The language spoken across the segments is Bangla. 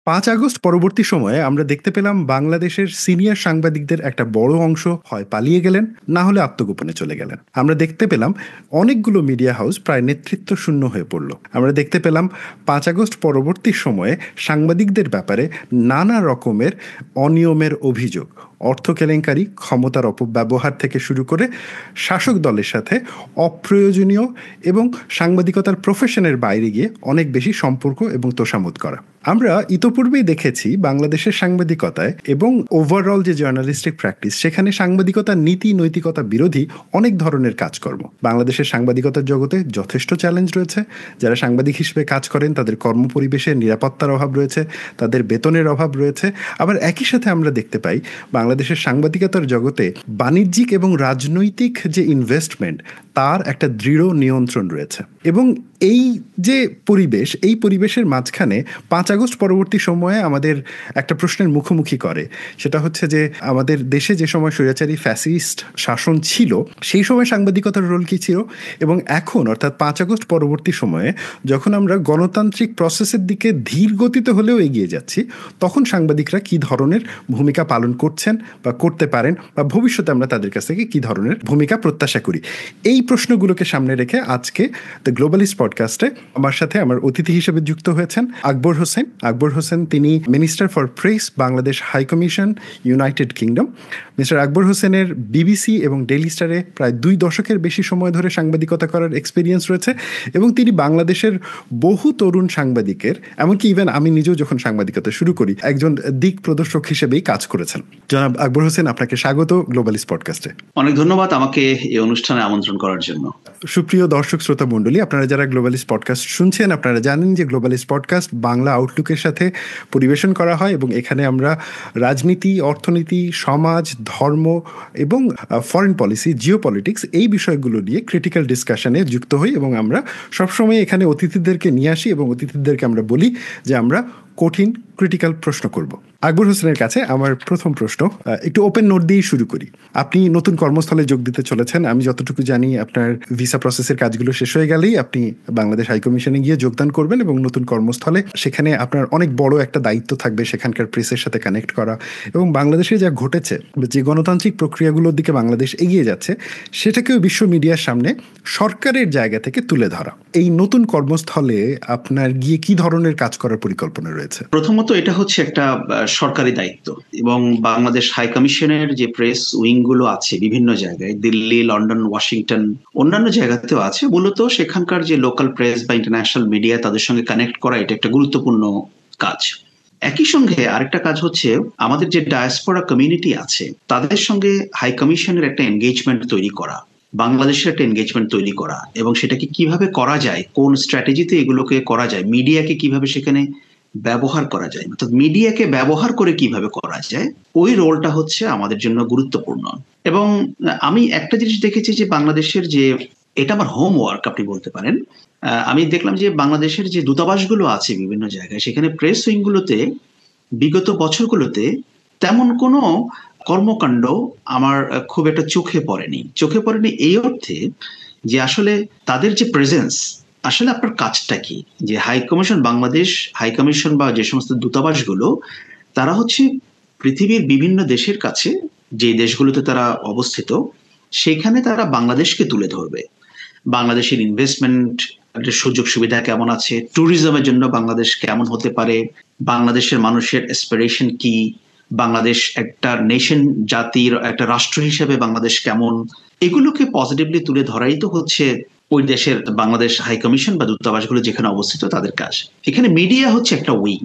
5 আগস্ট পরবর্তী সময়ে আমরা দেখতে পেলাম বাংলাদেশের সিনিয়র সাংবাদিকদের একটা বড় অংশ হয় পালিয়ে গেলেন, না হলে আত্মগোপনে চলে গেলেন। আমরা দেখতে পেলাম অনেকগুলো মিডিয়া হাউস প্রায় নেতৃত্ব শূন্য হয়ে পড়ল। আমরা দেখতে পেলাম 5 আগস্ট পরবর্তী সময়ে সাংবাদিকদের ব্যাপারে নানা রকমের অনিয়মের অভিযোগ, অর্থ কেলেঙ্কারি, ক্ষমতার অপব্যবহার থেকে শুরু করে শাসক দলের সাথে অপ্রয়োজনীয় এবং সাংবাদিকতার প্রফেশনের বাইরে গিয়ে অনেক বেশি সম্পর্ক এবং তোষামোদ করা। আমরা ইতোপূর্বেই দেখেছি বাংলাদেশের সাংবাদিকতায় এবং ওভারঅল যে জার্নালিস্টিক প্র্যাকটিস, সেখানে সাংবাদিকতার নীতি নৈতিকতা বিরোধী অনেক ধরনের কাজকর্ম। বাংলাদেশের সাংবাদিকতার জগতে যথেষ্ট চ্যালেঞ্জ রয়েছে। যারা সাংবাদিক হিসেবে কাজ করেন তাদের কর্মপরিবেশে নিরাপত্তার অভাব রয়েছে, তাদের বেতনের অভাব রয়েছে। আবার একই সাথে আমরা দেখতে পাই বাংলাদেশের সাংবাদিকতার জগতে বাণিজ্যিক এবং রাজনৈতিক যে ইনভেস্টমেন্ট, তার একটা দৃঢ় নিয়ন্ত্রণ রয়েছে। এবং এই যে পরিবেশ, এই পরিবেশের মাঝখানে 5 আগস্ট পরবর্তী সময়ে আমাদের একটা প্রশ্নের মুখোমুখি করে। সেটা হচ্ছে যে আমাদের দেশে যে সময় স্বৈরাচারী ফ্যাসিস্ট শাসন ছিল, সেই সময় সাংবাদিকতার রোল কী ছিল, এবং এখন অর্থাৎ 5 আগস্ট পরবর্তী সময়ে যখন আমরা গণতান্ত্রিক প্রসেসের দিকে ধীর গতিতে হলেও এগিয়ে যাচ্ছি, তখন সাংবাদিকরা কী ধরনের ভূমিকা পালন করছেন বা করতে পারেন, বা ভবিষ্যতে আমরা তাদের কাছ থেকে কী ধরনের ভূমিকা প্রত্যাশা করি। এই প্রশ্নগুলোকে সামনে রেখে আজকে দ্য গ্লোবালিস্ট পডকাস্টে আমার সাথে আমার অতিথি হিসেবে যুক্ত হয়েছেন আকবর হোসেন। আকবর হোসেন তিনি minister for press, Bangladesh high commission, United Kingdom. Mister Akbar হোসেনের বিবিসি এবং ডেইলি স্টারে প্রায় 2 দশকের বেশি সময় ধরে সাংবাদিকতা করার এক্সপিরিয়েন্স রয়েছে, এবং তিনি বাংলাদেশের বহু তরুণ সাংবাদিকের, এমনকি ইভেন আমি নিজেও যখন সাংবাদিকতা শুরু করি, একজন দিক প্রদর্শক হিসেবেই কাজ করেছেন। জনাব আকবর হোসেন, আপনাকে স্বাগত গ্লোবালিস্ট পডকাস্টে। অনেক ধন্যবাদ আমাকে এই অনুষ্ঠানে আমন্ত্রণ করার জন্য। সুপ্রিয় দর্শক শ্রোতা মণ্ডলী, আপনারা যারা গ্লোবালিস্ট পডকাস্ট শুনছেন, আপনারা জানেন যে গ্লোবালিস্ট পডকাস্ট বাংলা আউটলুকের সাথে পরিবেশন করা হয়, এবং এখানে আমরা রাজনীতি, অর্থনীতি, সমাজ, ধর্ম এবং ফরেন পলিসি, জিওপলিটিক্স, এই বিষয়গুলো নিয়ে ক্রিটিক্যাল ডিসকাশনে যুক্ত হই, এবং আমরা সবসময় এখানে অতিথিদেরকে নিয়ে আসি এবং অতিথিদেরকে আমরা বলি যে আমরা কঠিন ক্রিটিক্যাল প্রশ্ন করব। আকবর হোসেনের কাছে আমার প্রথম প্রশ্ন, একটু ওপেন নোট দিয়েই শুরু করি। আপনি নতুন কর্মস্থলে যোগ দিতে চলেছেন। আমি যতটুকু জানি আপনার ভিসা প্রসেসের কাজগুলো শেষ হয়ে গেলেই আপনি বাংলাদেশ হাইকমিশনে গিয়ে যোগদান করবেন, এবং নতুন কর্মস্থলে সেখানে আপনার অনেক বড় একটা দায়িত্ব থাকবে সেখানকার প্রেসের সাথে কানেক্ট করা, এবং বাংলাদেশে যা ঘটেছে, যে গণতান্ত্রিক প্রক্রিয়াগুলোর দিকে বাংলাদেশ এগিয়ে যাচ্ছে, সেটাকেও বিশ্ব মিডিয়ার সামনে সরকারের জায়গা থেকে তুলে ধরা। এই নতুন কর্মস্থলে আপনার গিয়ে কি ধরনের কাজ করার পরিকল্পনা রয়েছে? প্রথমত, এটা হচ্ছে একটা সরকারি দায়িত্ব, এবং বাংলাদেশ হাই কমিশনের যে প্রেস উইং গুলো আছে বিভিন্ন জায়গায়, দিল্লি, লন্ডন, ওয়াশিংটন, অন্যান্য জায়গাতেও আছে, মূলত সেখানকার যে লোকাল প্রেস বা ইন্টারন্যাশনাল মিডিয়া, তাদের সঙ্গে কানেক্ট করা এটা একটা গুরুত্বপূর্ণ কাজ। একই সঙ্গে আরেকটা কাজ হচ্ছে আমাদের যে ডায়াসপোরা কমিউনিটি আছে, তাদের সঙ্গে হাই কমিশনের একটা এনগেজমেন্ট তৈরি করা, বাংলাদেশের একটা এনগেজমেন্ট তৈরি করা, এবং সেটাকে কিভাবে করা যায়, কোন স্ট্র্যাটেজিতে এগুলোকে করা যায়, মিডিয়াকে কিভাবে সেখানে ব্যবহার করা যায়, অর্থাৎ মিডিয়াকে ব্যবহার করে কিভাবে করা যায়, ওই রোলটা হচ্ছে আমাদের জন্য গুরুত্বপূর্ণ। এবং আমি একটা জিনিস দেখেছি যে বাংলাদেশের যে, এটা আমার হোমওয়ার্ক আপনি বলতে পারেন, আমি দেখলাম যে বাংলাদেশের যে দূতাবাসগুলো আছে বিভিন্ন জায়গায়, সেখানে প্রেস উইংগুলোতে বিগত বছরগুলোতে তেমন কোনো কর্মকাণ্ড আমার খুব একটা চোখে পড়েনি এই অর্থে যে আসলে তাদের যে প্রেজেন্স, আসলে আপনার কাজটা কি, যে high commission, Bangladesh high commission বা যে সমস্ত দূতাবাসগুলো, তারা হচ্ছে পৃথিবীর বিভিন্ন দেশের কাছে, যে দেশগুলোতে তারা অবস্থিত, সেখানে তারা বাংলাদেশকে তুলে ধরবে। বাংলাদেশের ইনভেস্টমেন্ট সুযোগ সুবিধা কেমন আছে, ট্যুরিজমের জন্য বাংলাদেশ কেমন হতে পারে, বাংলাদেশের মানুষের অ্যাসপিরেশন কি, বাংলাদেশ একটা নেশন, জাতির একটা রাষ্ট্র হিসেবে বাংলাদেশ কেমন, এগুলোকে পজিটিভলি তুলে ধরাই তো হচ্ছে ওই দেশের বাংলাদেশ হাই কমিশন বা দূতাবাসগুলো যেখানে অবস্থিত তাদের কাজ। এখানে মিডিয়া হচ্ছে একটা উইং,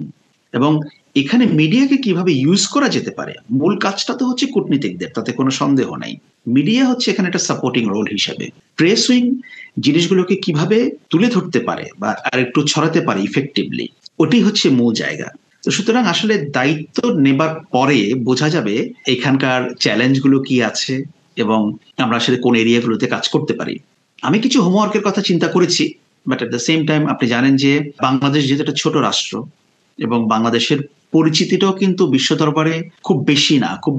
এবং এখানে মিডিয়াকে কিভাবে ইউজ করা যেতে পারে, মূল কাজটা তো হচ্ছে কূটনীতিকদের, তাতে কোনো সন্দেহ নাই। মিডিয়া হচ্ছে এখানে একটা সাপোর্টিং রোল হিসেবে। প্রেস উইং জিনিসগুলোকে কিভাবে তুলে ধরতে পারে বা আর একটু ছড়াতে পারে ইফেক্টিভলি, ওটি হচ্ছে মূল জায়গা। তো সুতরাং আসলে দায়িত্ব নেবার পরে বোঝা যাবে এখানকার চ্যালেঞ্জগুলো কি আছে, এবং আমরা আসলে কোন এরিয়াগুলোতে কাজ করতে পারি। আমি কিছু হোমওয়ার্কের কথা চিন্তা করেছি, but at the same time আপনি জানেন যে বাংলাদেশ যেহেতু একটা ছোট রাষ্ট্র, এবং বাংলাদেশের পরিচিতিটাও কিন্তু বিশ্ব দরবারে খুব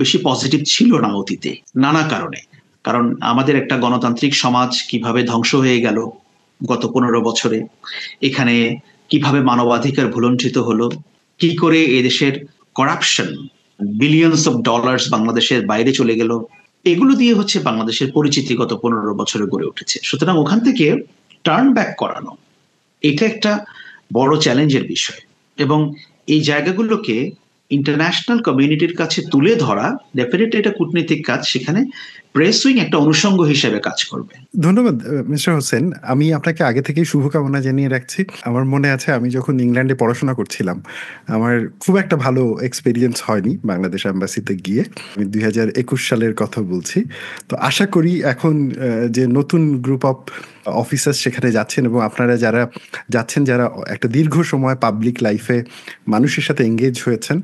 বেশি পজিটিভ ছিল না অতীতে, নানা কারণে। কারণ আমাদের একটা গণতান্ত্রিক সমাজ কিভাবে ধ্বংস হয়ে গেল গত 15 বছরে, এখানে কিভাবে মানবাধিকার ভুলণ্ঠিত হলো, কি করে এদেশের করাপশন বিলিয়নস অফ ডলার্স বাংলাদেশের বাইরে চলে গেল, এগুলো দিয়ে হচ্ছে বাংলাদেশের পরিচিতি গত 15 বছরে গড়ে উঠেছে। সুতরাং ওখান থেকে টার্ন ব্যাক করানো এটা একটা বড় চ্যালেঞ্জের বিষয়, এবং এই জায়গাগুলোকে ইন্টারন্যাশনাল কমিউনিটির কাছে তুলে ধরা ডেফিনেটলি এটা কূটনৈতিক কাজ, সেখানে প্রেস উইং একটা অনুষঙ্গ হিসেবে কাজ করবে। ধন্যবাদ মিস্টার হোসেন, আমি আপনাকে আগে থেকেই শুভকামনা জানিয়ে রাখছি। আমার মনে আছে আমি যখন ইংল্যান্ডে পড়াশোনা করছিলাম, আমার খুব একটা ভালো এক্সপিরিয়েন্স হয়নি বাংলাদেশ অ্যাম্বাসিতে গিয়ে। আমি 2021 সালের কথা বলছি। তো আশা করি এখন যে নতুন গ্রুপ অফ অফিসার্স সেখানে যাচ্ছেন, এবং আপনারা যারা যাচ্ছেন, যারা একটা দীর্ঘ সময় পাবলিক লাইফে মানুষের সাথে এঙ্গেজ হয়েছেন,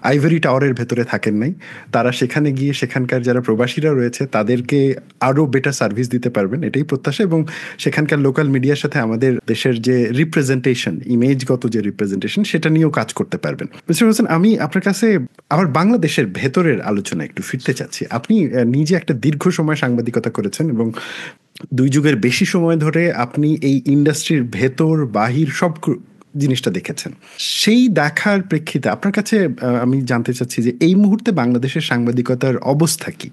আইভরি টাওয়ারের ভেতরে থাকেন নাই, তারা সেখানে গিয়ে সেখানকার যারা প্রবাসীরা রয়েছে তাদেরকে আরও বেটার সার্ভিস দিতে পারবেন, এটাই প্রত্যাশা। এবং সেখানকার লোকাল মিডিয়ার সাথে আমাদের দেশের যে রিপ্রেজেন্টেশন, ইমেজগত যে রিপ্রেজেন্টেশন, সেটা নিয়েও কাজ করতে পারবেন। মিস্টার হোসেন, আমি আপনার কাছে আবার বাংলাদেশের ভেতরের আলোচনা একটু ফিরতে চাচ্ছি। আপনি নিজে একটা দীর্ঘ সময় সাংবাদিকতা করেছেন, এবং 2 যুগের বেশি সময় ধরে আপনি এই ইন্ডাস্ট্রির ভেতর বাহির সব জিনিসটা দেখেছেন। সেই দেখার প্রেক্ষিতে আপনার কাছে আমি জানতে চাচ্ছি যে এই মুহূর্তে বাংলাদেশের সাংবাদিকতার অবস্থা কি?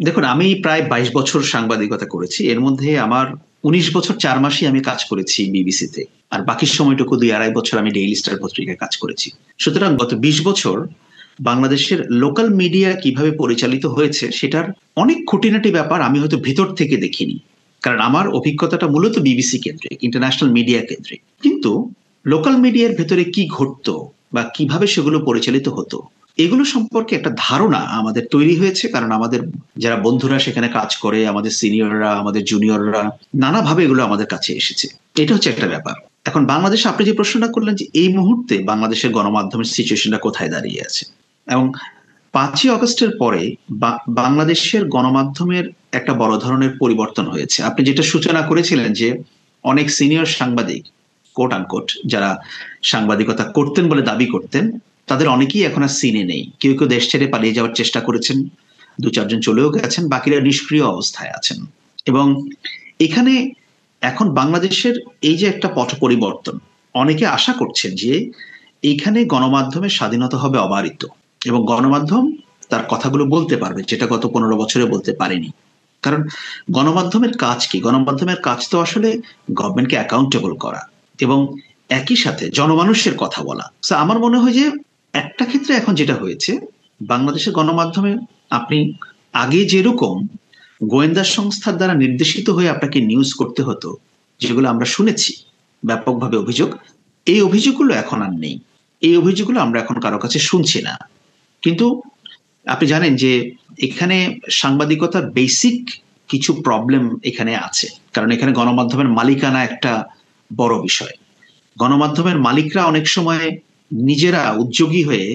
দেখুন, আমি প্রায় 22 বছর সাংবাদিকতা করেছি। এর মধ্যে আমার 19 বছর 4 মাসই আমি কাজ করেছি বিবিসিতে, আর বাকি সময়টুকু 2-2.5 বছর আমি ডেইলি স্টার পত্রিকায় কাজ করেছি। সুতরাং গত 20 বছর বাংলাদেশের লোকাল মিডিয়া কিভাবে পরিচালিত হয়েছে সেটার অনেক খুঁটিনাটি ব্যাপার আমি হয়তো ভেতর থেকে দেখিনি, কারণ আমার অভিজ্ঞতাটা মূলত বিবিসি কেন্দ্রিক, ইন্টারন্যাশনাল মিডিয়া কেন্দ্রিক। কিন্তু লোকাল মিডিয়ার ভেতরে কি ঘটতো বা কিভাবে সেগুলো পরিচালিত হতো, এগুলো সম্পর্কে একটা ধারণা আমাদের তৈরি হয়েছে, কারণ আমাদের যারা বন্ধুরা সেখানে কাজ করে, আমাদের সিনিয়ররা, আমাদের জুনিয়ররা, নানাভাবে এগুলো আমাদের কাছে এসেছে। এটা হচ্ছে একটা ব্যাপার। এখন বাংলাদেশে আপনি যে প্রশ্নটা করলেন যে এই মুহূর্তে বাংলাদেশের গণমাধ্যমের সিচুয়েশনটা কোথায় দাঁড়িয়ে আছে, এবং 5ই আগস্টের পরে বাংলাদেশের গণমাধ্যমের একটা বড় ধরনের পরিবর্তন হয়েছে। আপনি যেটা সূচনা করেছিলেন যে অনেক সিনিয়র সাংবাদিক, কোট আনকোট, যারা সাংবাদিকতা করতেন বলে দাবি করতেন, তাদের অনেকেই এখন আর সিনে নেই। কেউ কেউ দেশ ছেড়ে পালিয়ে যাওয়ার চেষ্টা করেছেন, 2-4 জন চলেও গেছেন, বাকিরা নিষ্ক্রিয় অবস্থায় আছেন। এবং এখানে এখন বাংলাদেশের এই যে একটা পট পরিবর্তন, অনেকে আশা করছেন যে এইখানে গণমাধ্যমের স্বাধীনতা হবে অবারিত, এবং গণমাধ্যম তার কথাগুলো বলতে পারবে, যেটা গত 15 বছরে বলতে পারেনি। কারণ গণমাধ্যমের কাজ কি? গণমাধ্যমের কাজ তো আসলে গভর্নমেন্টকে অ্যাকাউন্টেবল করা এবং একই সাথে জনমানুষের কথা বলা। আমার মনে হয় যে একটা ক্ষেত্রে এখন যেটা হয়েছে, বাংলাদেশের গণমাধ্যমে আপনি আগে যেরকম গোয়েন্দা সংস্থার দ্বারা নির্দেশিত হয়ে আপনাকে নিউজ করতে হতো, যেগুলো আমরা শুনেছি ব্যাপকভাবে অভিযোগ, এই অভিযোগগুলো এখন আর নেই। এই অভিযোগগুলো আমরা এখন কারো কাছে শুনছি না। কিন্তু আপনি জানেন যে এখানে সাংবাদিকতার বেসিক কিছু প্রবলেম এখানে আছে, কারণ এখানে গণমাধ্যমের মালিকানা একটা বড় বিষয়। গণমাধ্যমের মালিকরা অনেক সময় নিজেরা উদ্যোগী হয়ে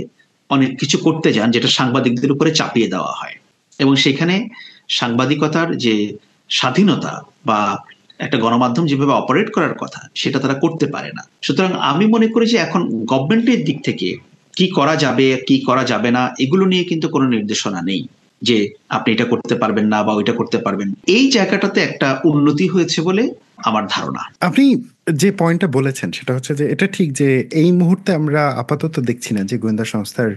অনেক কিছু করতে যান, যেটা সাংবাদিকদের উপরে চাপিয়ে দেওয়া হয়, এবং সেখানে সাংবাদিকতার যে স্বাধীনতা বা একটা গণমাধ্যম যেভাবে অপারেট করার কথা, সেটা তারা করতে পারে না। সুতরাং আমি মনে করি যে এখন গভর্নমেন্টের দিক থেকে কি করা যাবে কি করা যাবে না, এগুলো নিয়ে কিন্তু কোনো নির্দেশনা নেই যে আপনি এটা করতে পারবেন না বা ওইটা করতে পারবেন। এই জায়গাটাতে একটা উন্নতি হয়েছে বলে আমার ধারণা। আপনি যে পয়েন্টটা বলেছেন সেটা হচ্ছে যে এটা ঠিক যে এই মুহূর্তে আমরা আপাতত দেখছি না যে গোয়েন্দা সংস্থার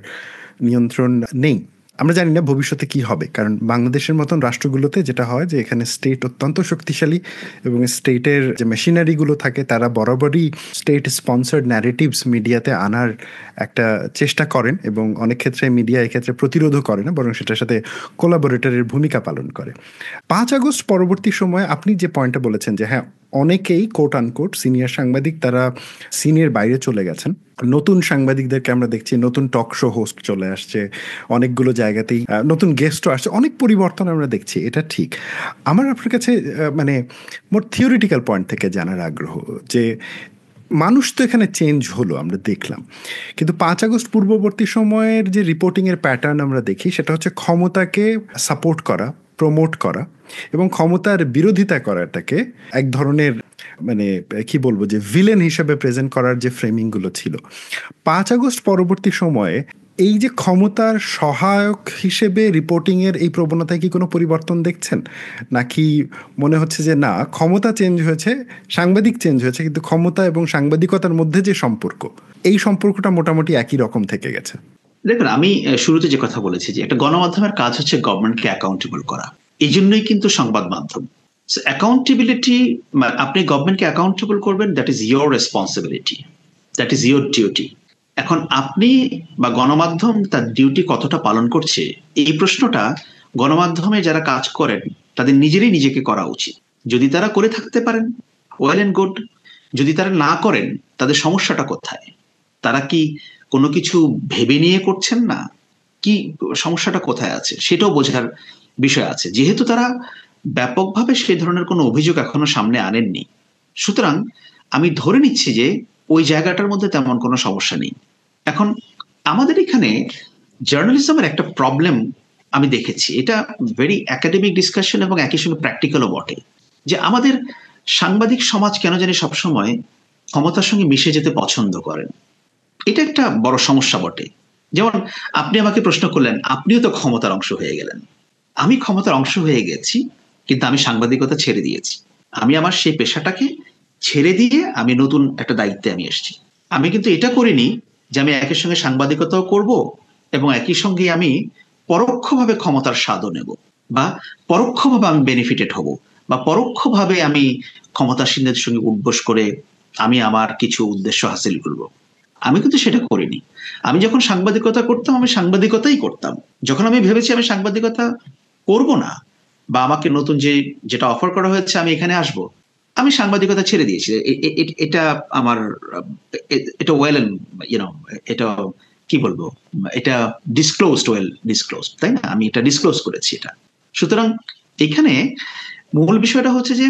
নিয়ন্ত্রণ নেই। আমরা জানি না ভবিষ্যতে কি হবে, কারণ বাংলাদেশের মতন রাষ্ট্রগুলোতে যেটা হয় যে এখানে স্টেট অত্যন্ত শক্তিশালী, এবং স্টেটের যে মেশিনারিগুলো থাকে তারা বরাবরই স্টেট স্পন্সার্ড ন্যারেটিভস মিডিয়াতে আনার একটা চেষ্টা করেন, এবং অনেক ক্ষেত্রে মিডিয়া এক্ষেত্রে প্রতিরোধও করে না, বরং সেটার সাথে কোলাবোরেটরের ভূমিকা পালন করে। 5 আগস্ট পরবর্তী সময়ে আপনি যে পয়েন্টটা বলেছেন যে হ্যাঁ, অনেকেই কোট আনকোট সিনিয়র সাংবাদিক তারা সিনের বাইরে চলে গেছেন, নতুন সাংবাদিকদেরকে আমরা দেখছি, নতুন টক শো হোস্ট চলে আসছে, অনেকগুলো জায়গাতেই নতুন গেস্টও আসছে, অনেক পরিবর্তন আমরা দেখছি, এটা ঠিক। আমার আপনার কাছে মানে মোর থিওরিটিক্যাল পয়েন্ট থেকে জানার আগ্রহ যে মানুষ তো এখানে চেঞ্জ হলো আমরা দেখলাম, কিন্তু 5 আগস্ট পূর্ববর্তী সময়ের যে রিপোর্টিংয়ের প্যাটার্ন আমরা দেখি সেটা হচ্ছে ক্ষমতাকে সাপোর্ট করা, প্রমোট করা, এবং ক্ষমতার বিরোধিতা করাটাকে এক ধরনের মানে কি বলবো যে ভিলেন হিসেবে প্রেজেন্ট করার যে ফ্রেমিংগুলো ছিল। 5 আগস্ট পরবর্তী সময়ে এই যে ক্ষমতার সহায়ক হিসেবে রিপোর্টিং এর এই প্রবণতায় কি কোনো পরিবর্তন দেখছেন, নাকি মনে হচ্ছে যে না, ক্ষমতা চেঞ্জ হয়েছে, সাংবাদিক চেঞ্জ হয়েছে, কিন্তু ক্ষমতা এবং সাংবাদিকতার মধ্যে যে সম্পর্ক, এই সম্পর্কটা মোটামুটি একই রকম থেকে গেছে? দেখুন, আমি শুরুতে যে কথা বলেছি যে একটা গণমাধ্যমের কাজ হচ্ছে গভর্নমেন্টকে অ্যাকাউন্টেবল করা, এই জন্যই কিন্তু সংবাদ মাধ্যম। অ্যাকাউন্টেবিলিটি, আপনি গভর্নমেন্টকে অ্যাকাউন্টেবল করবেন, that is your responsibility, that is your duty. এখন আপনি বা গণমাধ্যম তার ডিউটি কতটা পালন করছে, এই প্রশ্নটা গণমাধ্যমে যারা কাজ করেন তাদের নিজেরই নিজেকে করা উচিত। যদি তারা করে থাকতে পারেন, ওয়েল এন্ড গুড। যদি তারা না করেন, তাদের সমস্যাটা কোথায়? তারা কি কোনো কিছু ভেবে নিয়ে করছেন না, কি সমস্যাটা কোথায় আছে সেটাও বোঝার বিষয় আছে। যেহেতু তারা ব্যাপকভাবে সেই ধরনের কোনো অভিযোগ এখনো সামনে আনেননি, সুতরাং আমি ধরে নিচ্ছি যে ওই জায়গাটার মধ্যে তেমন কোনো সমস্যা নেই। এখন আমাদের এখানে জার্নালিজমের একটা প্রবলেম আমি দেখেছি, এটা ভেরি একাডেমিক ডিসকাশন এবং একই সঙ্গে প্র্যাকটিক্যালও বটে, যে আমাদের সাংবাদিক সমাজ কেন জানি সবসময় ক্ষমতার সঙ্গে মিশে যেতে পছন্দ করেন। এটা একটা বড় সমস্যা বটে। যেমন আপনি আমাকে প্রশ্ন করলেন, আপনিও তো ক্ষমতার অংশ হয়ে গেলেন। আমি ক্ষমতার অংশ হয়ে গেছি, কিন্তু আমি সাংবাদিকতা ছেড়ে দিয়েছি। আমি আমার সেই পেশাটাকে ছেড়ে দিয়ে আমি নতুন একটা দায়িত্বে আমি এসেছি। আমি কিন্তু এটা করিনি যে আমি একই সঙ্গে সাংবাদিকতাও করব এবং একই সঙ্গে আমি পরোক্ষভাবে ক্ষমতার স্বাদও নেব, বা পরোক্ষভাবে আমি বেনিফিটেড হব, বা পরোক্ষভাবে আমি ক্ষমতাসীনদের সঙ্গে উঠবোস করে আমি আমার কিছু উদ্দেশ্য হাসিল করব। আমি কিন্তু সেটা করিনি। আমি যখন সাংবাদিকতা করতাম, আমি সাংবাদিকতাই করতাম। যখন আমি ভেবেছি আমি সাংবাদিকতা করব না, বা আমাকে নতুন যেটা অফার করা হয়েছে আমি এখানে আসব, আমি সাংবাদিকতা ছেড়ে দিয়েছি। এটা আমার, এটা ওয়েল এন্ড এটা কি বলবো, এটা ডিসক্লোজড, ওয়েল ডিসক্লোজড, তাই না? আমি এটা ডিসক্লোজ করেছি এটা। সুতরাং এখানে মূল বিষয়টা হচ্ছে যে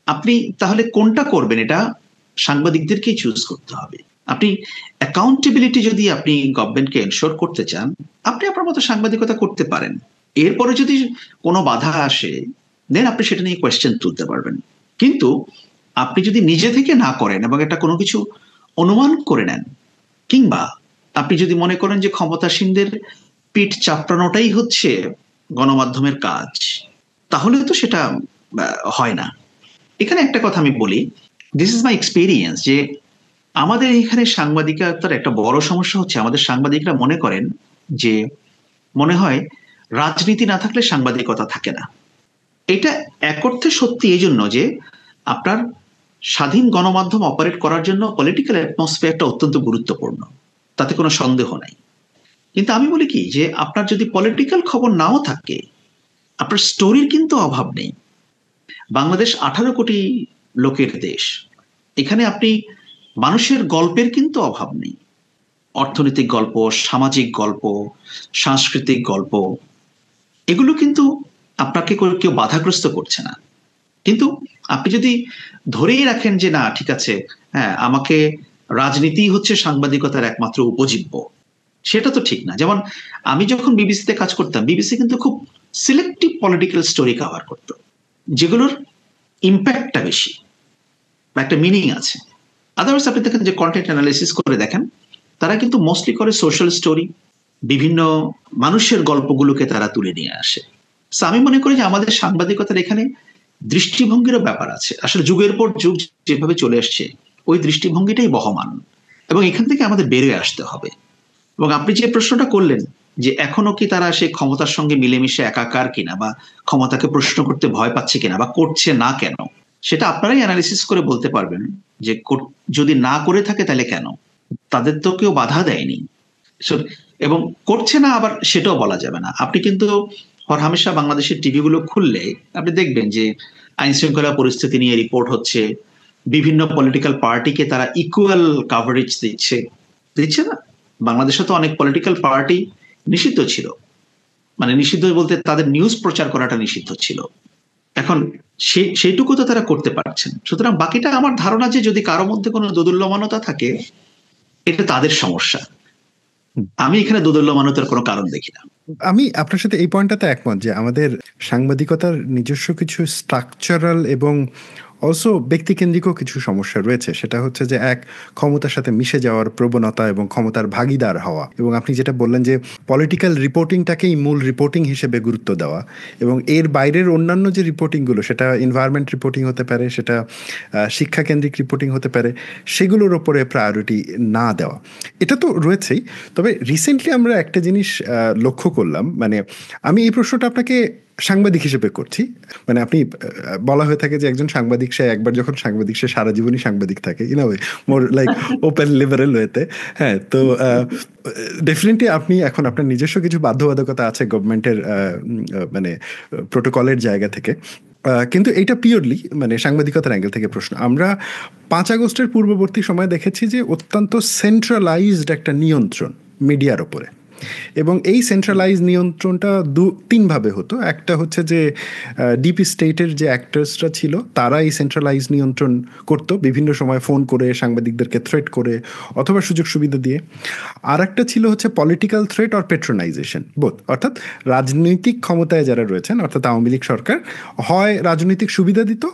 আপনি তাহলে কোনটা করবেন, এটা সাংবাদিকদেরকেই চুজ করতে হবে। আপনি অ্যাকাউন্টেবিলিটি যদি আপনি গভর্নমেন্টকে এনশোর করতে চান, আপনি আপনার মতো সাংবাদিকতা করতে পারেন। এরপরে যদি কোনো বাধা আসে, দেন আপনি সেটা নিয়ে কোয়েশ্চেন তুলতে পারবেন। কিন্তু আপনি যদি নিজে থেকে না করেন এবং এটা কোনো কিছু অনুমান করে নেন, কিংবা আপনি যদি মনে করেন যে ক্ষমতাসীনদের পিঠ চাপড়ানোটাই হচ্ছে গণমাধ্যমের কাজ, তাহলে তো সেটা হয় না। এখানে একটা কথা আমি বলি, দিস ইজ মাই এক্সপিরিয়েন্স, যে আমাদের এখানে সাংবাদিকতার একটা বড় সমস্যা হচ্ছে আমাদের সাংবাদিকরা মনে করেন যে, মনে হয় রাজনীতি না থাকলে সাংবাদিকতা থাকে না। এটা এক অর্থে সত্যি, এই জন্য যে আপনার স্বাধীন গণমাধ্যম অপারেট করার জন্য পলিটিক্যাল অ্যাটমসফিয়ারটা অত্যন্ত গুরুত্বপূর্ণ, তাতে কোনো সন্দেহ নাই। কিন্তু আমি বলি কি, যে আপনার যদি পলিটিক্যাল খবর নাও থাকে, আপনার স্টোরির কিন্তু অভাব নেই। বাংলাদেশ 18 কোটি লোকের দেশ, এখানে আপনি মানুষের গল্পের কিন্তু অভাব নেই। অর্থনৈতিক গল্প, সামাজিক গল্প, সাংস্কৃতিক গল্প, এগুলো কিন্তু আপনাকে কেউ বাধাগ্রস্ত করছে না। কিন্তু আপনি যদি ধরেই রাখেন যে না ঠিক আছে, হ্যাঁ আমাকে রাজনীতি হচ্ছে সাংবাদিকতার একমাত্র উপজীব্য, সেটা তো ঠিক না। যেমন আমি যখন বিবিসিতে কাজ করতাম, বিবিসি কিন্তু খুব সিলেক্টিভ পলিটিক্যাল স্টোরি কভার করত, যেগুলোর ইম্প্যাক্টটা বেশি বা একটা মিনিং আছে। আদারওয়াইজ আপনি দেখেন যে কন্টেন্ট অ্যানালাইসিস করে দেখেন, তারা কিন্তু মোস্টলি করে সোশ্যাল স্টোরি, বিভিন্ন মানুষের গল্পগুলোকে তারা তুলে নিয়ে আসে। আমি মনে করি যে আমাদের সাংবাদিকতার এখানে দৃষ্টিভঙ্গিরও ব্যাপার আছে। আসলে যুগের পর যুগ যেভাবে চলে আসছে, ওই দৃষ্টিভঙ্গিটাই বহমান, এবং এখান থেকে আমাদের বেরিয়ে আসতে হবে। এবং আপনি যে প্রশ্নটা করলেন যে এখনো কি তারা সেই ক্ষমতার সঙ্গে মিলেমিশে একাকার কিনা, বা ক্ষমতাকে প্রশ্ন করতে ভয় পাচ্ছে কিনা, বা করছে না কেন, সেটা আপনারাই অ্যানালিসিস করে বলতে পারবেন যে যদি না করে থাকে তাহলে কেন। তাদের তো কেউ বাধা দেয়নি, এবং করছে না আবার সেটাও বলা যাবে না। আপনি কিন্তু হরহামেশা বাংলাদেশের টিভি গুলো খুললে আপনি দেখবেন যে আইন শৃঙ্খলা পরিস্থিতি নিয়ে রিপোর্ট হচ্ছে, বিভিন্ন পলিটিক্যাল পার্টিকে তারা ইকুয়াল কাভারেজ দিচ্ছে না? বাংলাদেশে তো অনেক পলিটিক্যাল পার্টি নিষিদ্ধ ছিল, মানে নিষিদ্ধ বলতে তাদের নিউজ প্রচার করাটা নিষিদ্ধ ছিল। এখন সেইটুকু তো তারা করতে পারছেন। সুতরাং বাকিটা আমার ধারণা যে যদি কারো মধ্যে কোনো দোদুল্যমানতা থাকে, এটা তাদের সমস্যা। আমি এখানে দোদুল্যমানতার কোনো কারণ দেখি না। আমি আপনার সাথে এই পয়েন্টটাতে একমত যে আমাদের সাংবাদিকতার নিজস্ব কিছু স্ট্রাকচারাল এবং অলসো ব্যক্তিকেন্দ্রিকও কিছু সমস্যা রয়েছে। সেটা হচ্ছে যে এক, ক্ষমতার সাথে মিশে যাওয়ার প্রবণতা এবং ক্ষমতার ভাগীদার হওয়া, এবং আপনি যেটা বললেন যে পলিটিক্যাল রিপোর্টিংটাকেই মূল রিপোর্টিং হিসেবে গুরুত্ব দেওয়া, এবং এর বাইরের অন্যান্য যে রিপোর্টিংগুলো, সেটা এনভায়রনমেন্ট রিপোর্টিং হতে পারে, সেটা শিক্ষাকেন্দ্রিক রিপোর্টিং হতে পারে, সেগুলোর ওপরে প্রায়োরিটি না দেওয়া, এটা তো রয়েছেই। তবে রিসেন্টলি আমরা একটা জিনিস লক্ষ্য করলাম, মানে আমি এই প্রশ্নটা আপনাকে সাংবাদিক হিসেবে করছি। মানে আপনি বলা হয়ে থাকে যে একজন সাংবাদিক, সে একবার যখন সাংবাদিক, সে সারা জীবনই সাংবাদিক থাকে, in a way more like open liberal ওয়েতে। হ্যাঁ, তো ডেফিনেটলি আপনি এখন আপনার নিজস্ব কিছু বাধ্যবাধকতা আছে গভর্নমেন্টের মানে প্রোটোকলের জায়গা থেকে, কিন্তু এইটা পিওরলি মানে সাংবাদিকতার অ্যাঙ্গেল থেকে প্রশ্ন। আমরা 5 আগস্টের পূর্ববর্তী সময় দেখেছি যে অত্যন্ত সেন্ট্রালাইজড একটা নিয়ন্ত্রণ মিডিয়ার ওপরে, এবং এই সেন্ট্রালাইজ নিয়ন্ত্রণটা 2-3 ভাবে হতো। একটা হচ্ছে যে ডিপি স্টেটের যে অ্যাক্টার্সরা ছিল, তারা এই সেন্ট্রালাইজ নিয়ন্ত্রণ করত বিভিন্ন সময় ফোন করে, সাংবাদিকদেরকে থ্রেট করে অথবা সুযোগ সুবিধা দিয়ে। আর একটা ছিল হচ্ছে পলিটিক্যাল থ্রেট অর পেট্রোনাইজেশন, বোথ, অর্থাৎ রাজনৈতিক ক্ষমতায় যারা রয়েছেন, অর্থাৎ আওয়ামী লীগ সরকার হয় রাজনৈতিক সুবিধা দিত,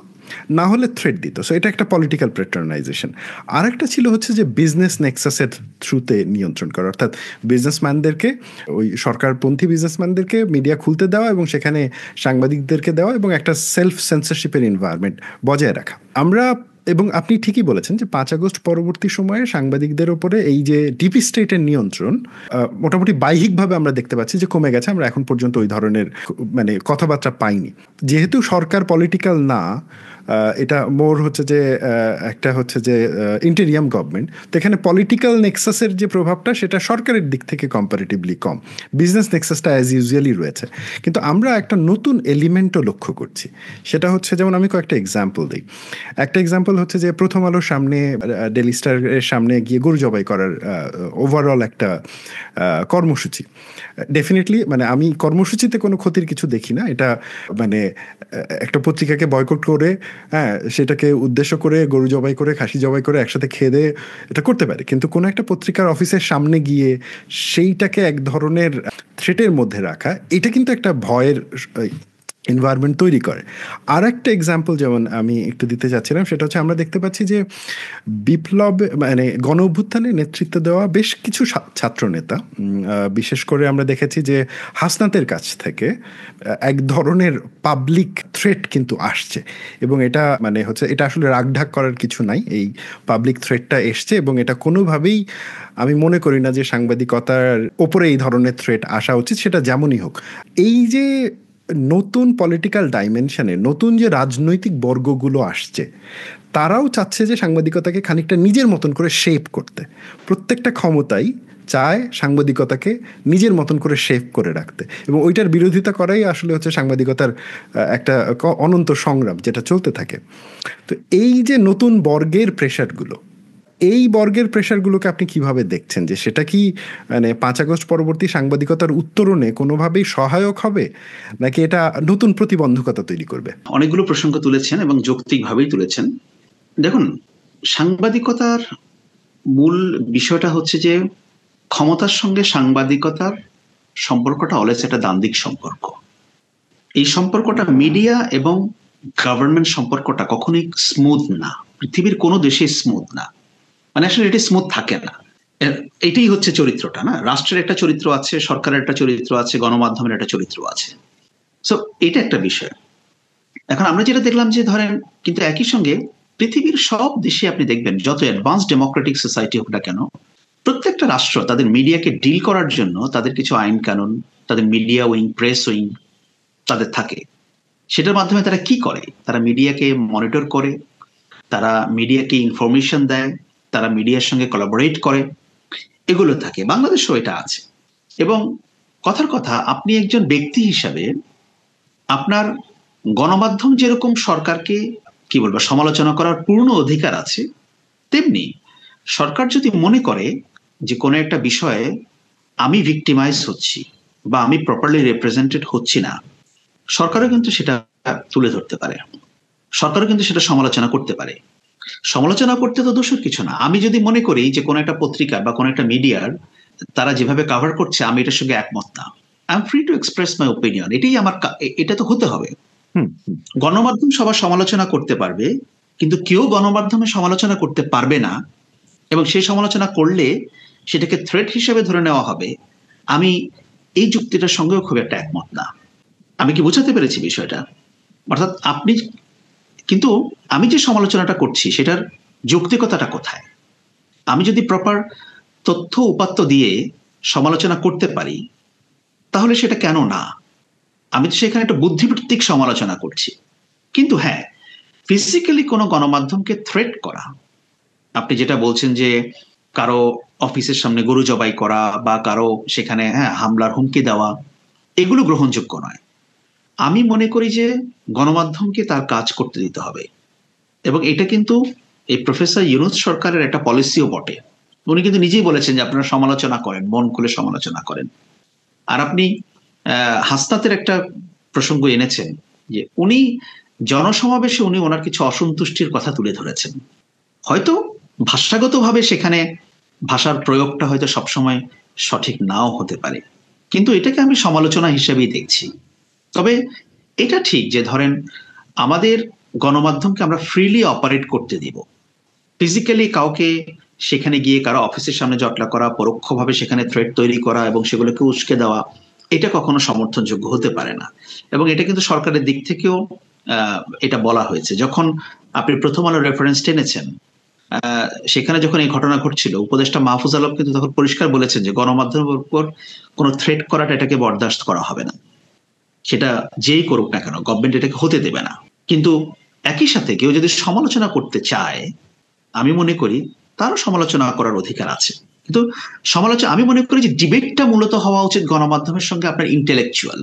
না হলে থ্রেট দিত। সো এটা একটা পলিটিক্যাল পেট্রোনাইজেশন। আর একটা ছিল হচ্ছে যে বিজনেস নেক্সাসের থ্রুতে নিয়ন্ত্রণ করা, অর্থাৎ বিজনেসম্যানদেরকে, ওই সরকারপন্থী বিজনেসম্যানদেরকে মিডিয়া খুলতে দেওয়া এবং সেখানে সাংবাদিকদেরকে দেওয়া, এবং একটা সেলফ সেন্সরশিপের এনভায়রনমেন্ট বজায় রাখা। আমরা, এবং আপনি ঠিকই বলেছেন যে 5 আগস্ট পরবর্তী সময়ে সাংবাদিকদের ওপরে এই যে ডিপি স্টেটের নিয়ন্ত্রণ মোটামুটি বাহ্যিকভাবে আমরা দেখতে পাচ্ছি যে কমে গেছে। আমরা এখন পর্যন্ত ওই ধরনের মানে কথাবার্তা পাইনি, যেহেতু সরকার পলিটিক্যাল না, এটা মোর হচ্ছে যে একটা হচ্ছে যে ইন্টেরিয়াম গভর্নমেন্ট, তো এখানে পলিটিক্যাল নেক্সাসের যে প্রভাবটা সেটা সরকারের দিক থেকে কম্পারেটিভলি কম, বিজনেস নেক্সাসটা অ্যাজ ইউজুয়ালি রয়েছে। কিন্তু আমরা একটা নতুন এলিমেন্টও লক্ষ্য করছি, সেটা হচ্ছে, যেমন আমি কয়েকটা এক্সাম্পল দিই। একটা এক্সাম্পল হচ্ছে যে প্রথম আলোর সামনে, ডেইলি স্টারের সামনে গিয়ে গরু জবাই করার ওভারঅল একটা কর্মসূচি। ডেফিনেটলি মানে আমি কর্মসূচিতে কোনো ক্ষতির কিছু দেখি না, এটা মানে একটা পত্রিকাকে বয়কট করে, হ্যাঁ, সেটাকে উদ্দেশ্য করে গরু জবাই করে, খাসি জবাই করে একসাথে খেয়ে দিয়ে এটা করতে পারে, কিন্তু কোনো একটা পত্রিকার অফিসের সামনে গিয়ে সেইটাকে এক ধরনের থ্রেটের মধ্যে রাখা, এটা কিন্তু একটা ভয়ের এনভায়রনমেন্ট তৈরি করে। আর একটা এক্সাম্পল যেমন আমি একটু দিতে চাচ্ছিলাম, সেটা হচ্ছে আমরা দেখতে পাচ্ছি যে বিপ্লব মানে গণ অভ্যুত্থানে নেতৃত্ব দেওয়া বেশ কিছু ছাত্র নেতা, বিশেষ করে আমরা দেখেছি যে হাসনাতের কাছ থেকে এক ধরনের পাবলিক থ্রেট কিন্তু আসছে, এবং এটা মানে হচ্ছে, এটা আসলে রাগঢাক করার কিছু নাই, এই পাবলিক থ্রেটটা এসছে, এবং এটা কোনোভাবেই আমি মনে করি না যে সাংবাদিকতার ওপরে এই ধরনের থ্রেট আসা উচিত, সেটা যেমনই হোক। এই যে নতুন পলিটিক্যাল ডাইমেনশনে নতুন যে রাজনৈতিক বর্গগুলো আসছে, তারাও চাচ্ছে যে সাংবাদিকতাকে খানিকটা নিজের মতন করে শেপ করতে। প্রত্যেকটা ক্ষমতাই চায় সাংবাদিকতাকে নিজের মতন করে শেপ করে রাখতে, এবং ওইটার বিরোধিতা করাই আসলে হচ্ছে সাংবাদিকতার একটা অনন্ত সংগ্রাম যেটা চলতে থাকে। তো এই যে নতুন বর্গের প্রেশারগুলো, এই বর্গের প্রেশারগুলোকে আপনি কিভাবে দেখছেন, যে সেটা কি মানে 5 আগস্ট পরবর্তী সাংবাদিকতার উত্তরণে কোনোভাবেই সহায়ক হবে, নাকি এটা নতুন প্রতিবন্ধকতা তৈরি করবে? অনেকগুলো প্রসঙ্গ তুলেছেন এবং যৌক্তিকভাবেই তুলেছেন। দেখুন, সাংবাদিকতার মূল বিষয়টা হচ্ছে যে ক্ষমতার সঙ্গে সাংবাদিকতার সম্পর্কটা অলওয়েজ একটা দ্বান্দ্বিক সম্পর্ক। এই সম্পর্কটা মিডিয়া এবং গভর্নমেন্ট সম্পর্কটা কখনোই স্মুথ না, পৃথিবীর কোনো দেশে স্মুথ না, মানে আসলে এটা স্মুথ থাকে না। এটাই হচ্ছে চরিত্রটা, না? রাষ্ট্রের একটা চরিত্র আছে, সরকারের একটা চরিত্র আছে, গণমাধ্যমের একটা চরিত্র আছে। সো এটা একটা বিষয়। এখন আমরা যেটা দেখলাম যে ধরেন, কিন্তু একই সঙ্গে পৃথিবীর সব দেশে আপনি দেখবেন, যত অ্যাডভান্স ডেমোক্রেটিক সোসাইটি হোক না কেন, প্রত্যেকটা রাষ্ট্র তাদের মিডিয়াকে ডিল করার জন্য তাদের কিছু আইন কানুন, তাদের মিডিয়া উইং, প্রেস উইং তাদের থাকে। সেটার মাধ্যমে তারা কি করে? তারা মিডিয়াকে মনিটর করে, তারা মিডিয়াকে ইনফরমেশন দেয়, তারা মিডিয়ার সঙ্গে কোলাবোরেট করে, এগুলো থাকে। বাংলাদেশেও এটা আছে। এবং কথার কথা, আপনি একজন ব্যক্তি হিসাবে আপনার গণমাধ্যম যেরকম সরকারকে কি বলবো সমালোচনা করার পূর্ণ অধিকার আছে, তেমনি সরকার যদি মনে করে যে কোনো একটা বিষয়ে আমি ভিক্টিমাইজ হচ্ছি বা আমি প্রপারলি রিপ্রেজেন্টেড হচ্ছি না, সরকারও কিন্তু সেটা তুলে ধরতে পারে, সরকারও কিন্তু সেটা সমালোচনা করতে পারে। সমালোচনা করতে তো দোষের কিছু না। আমি যদি মনে করি যে কোনো একটা পত্রিকা বা কোনো একটা মিডিয়ার তারা যেভাবে কভার করছে আমি এটার সঙ্গে একমত না, I am free to express my opinion, এটাই আমার, এটা তো হতে হবে। গণমাধ্যম সবার সমালোচনা করতে পারবে, কিন্তু কেউ গণমাধ্যমে সমালোচনা করতে পারবে না, এবং সেই সমালোচনা করলে সেটাকে থ্রেট হিসেবে ধরে নেওয়া হবে, আমি এই যুক্তিটার সঙ্গেও খুব একটা একমত না। আমি কি বোঝাতে পেরেছি বিষয়টা? অর্থাৎ আপনি, কিন্তু আমি যে সমালোচনাটা করছি সেটার যৌক্তিকতাটা কোথায়? আমি যদি প্রপার তথ্য উপাত্ত দিয়ে সমালোচনা করতে পারি, তাহলে সেটা কেন না? আমি তো সেখানে একটা বুদ্ধিবৃত্তিক সমালোচনা করছি। কিন্তু হ্যাঁ, ফিজিক্যালি কোনো গণমাধ্যমকে থ্রেট করা, আপনি যেটা বলছেন যে কারো অফিসের সামনে গরু জবাই করা বা কারো সেখানে হামলার হুমকি দেওয়া, এগুলো গ্রহণযোগ্য নয়। আমি মনে করি যে গণমাধ্যমকে তার কাজ করতে দিতে হবে, এবং এটা কিন্তু এই প্রফেসর ইউনূস সরকারের একটা পলিসিও বটে। উনি কিন্তু নিজেই বলেছেন যে আপনারা সমালোচনা করেন, মন খুলে সমালোচনা করেন। আর আপনি হাসনাতের একটা প্রসঙ্গ এনেছেন যে উনি জনসমাবেশে উনি ওনার কিছু অসন্তুষ্টির কথা তুলে ধরেছেন। হয়তো ভাষাগতভাবে সেখানে ভাষার প্রয়োগটা হয়তো সবসময় সঠিক নাও হতে পারে, কিন্তু এটাকে আমি সমালোচনা হিসেবেই দেখছি। তবে এটা ঠিক যে ধরেন আমাদের গণমাধ্যমকে আমরা ফ্রিলি অপারেট করতে দিব। ফিজিক্যালি কাউকে সেখানে গিয়ে কারো অফিসের সামনে জটলা করা, পরোক্ষভাবে সেখানে থ্রেট তৈরি করা এবং সেগুলোকে উস্কে দেওয়া, এটা কখনো সমর্থনযোগ্য হতে পারে না। এবং এটা কিন্তু সরকারের দিক থেকেও এটা বলা হয়েছে। যখন আপনি প্রথম আলো রেফারেন্স টেনেছেন, সেখানে যখন এই ঘটনা ঘটছিল, উপদেষ্টা মাহফুজ আলম কিন্তু তখন পরিষ্কার বলেছেন যে গণমাধ্যমের উপর কোনো থ্রেট করাটা এটাকে বরদাস্ত করা হবে না, সেটা যেই করুক না কেন গভর্নমেন্ট এটাকে হতে দেবে না। কিন্তু একই সাথে কেউ যদি সমালোচনা করতে চায়, আমি মনে করি তারও সমালোচনা করার অধিকার আছে। কিন্তু সমালোচনা, আমি মনে করি যে ডিবেটটা মূলত হওয়া উচিত গণমাধ্যমের সঙ্গে আপনার ইন্টেলেকচুয়াল।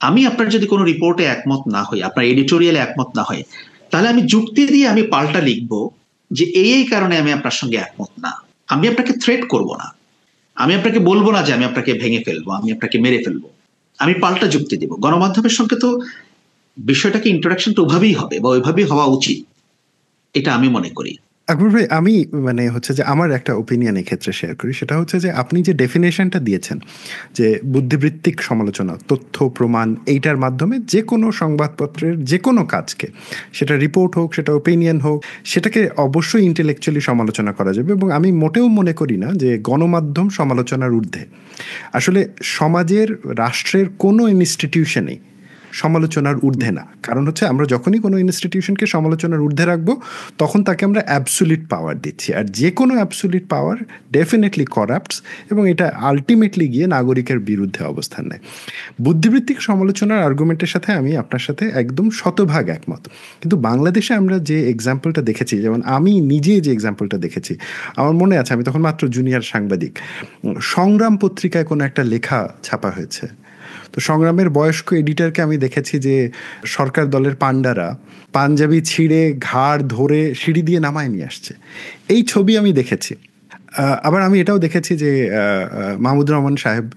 আমি আপনার যদি কোনো রিপোর্টে একমত না হই, আপনার এডিটোরিয়ালে একমত না হয়, তাহলে আমি যুক্তি দিয়ে আমি পাল্টা লিখবো যে এই কারণে আমি আপনার সঙ্গে একমত না। আমি আপনাকে থ্রেট করব না, আমি আপনাকে বলবো না যে আমি আপনাকে ভেঙে ফেলবো, আমি আপনাকে মেরে ফেলবো। আমি পাল্টা যুক্তি দেব। গণমাধ্যমের সঙ্গে তো বিষয়টাকে ইন্টারাকশনটা ওইভাবেই হবে বা ওইভাবেই হওয়া উচিত, এটা আমি মনে করি। আকবর ভাই, আমি মানে হচ্ছে যে আমার একটা ওপিনিয়ন এক্ষেত্রে শেয়ার করি। সেটা হচ্ছে যে আপনি যে ডেফিনেশনটা দিয়েছেন যে বুদ্ধিবৃত্তিক সমালোচনা, তথ্য প্রমাণ, এইটার মাধ্যমে যে কোনো সংবাদপত্রের যে কোনো কাজকে, সেটা রিপোর্ট হোক, সেটা ওপিনিয়ন হোক, সেটাকে অবশ্যই ইন্টেলেকচুয়ালি সমালোচনা করা যাবে। এবং আমি মোটেও মনে করি না যে গণমাধ্যম সমালোচনার ঊর্ধ্বে। আসলে সমাজের, রাষ্ট্রের কোনো ইনস্টিটিউশনেই সমালোচনার ঊর্ধ্বে না। কারণ হচ্ছে আমরা যখনই কোনো ইনস্টিটিউশনকে সমালোচনার ঊর্ধ্বে রাখবো, তখন তাকে আমরা অ্যাবসুলিট পাওয়ার দিচ্ছি। আর যে কোনো অ্যাবসুলিট পাওয়ার ডেফিনেটলি করাপ্টস, এবং এটা আলটিমেটলি গিয়ে নাগরিকের বিরুদ্ধে অবস্থান নেয়। বুদ্ধিবৃত্তিক সমালোচনার আর্গুমেন্টের সাথে আমি আপনার সাথে একদম শতভাগ একমত। কিন্তু বাংলাদেশে আমরা যে এক্সাম্পলটা দেখেছি, যেমন আমি নিজে যে এক্সাম্পলটা দেখেছি, আমার মনে আছে আমি তখন মাত্র জুনিয়র সাংবাদিক, সংগ্রাম পত্রিকায় কোনো একটা লেখা ছাপা হয়েছে। তো সংগ্রামের বয়স্ক এডিটরকে আমি দেখেছি যে সরকার দলের পান্ডারা পাঞ্জাবি ছিঁড়ে ঘাড় ধরে সিঁড়ি দিয়ে নামায় নিয়ে আসছে। এই ছবি আমি দেখেছি। আবার আমি এটাও দেখেছি যে মাহমুদুর রহমান সাহেব,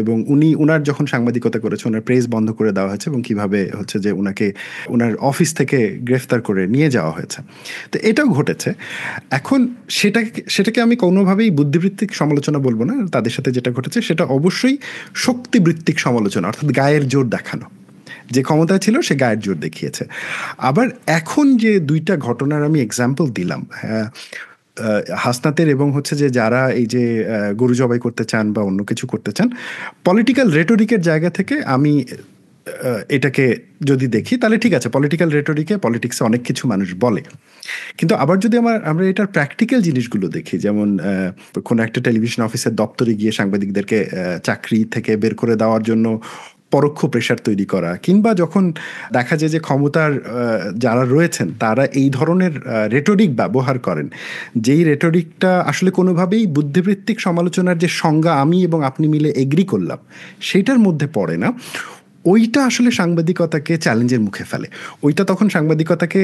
এবং উনার যখন সাংবাদিকতা করেছে, ওনার প্রেস বন্ধ করে দেওয়া হয়েছে এবং কিভাবে হচ্ছে যে উনাকে ওনার অফিস থেকে গ্রেফতার করে নিয়ে যাওয়া হয়েছে। তো এটাও ঘটেছে। এখন সেটাকে আমি কোনোভাবেই বুদ্ধিবৃত্তিক সমালোচনা বলবো না। তাদের সাথে যেটা ঘটেছে সেটা অবশ্যই শক্তিবৃত্তিক সমালোচনা, অর্থাৎ গায়ের জোর দেখানো। যে ক্ষমতা ছিল সে গায়ের জোর দেখিয়েছে। আবার এখন যে দুইটা ঘটনার আমি এক্সাম্পল দিলাম, হাসনাতের এবং হচ্ছে যে যারা এই যে গরু জবাই করতে চান বা অন্য কিছু করতে চান, পলিটিক্যাল রেটোরিকের জায়গা থেকে আমি এটাকে যদি দেখি, তাহলে ঠিক আছে, পলিটিক্যাল রেটোরিকে, পলিটিক্সে অনেক কিছু মানুষ বলে। কিন্তু আবার যদি আমরা এটার প্র্যাকটিক্যাল জিনিসগুলো দেখি, যেমন কোনো একটা টেলিভিশন অফিসের দপ্তরে গিয়ে সাংবাদিকদেরকে চাকরি থেকে বের করে দেওয়ার জন্য পরোক্ষ প্রেশার তৈরি করা, কিংবা যখন দেখা যায় যে ক্ষমতার যারা রয়েছেন তারা এই ধরনের রেটোরিক ব্যবহার করেন, যেই রেটোরিকটা আসলে কোনোভাবেই বুদ্ধিবৃত্তিক সমালোচনার যে সংজ্ঞা আমি এবং আপনি মিলে এগ্রি করলাম সেইটার মধ্যে পড়ে না, ওইটা আসলে সাংবাদিকতাকে চ্যালেঞ্জের মুখে ফেলে। ওইটা তখন সাংবাদিকতাকে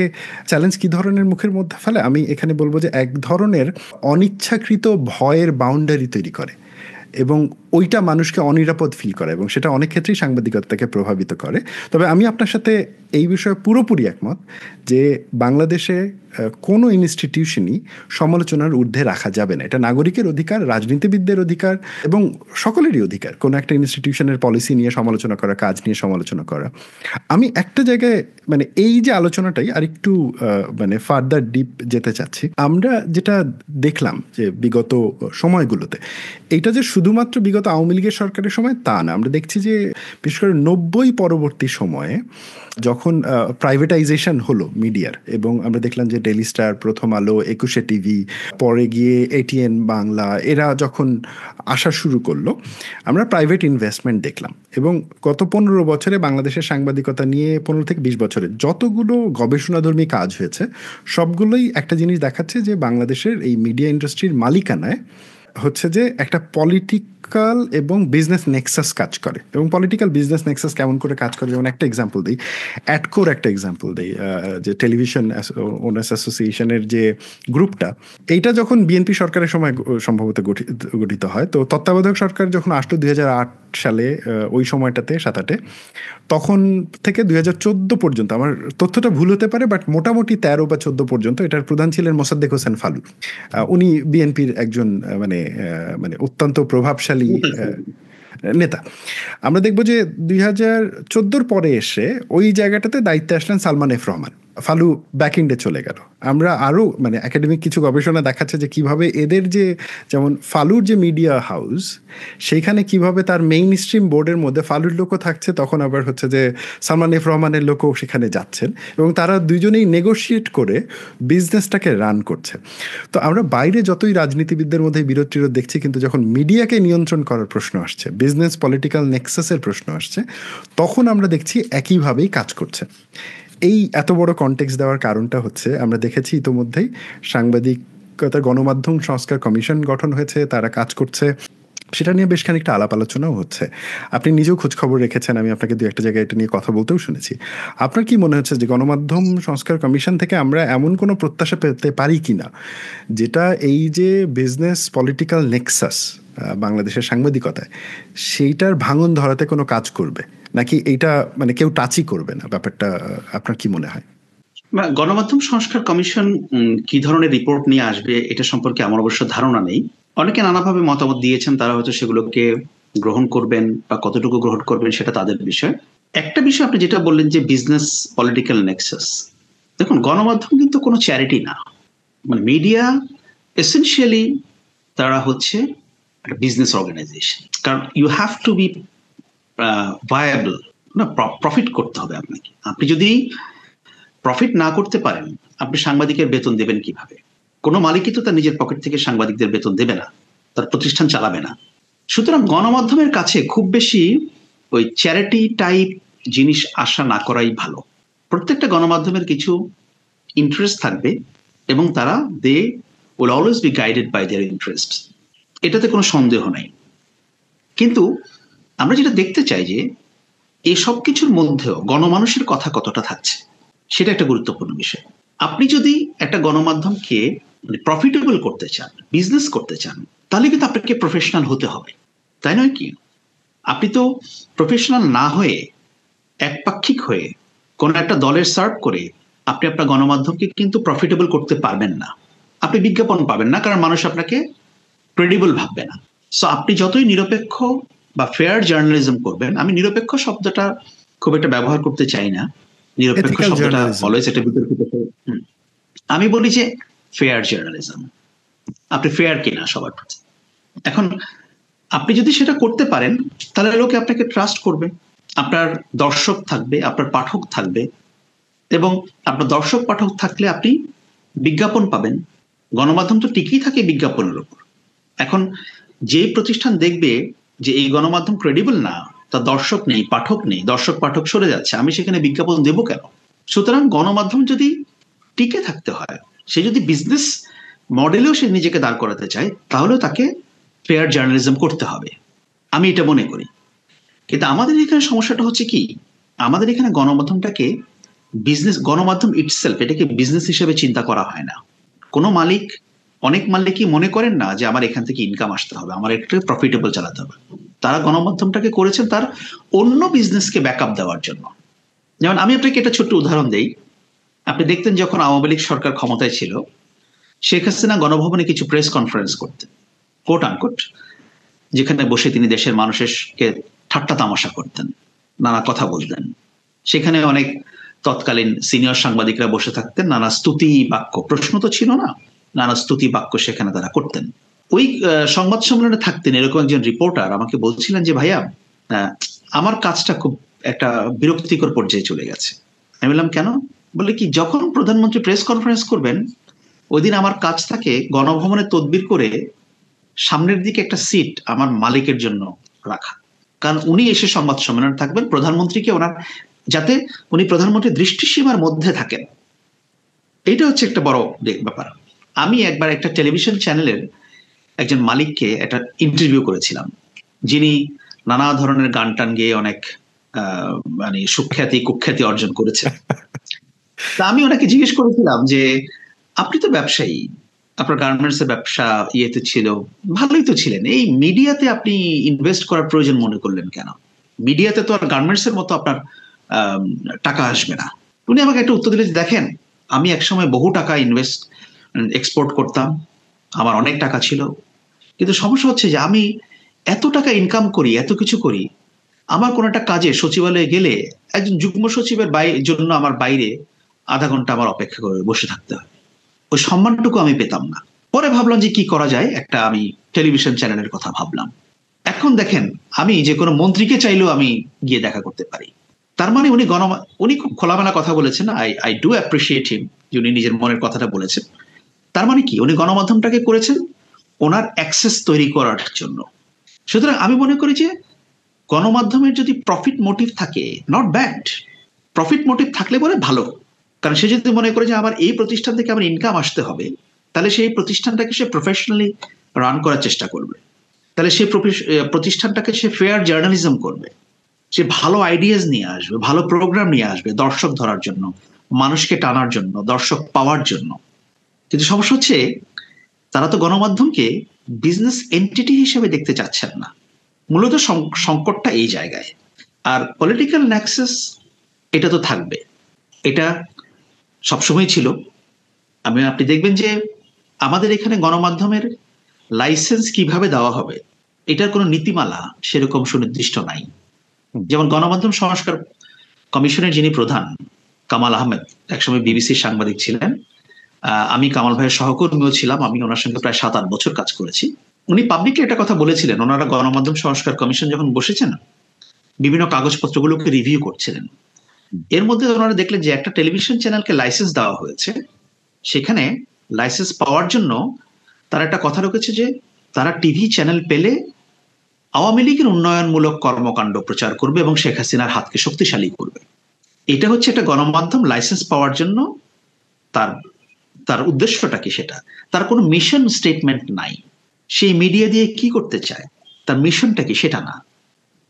চ্যালেঞ্জ কী ধরনের মুখের মধ্যে ফেলে, আমি এখানে বলবো যে এক ধরনের অনিচ্ছাকৃত ভয়ের বাউন্ডারি তৈরি করে। এবং ওইটা মানুষকে অনিরাপদ ফিল করে এবং সেটা অনেক ক্ষেত্রেই সাংবাদিকতাকে প্রভাবিত করে। তবে আমি আপনার সাথে এই বিষয়ে পুরোপুরি একমত যে বাংলাদেশে কোনো ইনস্টিটিউশনই সমালোচনার ঊর্ধ্বে রাখা যাবে না। এটা নাগরিকের অধিকার, রাজনীতিবিদদের অধিকার এবং সকলেরই অধিকার কোনো একটা ইনস্টিটিউশনের পলিসি নিয়ে সমালোচনা করা, কাজ নিয়ে সমালোচনা করা। আমি একটা জায়গায় মানে এই যে আলোচনাটাই আর একটু মানে ফার্দার ডিপ যেতে চাচ্ছি। আমরা যেটা দেখলাম যে বিগত সময়গুলোতে, এইটা যে শুধুমাত্র বিগত আওয়ামী লীগের সরকারের সময় তা না, আমরা দেখছি যে বিশেষ করে 90 পরবর্তী সময়ে যখন প্রাইভেটাইজেশন হলো মিডিয়ার, এবং আমরা দেখলাম যে ডেইলি স্টার, প্রথম আলো, 21 টিভি, পরে গিয়ে এটিএন বাংলা, এরা যখন আসা শুরু করলো, আমরা প্রাইভেট ইনভেস্টমেন্ট দেখলাম। এবং গত 15 বছরে বাংলাদেশের সাংবাদিকতা নিয়ে, 15 থেকে 20 বছরে যতগুলো গবেষণাধর্মী কাজ হয়েছে, সবগুলোই একটা জিনিস দেখাচ্ছে যে বাংলাদেশের এই মিডিয়া ইন্ডাস্ট্রির মালিকানায় হচ্ছে যে একটা পলিটিক্যাল এবং বিজনেস নেক্সাস কাজ করে। এবং পলিটিক্যাল বিজনেস নেক্সাস কেমন করে কাজ করে, যেমন একটা এক্সাম্পল দিই, অ্যাডকোর একটা এক্সাম্পল দিই, যে টেলিভিশন ওনার্স অ্যাসোসিয়েশনের যে গ্রুপটা, এইটা যখন বিএনপি সরকারের সময় সম্ভবত গঠিত হয়, তো তত্ত্বাবধায়ক সরকার যখন আসলো 2008 সালে, ওই সময়টাতে 7-8, তখন থেকে 2014 পর্যন্ত, আমার তথ্যটা ভুল হতে পারে বাট মোটামুটি 13 বা 14 পর্যন্ত এটার প্রধান ছিলেন মোসাদ্দেক হোসেন ফালু। উনি বিএনপির একজন মানে মানে অত্যন্ত প্রভাবশালী নেতা। আমরা দেখব যে 2014 পরে এসে ওই জায়গাটাতে দায়িত্বে আসলেন সালমান এফ রহমান। ফালু ব্যাকএন্ডে চলে গেল। আমরা আরও মানে একাডেমিক কিছু গবেষণা দেখাচ্ছে যে কিভাবে এদের যে, যেমন ফালুর যে মিডিয়া হাউস, সেইখানে কিভাবে তার মেইন স্ট্রিম বোর্ডের মধ্যে ফালুর লোকও থাকছে, তখন আবার হচ্ছে যে সালমান এফ রহমানের লোকও সেখানে যাচ্ছেন, এবং তারা দুইজনেই নেগোশিয়েট করে বিজনেসটাকে রান করছে। তো আমরা বাইরে যতই রাজনীতিবিদদের মধ্যে বিরোধ টিরোধ দেখছি, কিন্তু যখন মিডিয়াকে নিয়ন্ত্রণ করার প্রশ্ন আসছে, বিজনেস পলিটিক্যাল নেক্সাসের প্রশ্ন আসছে, তখন আমরা দেখছি একইভাবেই কাজ করছে। এই এত বড় কনটেক্সট দেওয়ার কারণটা হচ্ছে, আমরা দেখেছি ইতোমধ্যেই সাংবাদিকতা গণমাধ্যম সংস্কার কমিশন গঠন হয়েছে, তারা কাজ করছে, সেটা নিয়ে বেশ খানিকটা আলাপ আলোচনাও হচ্ছে। আপনি নিজেও খোঁজ খবর রেখেছেন, আমি আপনাকে দু একটা জায়গায় এটা নিয়ে কথা বলতেও শুনেছি। আপনার কি মনে হচ্ছে যে গণমাধ্যম সংস্কার কমিশন থেকে আমরা এমন কোনো প্রত্যাশা পেতে পারি কিনা, যেটা এই যে বিজনেস পলিটিক্যাল নেক্সাস বাংলাদেশের সাংবাদিকতায়, সেইটার ভাঙন ধরাতে কোনো কাজ করবে, নাকি এইটা মানে কেউ টাচই করবে না? ব্যাপারটা আপনার কি মনে হয়? গণমাধ্যম সংস্কার কমিশন কি ধরনের রিপোর্ট নিয়ে আসবে এটা সম্পর্কে আমার অবশ্য ধারণা নেই। অনেকে নানাভাবে মতামত দিয়েছেন, তারা হয়তো সেগুলোকে গ্রহণ করবেন বা কতটুকু গ্রহণ করবেন সেটা তাদের বিষয়। একটা বিষয় আপনি যেটা বললেন যে বিজনেস পলিটিক্যাল নেক্সাস, দেখুন গণমাধ্যম কিন্তু কোনো চ্যারিটি না। মানে মিডিয়া এসেনশিয়ালি তারা হচ্ছে একটা বিজনেস অর্গানাইজেশন, কারণ you have to be viable, না প্রফিট করতে হবে আপনাকে। আপনি যদি প্রফিট না করতে পারেন, আপনি সাংবাদিকের বেতন দেবেন কিভাবে? কোনো মালিকই তো তার নিজের পকেট থেকে সাংবাদিকদের বেতন দেবে না, তার প্রতিষ্ঠান চালাবে না। সুতরাং গণমাধ্যমের কাছে খুব বেশি ওই চ্যারিটি টাইপ জিনিস আশা না করাই ভালো। প্রত্যেকটা গণমাধ্যমের কিছু ইন্টারেস্ট থাকবে এবং তারা they will always be guided by their interest, এটাতে কোনো সন্দেহ নাই। কিন্তু আমরা যেটা দেখতে চাই যে এই সব কিছুর মধ্যেও গণমানুষের কথা কতটা থাকছে, সেটা একটা গুরুত্বপূর্ণ বিষয়। আপনি যদি একটা গণমাধ্যমকে প্রফিটেবল করতে চান, বিজনেস করতে চান, তাহলে কিন্তু আপনাকে প্রফেশনাল হতে হবে, তাই নয় কি? আপনি তো প্রফেশনাল না হয়ে একপাক্ষিক হয়ে কোন একটা দলের সার্ভ করে আপনি আপনার গণমাধ্যমকে কিন্তু প্রফিটেবল করতে পারবেন না। আপনি বিজ্ঞাপন পাবেন না, কারণ মানুষ আপনাকে ক্রেডিবল ভাববে না। সো আপনি যতই নিরপেক্ষ বা ফেয়ার জার্নালিজম করবেন, আমি নিরপেক্ষ শব্দটা খুব একটা ব্যবহার করতে চাই না, নিরপেক্ষ শব্দটা অলওয়েজ একটা বিতর্কিত। আমি বলি যে ফেয়ার জার্নালিজম, আপনি ফেয়ার কিনা সবার প্রতি। এখন আপনি যদি সেটা করতে পারেন, তাহলে লোকে আপনাকে ট্রাস্ট করবে, আপনার দর্শক থাকবে, আপনার পাঠক থাকবে, এবং আপনার দর্শক পাঠক থাকলে আপনি বিজ্ঞাপন পাবেন। গণমাধ্যম তো টিকেই থাকে বিজ্ঞাপনের উপর। এখন যে প্রতিষ্ঠান দেখবে যে এই গণমাধ্যম ক্রেডিবল না, তার দর্শক নেই, পাঠক নেই, দর্শক পাঠক সরে যাচ্ছে, আমি সেখানে বিজ্ঞাপন দেবো কেন? সুতরাং গণমাধ্যম যদি টিকে থাকতে হয়, সে যদি বিজনেস মডেলেও সে নিজেকে দাঁড় করাতে চায়, তাহলেও তাকে ফেয়ার জার্নালিজম করতে হবে, আমি এটা মনে করি। কিন্তু আমাদের এখানে সমস্যাটা হচ্ছে কি, আমাদের এখানে গণমাধ্যমটাকে বিজনেস, গণমাধ্যম ইটসেলফ, এটাকে বিজনেস হিসেবে চিন্তা করা হয় না। কোনো মালিক অনেক মালিকই মনে করেন না যে আমার এখান থেকে ইনকাম আসতে হবে, আমার একটা প্রফিটেবল চালাতে হবে। তারা গণমাধ্যমটাকে করেছেন তার অন্য বিজনেসকে ব্যাকআপ দেওয়ার জন্য। যেমন আমি আপনাকে একটা ছোট্ট উদাহরণ দেই। আপনি দেখতেন যখন আওয়ামী লীগ সরকার ক্ষমতায় ছিল, শেখ হাসিনা গণভবনে কিছু প্রেস কনফারেন্স করতেন, কোট আনকোট, যেখানে বসে তিনি দেশের মানুষের ঠাট্টা তামাশা করতেন, নানা কথা বলতেন। সেখানে অনেক তৎকালীন সিনিয়র সাংবাদিকরা বসে থাকতেন, নানা স্তুতি বাক্য, প্রশ্ন তো ছিল না, নানা স্তুতি বাক্য সেখানে তারা করতেন। ওই সংবাদ সম্মেলনে থাকতেন এরকম একজন রিপোর্টার আমাকে বলছিলেন যে ভাইয়া, আমার কাজটা খুব একটা বিরক্তিকর পর্যায়ে চলে গেছে। আমি বললাম কেন? বলে কি, যখন প্রধানমন্ত্রী প্রেস কনফারেন্স করবেন ওই দিন আমার কাজ থাকে গণভবনে তদবির করে সামনের দিকে একটা সিট আমার মালিকের জন্য রাখা, কারণ উনি এসে সংবাদ সম্মেলনে থাকবেন, প্রধানমন্ত্রীকে ওনার, যাতে উনি প্রধানমন্ত্রীর দৃষ্টিসীমার মধ্যে থাকেন। এটা হচ্ছে একটা বড় ব্যাপার। আমি একবার একটা টেলিভিশন চ্যানেলের একজন মালিককে একটা ইন্টারভিউ করেছিলাম, যিনি নানা ধরনের গান টান গেয়ে অনেক মানে সুখ্যাতি কুখ্যাতি অর্জন করেছে। তা আমি ওনাকে জিজ্ঞেস করেছিলাম যে আপনি তো ব্যবসায়ী, আপনার গার্মেন্টস এর ব্যবসা ইয়েতে ছিল, ভালোই তো ছিলেন, এই মিডিয়াতে আপনি ইনভেস্ট করার প্রয়োজন মনে করলেন কেন? মিডিয়াতে তো আর গার্মেন্টস এর মতো আপনার টাকা আসবে না। উনি আমাকে একটা উত্তর দিলেন, দেখেন আমি একসময় বহু টাকা এক্সপোর্ট করতাম, আমার অনেক টাকা ছিল, কিন্তু সমস্যা হচ্ছে যে আমি এত টাকা ইনকাম করি, এত কিছু করি, আমার কোনো একটা কাজে সচিবালয়ে গেলে একজন যুগ্ম সচিবের জন্য আমার বাইরে আধা ঘন্টা আমার অপেক্ষা করে বসে থাকতে হয়, ওই সম্মানটুকু আমি পেতাম না। পরে ভাবলাম যে কি করা যায়, একটা আমি টেলিভিশন চ্যানেলের কথা ভাবলাম। এখন দেখেন আমি যে কোনো মন্ত্রীকে চাইলেও আমি গিয়ে দেখা করতে পারি। তার মানে উনি খুব খোলামেলা কথা বলেছেন, আই ডু অ্যাপ্রিসিয়েট হিম, যে উনি নিজের মনের কথাটা বলেছেন। তার মানে কি, উনি গণমাধ্যমটাকে করেছেন ওনার অ্যাক্সেস তৈরি করার জন্য। সুতরাং আমি মনে করি যে গণমাধ্যমের যদি প্রফিট মোটিভ থাকে, নট ব্যাড, প্রফিট মোটিভ থাকলে পরে ভালো। কারণ সে যদি মনে করে যে আমার এই প্রতিষ্ঠান থেকে আমার ইনকাম আসতে হবে, তাহলে সেই প্রতিষ্ঠানটাকে সে প্রফেশনালি রান করার চেষ্টা করবে, তাহলে সেই প্রতিষ্ঠানটাকে সে ফেয়ার জার্নালিজম করবে, সে ভালো আইডিয়াস নিয়ে আসবে, ভালো প্রোগ্রাম নিয়ে আসবে দর্শক ধরার জন্য, মানুষকে টানার জন্য, দর্শক পাওয়ার জন্য। কিন্তু সমস্যা হচ্ছে তারা তো গণমাধ্যমকে বিজনেস এন্টিটি হিসেবে দেখতে চাচ্ছেন না। মূলত সংকটটা এই জায়গায়। আর পলিটিক্যাল নেক্সাস এটা তো থাকবে, এটা সবসময় ছিল। আপনি দেখবেন যে আমাদের এখানে গণমাধ্যমের লাইসেন্স কিভাবে দেওয়া হবে এটার কোনো নীতিমালা সেরকম সুনির্দিষ্ট নাই। যেমন গণমাধ্যম সংস্কার কমিশনের যিনি প্রধান কামাল আহমেদ একসময় বিবিসির সাংবাদিক ছিলেন, আমি কামাল ভাইয়ের সহকর্মীও ছিলাম, আমি ওনার সঙ্গে প্রায় 7-8 বছর কাজ করেছি। উনি পাবলিকলি একটা কথা বলেছিলেন, ওনারা গণমাধ্যম সংস্কার কমিশন যখন বসেছেন বিভিন্ন কাগজপত্রগুলোকে রিভিউ করছিলেন, এর মধ্যে ওনারা দেখলেন যে একটা টেলিভিশন চ্যানেলকে লাইসেন্স দেওয়া হয়েছে, সেখানে লাইসেন্স পাওয়ার জন্য তারা একটা কথা রেখেছে যে তারা টিভি চ্যানেল পেলে আওয়ামী লীগের উন্নয়নমূলক কর্মকাণ্ড প্রচার করবে এবং শেখ হাসিনার হাতকে শক্তিশালী করবে। এটা হচ্ছে একটা গণমাধ্যম লাইসেন্স পাওয়ার জন্য তার তার উদ্দেশ্যটা কি, সেটা তার কোনো মিশন স্টেটমেন্ট নাই, সেই মিডিয়া দিয়ে কি করতে চায়, তার মিশনটা কি সেটা না।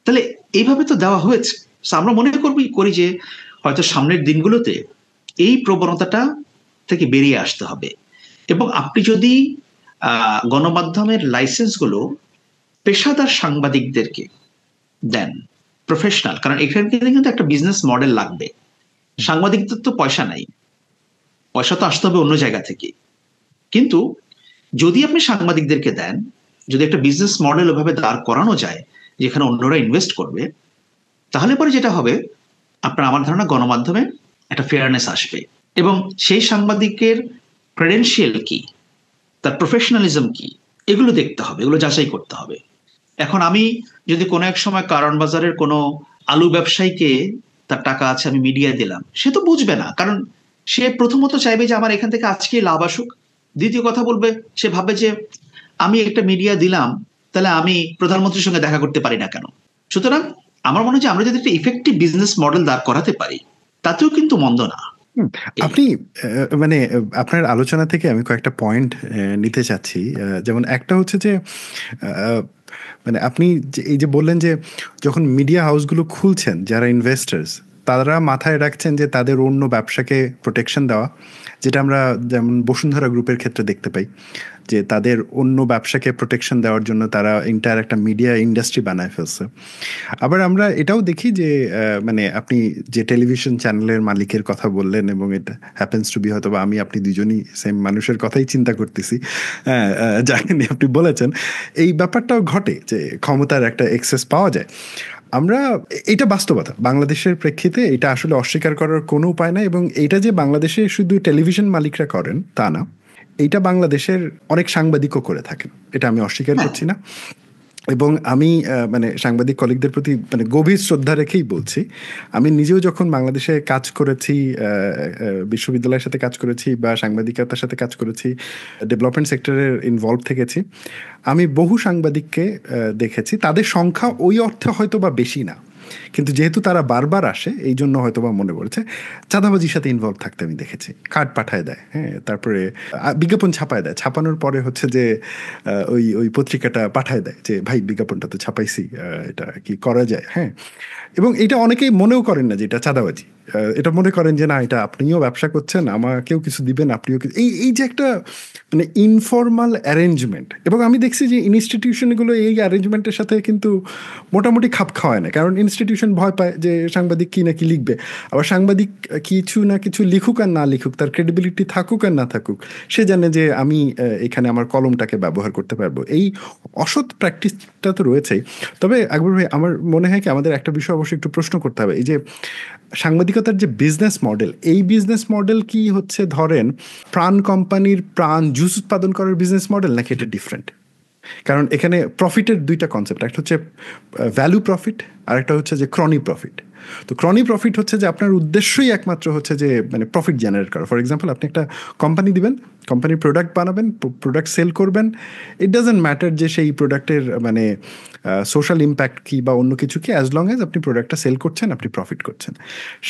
তাহলে এইভাবে তো দেওয়া হয়েছে। আমরা মনে করি যে হয়তো সামনের দিনগুলোতে এই প্রবণতাটা থেকে বেরিয়ে আসতে হবে, এবং আপনি যদি গণমাধ্যমের লাইসেন্সগুলো পেশাদার সাংবাদিকদেরকে দেন, প্রফেশনাল, কারণ এখানে কিন্তু একটা বিজনেস মডেল লাগবে। সাংবাদিকদের তো পয়সা নাই, পয়সা তো আসতে হবে অন্য জায়গা থেকে। কিন্তু যদি আপনি সাংবাদিকদেরকে দেন, যদি একটা বিজনেস মডেল ওভাবে দাঁড় করানো যায় যেখানে অন্যরা ইনভেস্ট করবে, তাহলে পরে যেটা হবে আপনার, আমার ধারণা গণমাধ্যমে একটা ফেয়ারনেস আসবে, এবং সেই সাংবাদিকের ক্রেডেনশিয়াল কি, তার প্রফেশনালিজম কি, এগুলো দেখতে হবে, এগুলো যাচাই করতে হবে। এখন আমি যদি কোনো এক সময় কারণ বাজারের কোনো আলু ব্যবসায়ীকে তার টাকা আছে আমি মিডিয়া দিলাম, সে তো বুঝবে না, কারণ সে প্রথমত চাইবে যে আমার এখান থেকে আজকে লাভ আসুক, দ্বিতীয় কথা বলবে সে ভাববে যে আমি একটা মিডিয়া দিলাম, তাহলে আমি প্রধানমন্ত্রীর সঙ্গে দেখা করতে পারি না কেন। সুতরাং আমার মনে হয় যে আমরা যদি একটা ইফেক্টিভ বিজনেস মডেল দাঁড় করাতে পারি তাতেও কিন্তু মন্দ না। আপনি মানে আপনার আলোচনা থেকে আমি কয়েকটা পয়েন্ট নিতে চাচ্ছি। যেমন একটা হচ্ছে যে মানে আপনি এই যে বললেন যে যখন মিডিয়া হাউসগুলো খুলছেন যারা ইনভেস্টার্স, তারা মাথায় রাখছেন যে তাদের অন্য ব্যবসাকে প্রোটেকশন দেওয়া, যেটা আমরা যেমন বসুন্ধরা গ্রুপের ক্ষেত্রে দেখতে পাই যে তাদের অন্য ব্যবসাকে প্রোটেকশন দেওয়ার জন্য তারা ইন্টার একটা মিডিয়া ইন্ডাস্ট্রি বানায় ফেলছে। আবার আমরা এটাও দেখি যে মানে আপনি যে টেলিভিশন চ্যানেলের মালিকের কথা বললেন, এবং এটা হ্যাপেন্স টু বি হয়তো বা আমি আপনি দুজনই সেম মানুষের কথাই চিন্তা করতেছি, হ্যাঁ, যাকে নিয়ে আপনি বলেছেন, এই ব্যাপারটাও ঘটে যে ক্ষমতার একটা এক্সেস পাওয়া যায়। আমরা, এটা বাস্তবতা, বাংলাদেশের প্রেক্ষিতে এটা আসলে অস্বীকার করার কোনো উপায় নাই। এবং এইটা যে বাংলাদেশে শুধু টেলিভিশন মালিকরা করেন তা না, এইটা বাংলাদেশের অনেক সাংবাদিকও করে থাকেন, এটা আমি অস্বীকার করছি না। এবং আমি মানে সাংবাদিক কলিগদের প্রতি মানে গভীর শ্রদ্ধা রেখেই বলছি, আমি নিজেও যখন বাংলাদেশে কাজ করেছি, বিশ্ববিদ্যালয়ের সাথে কাজ করেছি বা সাংবাদিকতার সাথে কাজ করেছি, ডেভেলপমেন্ট সেক্টরের ইনভলভ থেকেছি, আমি বহু সাংবাদিককে দেখেছি, তাদের সংখ্যা ওই অর্থে হয়তো বা বেশি না, কিন্তু যেহেতু তারা বারবার আসে এই জন্য হয়তো বা মনে পড়েছে, চাঁদাবাজির সাথে ইনভলভ থাকতে আমি দেখেছি। কার্ড পাঠায় দেয়, হ্যাঁ, তারপরে বিজ্ঞাপন ছাপায় দেয়, ছাপানোর পরে হচ্ছে যে ওই ওই পত্রিকাটা পাঠায় দেয় যে ভাই বিজ্ঞাপনটা তো ছাপাইছি, এটা কি করা যায়, হ্যাঁ। এবং এটা অনেকেই মনেও করেন না যে এটা চাঁদাবাজি, এটা মনে করেন যে না, এটা আপনিও ব্যবসা করছেন, আমাকেও কিছু দিবেন, আপনিও কিছু, এই এই যে একটা মানে ইনফর্মাল অ্যারেঞ্জমেন্ট। এবং আমি দেখছি যে ইনস্টিটিউশনগুলো এই অ্যারেঞ্জমেন্টের সাথে কিন্তু মোটামুটি খাপ খাওয়ায় না, কারণ ইনস্টিটিউশন ভয় পায় যে সাংবাদিক কি না কি লিখবে। আবার সাংবাদিক কিছু না কিছু লিখুক আর না লিখুক, তার ক্রেডিবিলিটি থাকুক আর না থাকুক, সে জানে যে আমি এখানে আমার কলমটাকে ব্যবহার করতে পারবো। এই অসৎ প্র্যাকটিসটা তো রয়েছেই। তবে আকবর ভাই, আমার মনে হয় কি আমাদের একটা বিষয় অবশ্যই একটু প্রশ্ন করতে হবে, এই যে সাংবাদিকতার যে বিজনেস মডেল, এই বিজনেস মডেল কি হচ্ছে ধরেন প্রাণ কোম্পানির প্রাণ জুস উৎপাদন করার বিজনেস মডেল, নাকি এটা ডিফারেন্ট? কারণ এখানে প্রফিটের দুইটা কনসেপ্ট, একটা হচ্ছে ভ্যালু প্রফিট, আর একটা হচ্ছে যে ক্রনি প্রফিট। তো ক্রনি প্রফিট হচ্ছে যে আপনার উদ্দেশ্যই একমাত্র হচ্ছে যে মানে প্রফিট জেনারেট করা। ফর এক্সাম্পল, আপনি একটা কোম্পানি দিবেন, কোম্পানির প্রোডাক্ট বানাবেন, প্রোডাক্ট সেল করবেন, ইট ডাজেন্ট ম্যাটার যে সেই প্রোডাক্টের মানে সোশ্যাল ইম্প্যাক্ট কী বা অন্য কিছু কি, অ্যাজ লং অ্যাজ আপনি প্রোডাক্টটা সেল করছেন, আপনি প্রফিট করছেন।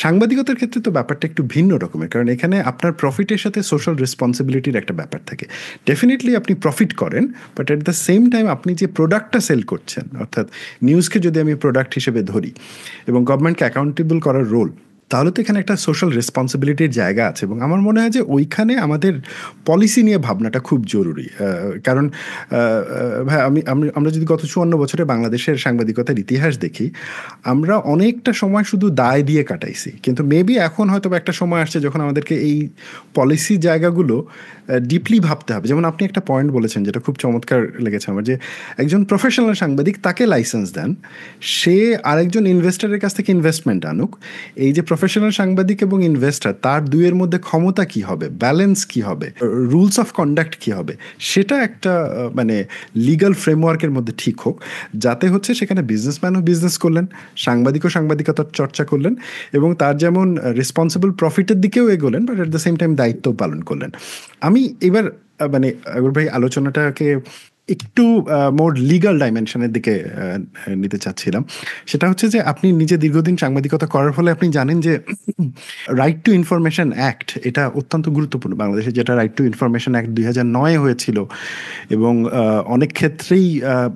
সাংবাদিকতার ক্ষেত্রে তো ব্যাপারটা একটু ভিন্ন রকমের, কারণ এখানে আপনার প্রফিটের সাথে সোশ্যাল রেসপন্সিবিলিটির একটা ব্যাপার থাকে। ডেফিনেটলি আপনি প্রফিট করেন, but at the same time আপনি যে প্রোডাক্টটা সেল করছেন, অর্থাৎ নিউজকে যদি আমি প্রোডাক্ট হিসেবে ধরি এবং গভর্নমেন্টকে অ্যাকাউন্টেবল করার রোল, তাহলে তো এখানে একটা সোশ্যাল রেসপন্সিবিলিটির জায়গা আছে। এবং আমার মনে হয় যে ওইখানে আমাদের পলিসি নিয়ে ভাবনাটা খুব জরুরি। কারণ ভাই, আমরা যদি গত 54 বছরে বাংলাদেশের সাংবাদিকতার ইতিহাস দেখি, আমরা অনেকটা সময় শুধু দায় দিয়ে কাটাইছি, কিন্তু মেবি এখন হয়তো একটা সময় আসছে যখন আমাদেরকে এই পলিসি জায়গাগুলো ডিপলি ভাবতে হবে। যেমন আপনি একটা পয়েন্ট বলেছেন যেটা খুব চমৎকার লেগেছে আমার, যে একজন প্রফেশনাল সাংবাদিক, তাকে লাইসেন্স দেন, সে আরেকজন ইনভেস্টরের কাছ থেকে ইনভেস্টমেন্ট আনুক। এই যে প্রফেশনাল সাংবাদিক এবং ইনভেস্টর, তার দুইয়ের মধ্যে ক্ষমতা কি হবে, ব্যালেন্স কি হবে, রুলস অফ কন্ডাক্ট কি হবে, সেটা একটা মানে লিগাল ফ্রেমওয়ার্কের মধ্যে ঠিক হোক, যাতে হচ্ছে সেখানে বিজনেসম্যানও বিজনেস করলেন, সাংবাদিকও সাংবাদিকতার চর্চা করলেন, এবং তার যেমন রেসপন্সিবল প্রফিটের দিকেও এগোলেন, but at the same time দায়িত্ব পালন করলেন। আমি এবার মানে আকবর ভাই আলোচনাটাকে একটু মোর লিগাল ডাইমেনশনের দিকে নিতে চাচ্ছিলাম। সেটা হচ্ছে যে আপনি নিজে দীর্ঘদিন সাংবাদিকতা করার ফলে আপনি জানেন যে রাইট টু ইনফরমেশন অ্যাক্ট এটা অত্যন্ত গুরুত্বপূর্ণ বাংলাদেশে, যেটা রাইট টু ইনফরমেশন অ্যাক্ট 2009 হয়েছিল। এবং অনেক ক্ষেত্রেই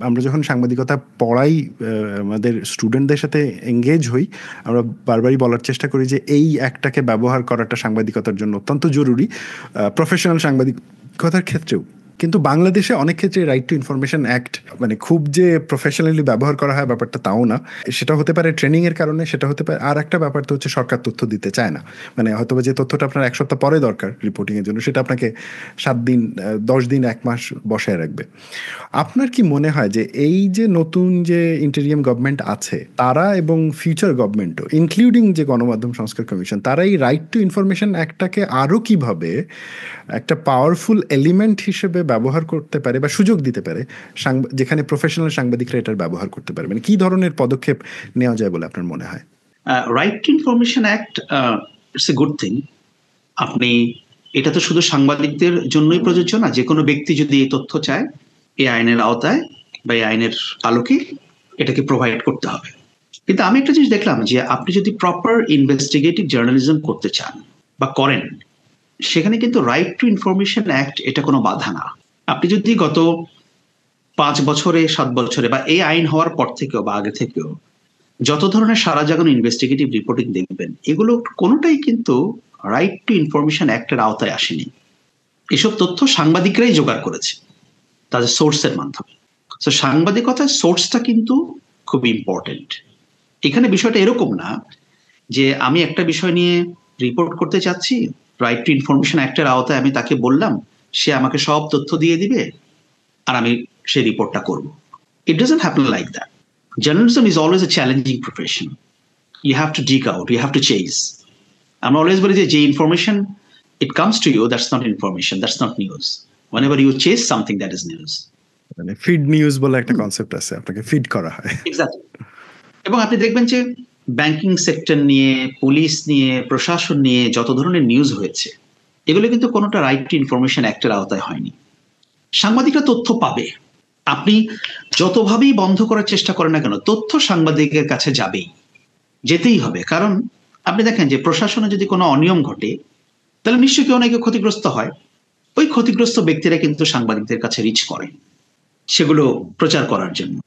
আমরা যখন সাংবাদিকতা পড়াই, আমাদের স্টুডেন্টদের সাথে এঙ্গেজ হই, আমরা বারবারই বলার চেষ্টা করি যে এই অ্যাক্টটাকে ব্যবহার করাটা সাংবাদিকতার জন্য অত্যন্ত জরুরি, প্রফেশনাল সাংবাদিকতার ক্ষেত্রেও। কিন্তু বাংলাদেশে অনেক ক্ষেত্রে রাইট টু ইনফরমেশন অ্যাক্ট মানে খুব যে প্রফেশনালি ব্যবহার করা হয় ব্যাপারটা তাও না। সেটা হতে পারে ট্রেনিংয়ের কারণে, সেটা হতে পারে আর একটা ব্যাপার তো হচ্ছে সরকার তথ্য দিতে চায় না। মানে হয়তো যে তথ্যটা আপনার 1 সপ্তাহ পরে দরকার রিপোর্টিংয়ের জন্য, সেটা আপনাকে 7 দিন, 10 দিন, 1 মাস বসায় রাখবে। আপনার কি মনে হয় যে এই যে নতুন যে ইন্টেরিয়াম গভর্নমেন্ট আছে, তারা এবং ফিউচার গভর্নমেন্টও, ইনক্লুডিং যে গণমাধ্যম সংস্কার কমিশন, তারা এই রাইট টু ইনফরমেশন অ্যাক্টটাকে আরও কীভাবে একটা পাওয়ারফুল এলিমেন্ট হিসেবে ব্যবহার করতে পারে বা সুযোগ দিতে পারে, যেখানে প্রফেশনাল সাংবাদিকরা এটার ব্যবহার করতে পারে, মানে কি ধরনের পদক্ষেপ নেওয়া যায় বলে আপনার মনে হয়? Right two information act it's a good thing. আপনি, এটা তো শুধু সাংবাদিকদের জন্যই প্রযোজ্য না, যে কোনো ব্যক্তি যদি এই তথ্য চায়, এই আইনের আওতায় বা এই আইনের আলোকে এটাকে প্রোভাইড করতে হবে। কিন্তু আমি একটা জিনিস দেখলাম, যে আপনি যদি প্রপার ইনভেস্টিগেটিভ জার্নালিজম করতে চান বা করেন, সেখানে কিন্তু রাইট টু ইনফরমেশন অ্যাক্ট এটা কোনো বাধা না। আপনি যদি গত 5 বছরে 7 বছরে বা এই আইন হওয়ার পর থেকেও বা আগে থেকেও যত ধরনের সারা জাগানো ইনভেস্টিগেটিভ রিপোর্টিং দেখবেন, এগুলো কোনোটাই কিন্তু রাইট টু ইনফরমেশন অ্যাক্টের আওতায় আসেনি। এসব তথ্য সাংবাদিকরাই জোগাড় করেছে তাদের সোর্সের মাধ্যমে। তো সাংবাদিকতার সোর্সটা কিন্তু খুব ইম্পর্টেন্ট। এখানে বিষয়টা এরকম না যে আমি একটা বিষয় নিয়ে রিপোর্ট করতে চাচ্ছি, রাইট টু ইনফরমেশন অ্যাক্টের আওতায় আমি তাকে বললাম, সে আমাকে সব তথ্য দিয়ে দিবে আর আমি সেই রিপোর্টটা করব। It doesn't happen like that. Journalism is always a challenging profession. You have to dig out, you have to chase. আমরা অলওয়েজ বলি যে information it comes to you, that's not information, that's not news. Whenever you chase something, that is news. মানে ফিড নিউজ বলে একটা কনসেপ্ট আছে, আপনাকে ফিড করা হয়। Exactly. এবং আপনি দেখবেন যে ব্যাংকিং সেক্টর নিয়ে, পুলিশ নিয়ে, প্রশাসন নিয়ে যত ধরনের নিউজ হয়েছে, এগুলো কিন্তু কোনোটা রাইট টু ইনফরমেশন অ্যাক্টের আওতায় হয়নি। সাংবাদিকরা তথ্য পাবে, আপনি যতভাবেই বন্ধ করার চেষ্টা করেন না কেন, তথ্য সাংবাদিকের কাছে যাবেই, যেতেই হবে। কারণ আপনি দেখেন যে প্রশাসনে যদি কোনো অনিয়ম ঘটে, তাহলে নিশ্চয়ই কেউ না কেউ ক্ষতিগ্রস্ত হয়। ওই ক্ষতিগ্রস্ত ব্যক্তিরা কিন্তু সাংবাদিকদের কাছে রিচ করে সেগুলো প্রচার করার জন্য।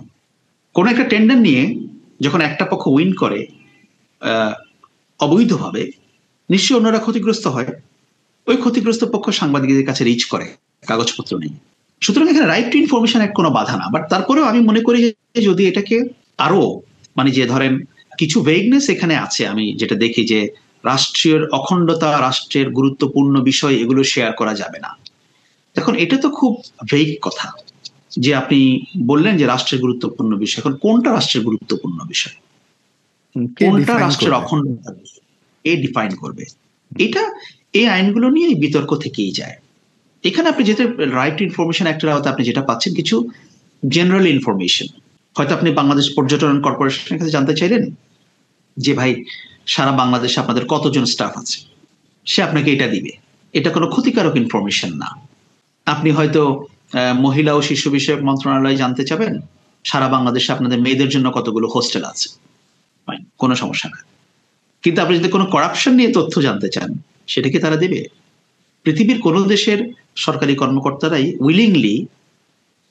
কোন একটা টেন্ডার নিয়ে যখন একটা পক্ষ উইন করে অবৈধভাবে, নিশ্চয়ই অন্যরা ক্ষতিগ্রস্ত হয়, ওই ক্ষতিগ্রস্ত পক্ষ সাংবাদিকদের কাছে রিচ করে কাগজপত্র নেই। সুতরাং এখানে রাইট টু ইনফরমেশন এক কোনো বাধা না। বাট তারপরেও আমি মনে করি যে যদি এটাকে আরো মানে যে ধরেন কিছু ভেগনেস এখানে আছে, আমি যেটা দেখি যে রাষ্ট্রীয় অখণ্ডতা, রাষ্ট্রের গুরুত্বপূর্ণ বিষয়, এগুলো শেয়ার করা যাবে না। এখন এটা তো খুব ভেগ কথা যে আপনি বললেন যে রাষ্ট্রের গুরুত্বপূর্ণ বিষয়। এখন কোনটা রাষ্ট্রের গুরুত্বপূর্ণ বিষয়, কোনটা রাষ্ট্রের অখণ্ডতা এ ডিফাইন করবে? এটা এই আইনগুলো নিয়ে বিতর্ক থেকেই যায়। এখানে আপনি যেটা রাইট টু ইনফরমেশন অ্যাক্টের আওতায় আপনি যেটা পাচ্ছেন কিছু জেনারেল ইনফরমেশন। হয়তো আপনি বাংলাদেশ পর্যটন কর্পোরেশনের কাছে জানতে চাইলেন যে ভাই সারা বাংলাদেশে আপনাদের কতজন স্টাফ আছে, সে আপনাকে এটা দিবে। এটা কোনো ক্ষতিকারক ইনফরমেশন না। আপনি হয়তো মহিলা ও শিশু বিষয়ক মন্ত্রণালয় জানতে চাবেন সারা বাংলাদেশে আপনাদের মেয়েদের জন্য কতগুলো হোস্টেল আছে, কোনো সমস্যা না। কিন্তু আপনি যদি কোনো করাপশন নিয়ে তথ্য জানতে চান, সেটা কি তারা দেবে? পৃথিবীর কোন দেশের সরকারি কর্মকর্তারাই উইলিংলি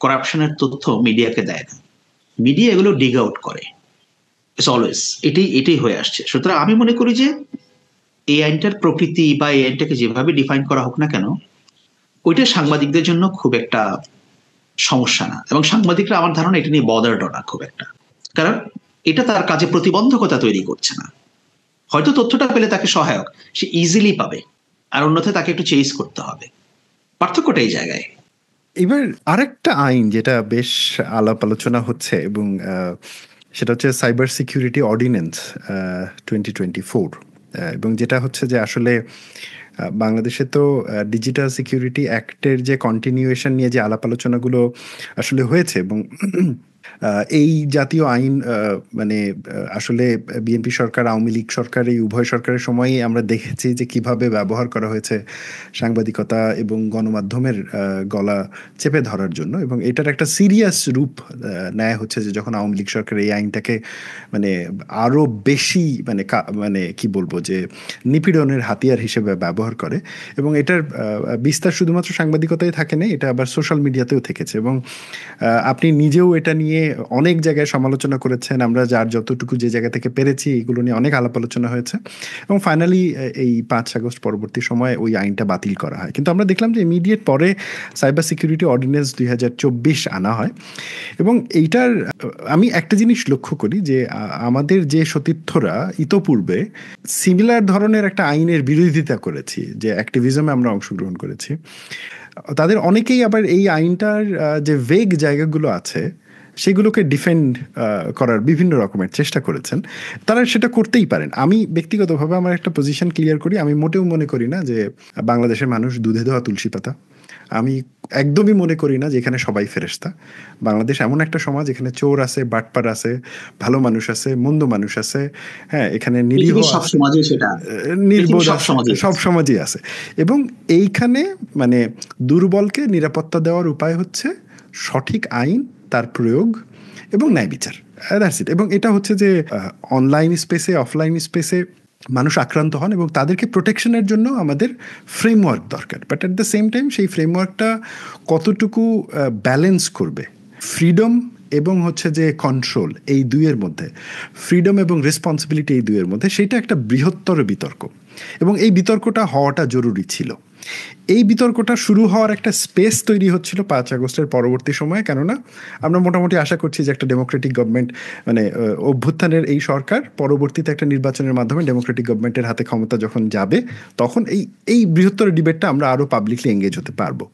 করাপশনের তথ্য মিডিয়াকে দেয় না। মিডিয়া এগুলো ডিগ আউট করে, অলওয়েজ এটাই হয়ে আসছে। সুতরাং আমি মনে করি যে এই আইনটার প্রকৃতি বা এই আইনটাকে যেভাবে ডিফাইন করা হোক না কেন, ওইটা সাংবাদিকদের জন্য খুব একটা সমস্যা না। এবং সাংবাদিকরা আমার ধারণা এটা নিয়ে বদার্ড না খুব একটা, কারণ এটা তার কাজে প্রতিবন্ধকতা তৈরি করছে না। হয়তো তথ্যটা পেলে তাকে সহায়ক, সে ইজিলি পাবে, আর অন্যথায় তাকে একটু চেঞ্জ করতে হবে। পার্থক্যটা এই জায়গায়। এবার আরেকটা আইন যেটা বেশ আলাপ আলোচনা হচ্ছে, এবং সেটা হচ্ছে সাইবার সিকিউরিটি অর্ডিন্যান্স 2024, এবং যেটা হচ্ছে যে আসলে বাংলাদেশে তো ডিজিটাল সিকিউরিটি অ্যাক্টের যে কন্টিনিউয়েশন নিয়ে যে আলাপ আলোচনাগুলো আসলে হয়েছে, এবং এই জাতীয় আইন মানে আসলে বিএনপি সরকার, আওয়ামী লীগ সরকার, এই উভয় সরকারের সময়ই আমরা দেখেছি যে কিভাবে ব্যবহার করা হয়েছে সাংবাদিকতা এবং গণমাধ্যমের গলা চেপে ধরার জন্য। এবং এটার একটা সিরিয়াস রূপ নেয় হচ্ছে যে যখন আওয়ামী লীগ সরকার এই আইনটাকে মানে আরও বেশি মানে মানে কি বলবো যে নিপীড়নের হাতিয়ার হিসেবে ব্যবহার করে। এবং এটার বিস্তার শুধুমাত্র সাংবাদিকতায় থাকে না, এটা আবার সোশ্যাল মিডিয়াতেও থেকেছে। এবং আপনি নিজেও এটা নিয়ে অনেক জায়গায় সমালোচনা করেছেন। আমরা যার যতটুকু যে জায়গা থেকে পেরেছি এগুলো নিয়ে অনেক আলাপ আলোচনা হয়েছে, এবং ফাইনালি এই 5 আগস্ট পরবর্তী সময়ে ওই আইনটা বাতিল করা হয়। কিন্তু আমরা দেখলাম যে ইমিডিয়েট পরে সাইবার সিকিউরিটি অর্ডিন্যান্স 2024 আনা হয়। এবং এইটার আমি একটা জিনিস লক্ষ্য করি যে আমাদের যে সতীর্থরা ইতোপূর্বে সিমিলার ধরনের একটা আইনের বিরোধিতা করেছি, যে অ্যাক্টিভিজমে আমরা অংশগ্রহণ করেছি, তাদের অনেকেই আবার এই আইনটার যে ভেগ জায়গাগুলো আছে সেগুলোকে ডিফেন্ড করার বিভিন্ন রকমের চেষ্টা করেছেন। তারা সেটা করতেই পারেন। আমি ব্যক্তিগতভাবে আমার একটা পজিশন ক্লিয়ার করি, আমি মোটেও মনে করি না যে বাংলাদেশের মানুষ দুধে ধোয়া তুলসী পাতা। আমি একদমই মনে করি না যে এখানে সবাই ফেরেশতা। বাংলাদেশ এমন একটা সমাজ, এখানে চোর আছে, বাটপার আছে, ভালো মানুষ আছে, মন্দ মানুষ আছে, হ্যাঁ, এখানে নিরীহ নির্বোধ সব সমাজই আছে। এবং এইখানে মানে দুর্বলকে নিরাপত্তা দেওয়ার উপায় হচ্ছে সঠিক আইন, তার প্রয়োগ এবং ন্যায় বিচার। এবং এটা হচ্ছে যে অনলাইন স্পেসে, অফলাইন স্পেসে মানুষ আক্রান্ত হন এবং তাদেরকে প্রোটেকশনের জন্য আমাদের ফ্রেমওয়ার্ক দরকার। But at the same time সেই ফ্রেমওয়ার্কটা কতটুকু ব্যালেন্স করবে ফ্রিডম এবং হচ্ছে যে কন্ট্রোল, এই দুইয়ের মধ্যে, ফ্রিডম এবং রেসপন্সিবিলিটি এই দুইয়ের মধ্যে, সেটা একটা বৃহত্তর বিতর্ক এবং এই বিতর্কটা হওয়াটা জরুরি ছিল। এই বিতর্কটা শুরু হওয়ার একটা স্পেস তৈরি হচ্ছিল 5 আগস্টের পরবর্তী সময়ে, কেননা আমরা মোটামুটি আশা করছি যে একটা ডেমোক্রেটিক গভর্নমেন্ট, মানে অভ্যুত্থানের এই সরকার পরবর্তীতে একটা নির্বাচনের মাধ্যমে ডেমোক্রেটিক গভর্নমেন্টের হাতে ক্ষমতা যখন যাবে, তখন এই বৃহত্তর ডিবেটটা আমরা আরও পাবলিকলি এঙ্গেজ হতে পারবো।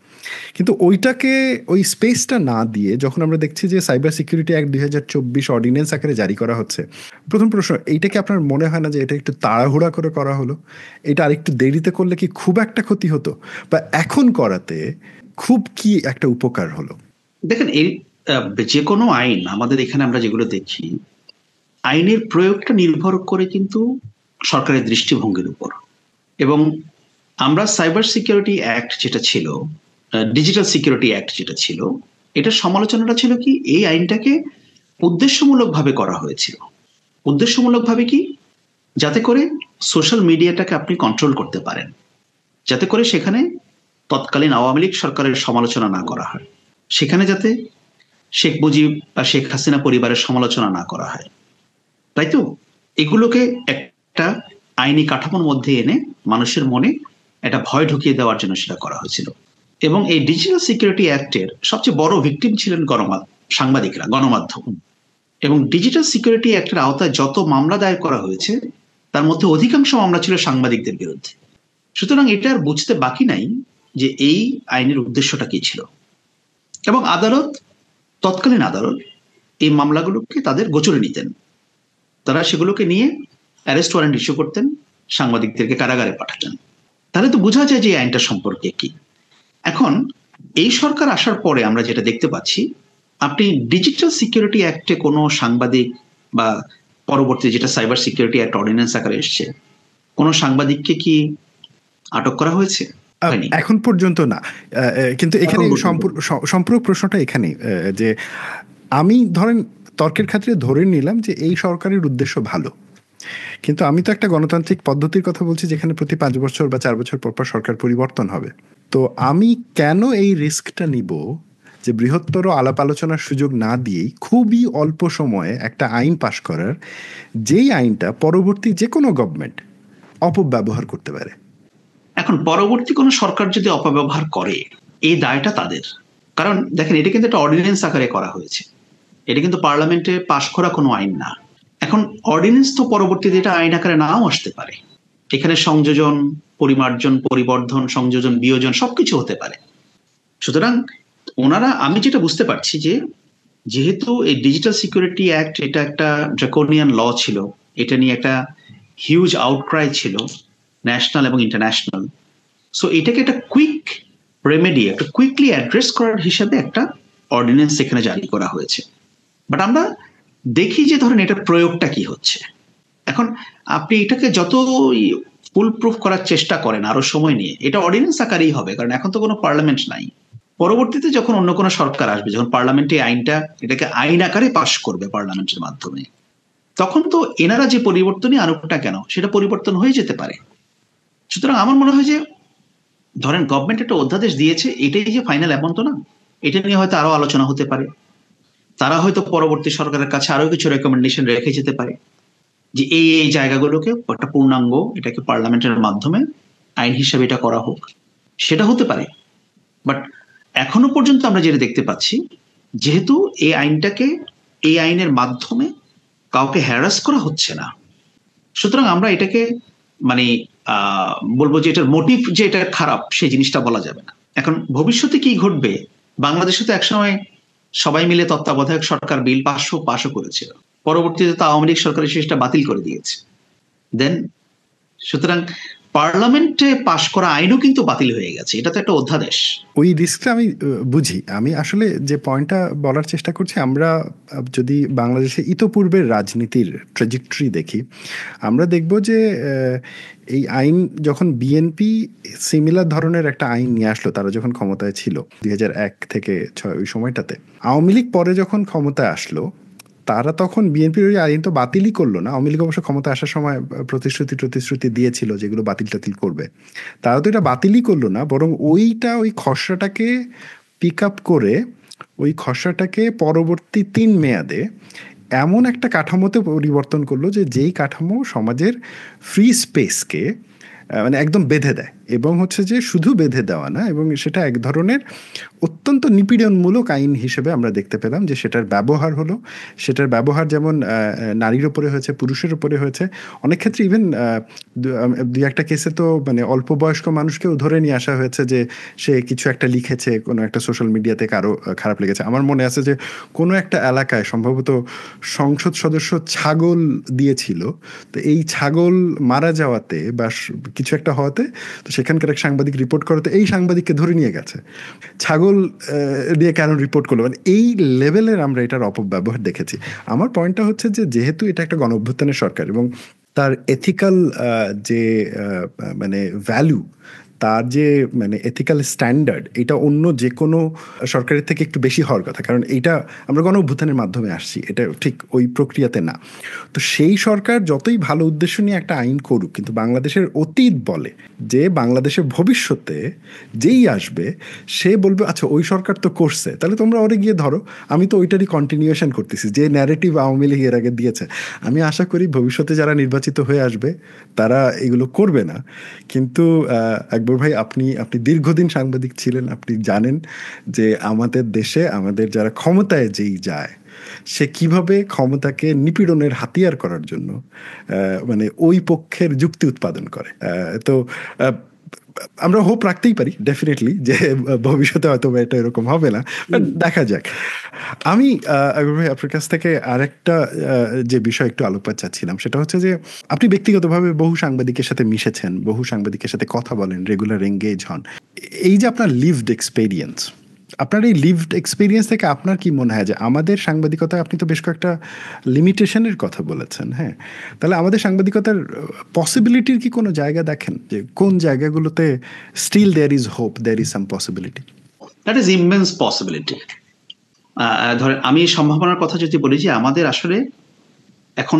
কিন্তু ওইটাকে, ওই স্পেসটা না দিয়ে যখন আমরা দেখছি যে সাইবার সিকিউরিটি অ্যাক্ট 2024 অর্ডিন্যান্স আকারে জারি করা হচ্ছে, প্রথম প্রশ্ন, এইটা কি আপনার মনে হয় না যে এটা একটু তাড়াহুড়া করে করা হলো? এটা আরেকটু দেরিতে করলে কি খুব একটা ক্ষতি হতো, বা এখন করাতে খুব কি একটা উপকার হলো? দেখেন, এই যে কোনো আইন আমাদের এখানে আমরা যেগুলো দেখি, আইনের প্রয়োগটা নির্ভর করে কিন্তু সরকারের দৃষ্টিভঙ্গির উপর। এবং আমরা সাইবার সিকিউরিটি অ্যাক্ট যেটা ছিল, ডিজিটাল সিকিউরিটি অ্যাক্ট যেটা ছিল, এটার সমালোচনাটা ছিল কি, এই আইনটাকে উদ্দেশ্যমূলকভাবে করা হয়েছিল। উদ্দেশ্যমূলকভাবে কি, যাতে করে সোশ্যাল মিডিয়াটাকে আপনি কন্ট্রোল করতে পারেন, যাতে করে সেখানে তৎকালীন আওয়ামী লীগ সরকারের সমালোচনা না করা হয়, সেখানে যাতে শেখ মুজিব বা শেখ হাসিনা পরিবারের সমালোচনা না করা হয়, তাই তো? এগুলোকে একটা আইনি কাঠামোর মধ্যে এনে মানুষের মনে একটা ভয় ঢুকিয়ে দেওয়ার জন্য সেটা করা হয়েছিল। এবং এই ডিজিটাল সিকিউরিটি অ্যাক্টের সবচেয়ে বড় ভিকটিম ছিলেন সাংবাদিকরা, গণমাধ্যম। এবং ডিজিটাল সিকিউরিটি অ্যাক্টের আওতায় যত মামলা দায়ের করা হয়েছে, তার মধ্যে অধিকাংশ মামলা ছিল সাংবাদিকদের বিরুদ্ধে। সুতরাং এটা আর বুঝতে বাকি নাই যে এই আইনের উদ্দেশ্যটা কি ছিল। এবং তৎকালীন আদালত এই মামলাগুলোকে তাদের গোচরে নিতেন, তারা সেগুলোকে নিয়ে অ্যারেস্ট ওয়ারেন্ট ইস্যু করতেন, সাংবাদিকদেরকে কারাগারে পাঠাতেন। তাহলে তো বোঝা যায় যে এই আইনটা সম্পর্কে কি। এখন এই সরকার আসার পরে আমরা যেটা দেখতে পাচ্ছি, আপনি ডিজিটাল সিকিউরিটি অ্যাক্টে কোনো সাংবাদিক বা পরবর্তী যেটা সাইবার সিকিউরিটি অ্যাক্ট অর্ডিন্যান্স আকারে এসছে, কোনো সাংবাদিককে কি আটক করা হয়েছে? এখন পর্যন্ত না। কিন্তু এখানে সম্পূরক প্রশ্নটা এখানেই, যে আমি ধরেন তর্কের খাতিরে ধরে নিলাম যে এই সরকারের উদ্দেশ্য ভালো, কিন্তু আমি তো একটা গণতান্ত্রিক পদ্ধতির কথা বলছি যেখানে প্রতি 5 বছর বা 4 বছর পর পর সরকার পরিবর্তন হবে। তো আমি কেন এই রিস্কটা নিব যে বৃহত্তর আলাপ আলোচনার সুযোগ না দিয়েই খুবই অল্প সময়ে একটা আইন পাশ করার, যেই আইনটা পরবর্তী যে কোনো গভর্নমেন্ট অপব্যবহার করতে পারে? এখন পরবর্তী কোনো সরকার যদি অপব্যবহার করে, এই দায়টা তাদের। কারণ দেখেন, এটা কিন্তু একটা অর্ডিন্যান্স আকারে করা হয়েছে, এটা কিন্তু পার্লামেন্টে পাশ করা কোনো আইন না। এখন অর্ডিন্যান্স তো পরবর্তীতে এটা আইন আকারে নাও আসতে পারে, এখানে সংযোজন, পরিমার্জন, পরিবর্ধন, সংযোজন, বিয়োজন সবকিছু হতে পারে। সুতরাং ওনারা, আমি যেটা বুঝতে পারছি যে যেহেতু এই ডিজিটাল সিকিউরিটি অ্যাক্ট এটা একটা ড্রাকোনিয়ান ল ছিল, এটা নিয়ে একটা হিউজ আউটক্রাই ছিল ন্যাশনাল এবং ইন্টারন্যাশনাল, সো এটাকে একটা কুইক রেমেডি, একটা কুইকলি অ্যাড্রেস করার হিসাবে একটা অর্ডিন্যান্স এখানে জারি করা হয়েছে। বাট আমরা দেখি যে ধরেন এটার প্রয়োগটা কি হচ্ছে। এখন আপনি এটাকে যত ফুল প্রুফ করার চেষ্টা করেন আরো সময় নিয়ে, এটা অর্ডিন্যান্স আকারেই হবে, কারণ এখন তো কোনো পার্লামেন্ট নাই। পরবর্তীতে যখন অন্য কোনো সরকার আসবে, যখন পার্লামেন্টে আইনটা, এটাকে আইন আকারে পাশ করবে পার্লামেন্টের মাধ্যমে, তখন তো এনারা যে পরিবর্তনই আনুকটা কেন, সেটা পরিবর্তন হয়ে যেতে পারে। সুতরাং আমার মনে হয় যে ধরেন গভর্নমেন্ট একটা অধ্যাদেশ দিয়েছে, এটাই যে ফাইনাল এমন তো না, এটা নিয়ে হয়তো আরো আলোচনা হতে পারে, তারা হয়তো পরবর্তী সরকারের কাছে আরো কিছু রেকমেন্ডেশন রেখে যেতে পারে যে এই জায়গাগুলোকে একটা পূর্ণাঙ্গ, এটাকে পার্লামেন্টের মাধ্যমে আইন হিসেবে এটা করা হোক, সেটা হতে পারে। বাট এখনো পর্যন্ত আমরা যেটা দেখতে পাচ্ছি, যেহেতু এই আইনটাকে, এই আইনের মাধ্যমে কাউকে হ্যারাস করা হচ্ছে না, সুতরাং আমরা এটাকে মানে বলবো যে এটার মোটিভ যে এটা খারাপ, সেই জিনিসটা বলা যাবে না। এখন ভবিষ্যতে কি ঘটবে, বাংলাদেশে তো একসময় সবাই মিলে তত্ত্বাবধায়ক সরকার বিল পাশও করেছিল, পরবর্তীতে তো আওয়ামী লীগ সরকার সেটা বাতিল করে দিয়েছে। দেন সুতরাং পার্লামেন্টে পাশ করা আইনও কিন্তু বাতিল হয়ে গেছে, এটা তো একটা অধ্যাদেশ। ওই রিস্কটা আমি বুঝি। আমি আসলে যে পয়েন্টটা বলার চেষ্টা করছি, আমরা যদি বাংলাদেশে ইতোপূর্বের রাজনীতির ট্র্যাজেক্টরি দেখি, আমরা দেখব যে এই আইন যখন বিএনপি সিমিলার ধরনের একটা আইন নিয়ে আসলো, তারা যখন ক্ষমতায় ছিল 2001 থেকে 2006 ওই সময়টাতে, আওয়ামী লীগ পরে যখন ক্ষমতায় আসলো, তারা তখন বিএনপির ওই আইন তো বাতিলই করলো না। আওয়ামী লীগ অবশ্য ক্ষমতা আসার সময় প্রতিশ্রুতি দিয়েছিল যেগুলো বাতিল করবে, তারা তো এটা বাতিলই করলো না, বরং ওই খসড়াটাকে পিক আপ করে ওই খসড়াটাকে পরবর্তী 3 মেয়াদে এমন একটা কাঠামোতে পরিবর্তন করলো যে যেই কাঠামো সমাজের ফ্রি স্পেসকে মানে একদম বেঁধে দেয়, এবং হচ্ছে যে শুধু বেঁধে দেওয়া না, এবং সেটা এক ধরনের অত্যন্ত নিপীড়নমূলক আইন হিসেবে আমরা দেখতে পেলাম যে সেটার ব্যবহার হলো। সেটার ব্যবহার যেমন নারীর ওপরে হয়েছে, পুরুষের ওপরে হয়েছে, অনেক ক্ষেত্রে ইভেন দুই একটা কেসে তো মানে অল্প বয়স্ক মানুষকেও ধরে নিয়ে আসা হয়েছে যে সে কিছু একটা লিখেছে কোনো একটা সোশ্যাল মিডিয়াতে, কারো খারাপ লেগেছে। আমার মনে আছে যে কোনো একটা এলাকায় সম্ভবত সংসদ সদস্য ছাগল দিয়েছিল, তো এই ছাগল মারা যাওয়াতে বা কিছু একটা হওয়াতে তো সেখানকার এক সাংবাদিক রিপোর্ট করাতে এই সাংবাদিককে ধরে নিয়ে গেছে। ছাগল দিয়ে কেন রিপোর্ট করলো, মানে এই লেভেলের আমরা এটার অপব্যবহার দেখেছি। আমার পয়েন্টটা হচ্ছে যে যেহেতু এটা একটা গণ অভ্যুত্থানের সরকার এবং তার এথিক্যাল যে মানে ভ্যালু, তার যে মানে এথিক্যাল স্ট্যান্ডার্ড, এটা অন্য যে কোনো সরকারের থেকে একটু বেশি হওয়ার কথা, কারণ এইটা আমরা গণ অভ্যুত্থানের মাধ্যমে আসছি, এটা ঠিক ওই প্রক্রিয়াতে না। তো সেই সরকার যতই ভালো উদ্দেশ্য নিয়ে একটা আইন করুক, কিন্তু বাংলাদেশের অতীত বলে যে বাংলাদেশের ভবিষ্যতে যেই আসবে সে বলবে আচ্ছা ওই সরকার তো করছে, তাহলে তোমরা ওরে গিয়ে ধরো, আমি তো ওইটারই কন্টিনিউয়েশন করতেছি যে ন্যারেটিভ আওয়ামী লীগ এর আগে দিয়েছে। আমি আশা করি ভবিষ্যতে যারা নির্বাচিত হয়ে আসবে তারা এগুলো করবে না। কিন্তু আকবর ভাই, আপনি দীর্ঘদিন সাংবাদিক ছিলেন, আপনি জানেন যে আমাদের দেশে আমাদের যারা ক্ষমতায় যেই যায় সে কিভাবে ক্ষমতাকে নিপীড়নের হাতিয়ার করার জন্য মানে ওই পক্ষের যুক্তি উৎপাদন করে। তো আমরা হোপ রাখতেই পারি ডেফিনেটলি যে ভবিষ্যতে হয়তো এটা এরকম হবে না, বাট দেখা যাক। আমি আকবর ভাই আপনার কাছ থেকে আরেকটা যে বিষয় একটু আলোকপাত চাচ্ছিলাম, সেটা হচ্ছে যে আপনি ব্যক্তিগতভাবে বহু সাংবাদিকের সাথে মিশেছেন, বহু সাংবাদিকের সাথে কথা বলেন, রেগুলার এঙ্গেজ হন। এই যে আপনার লিভড এক্সপেরিয়েন্স, আপনার এই লিভড এক্সপিরিয়েন্স থেকে আপনার কি মনে হয় যে আমাদের সাংবাদিকতায়, আপনি তো বেশ কয়েকটা লিমিটেশনের কথা বলেছেন, হ্যাঁ, তাহলে আমাদের সাংবাদিকতার পসিবিলিটির কি কোনো জায়গা দেখেন যে কোন জায়গাগুলোতে still there is hope, there is some possibility? That is immense possibility. ধরেন আমি সম্ভাবনার কথা যদি বলি যে আমাদের আসলে এখন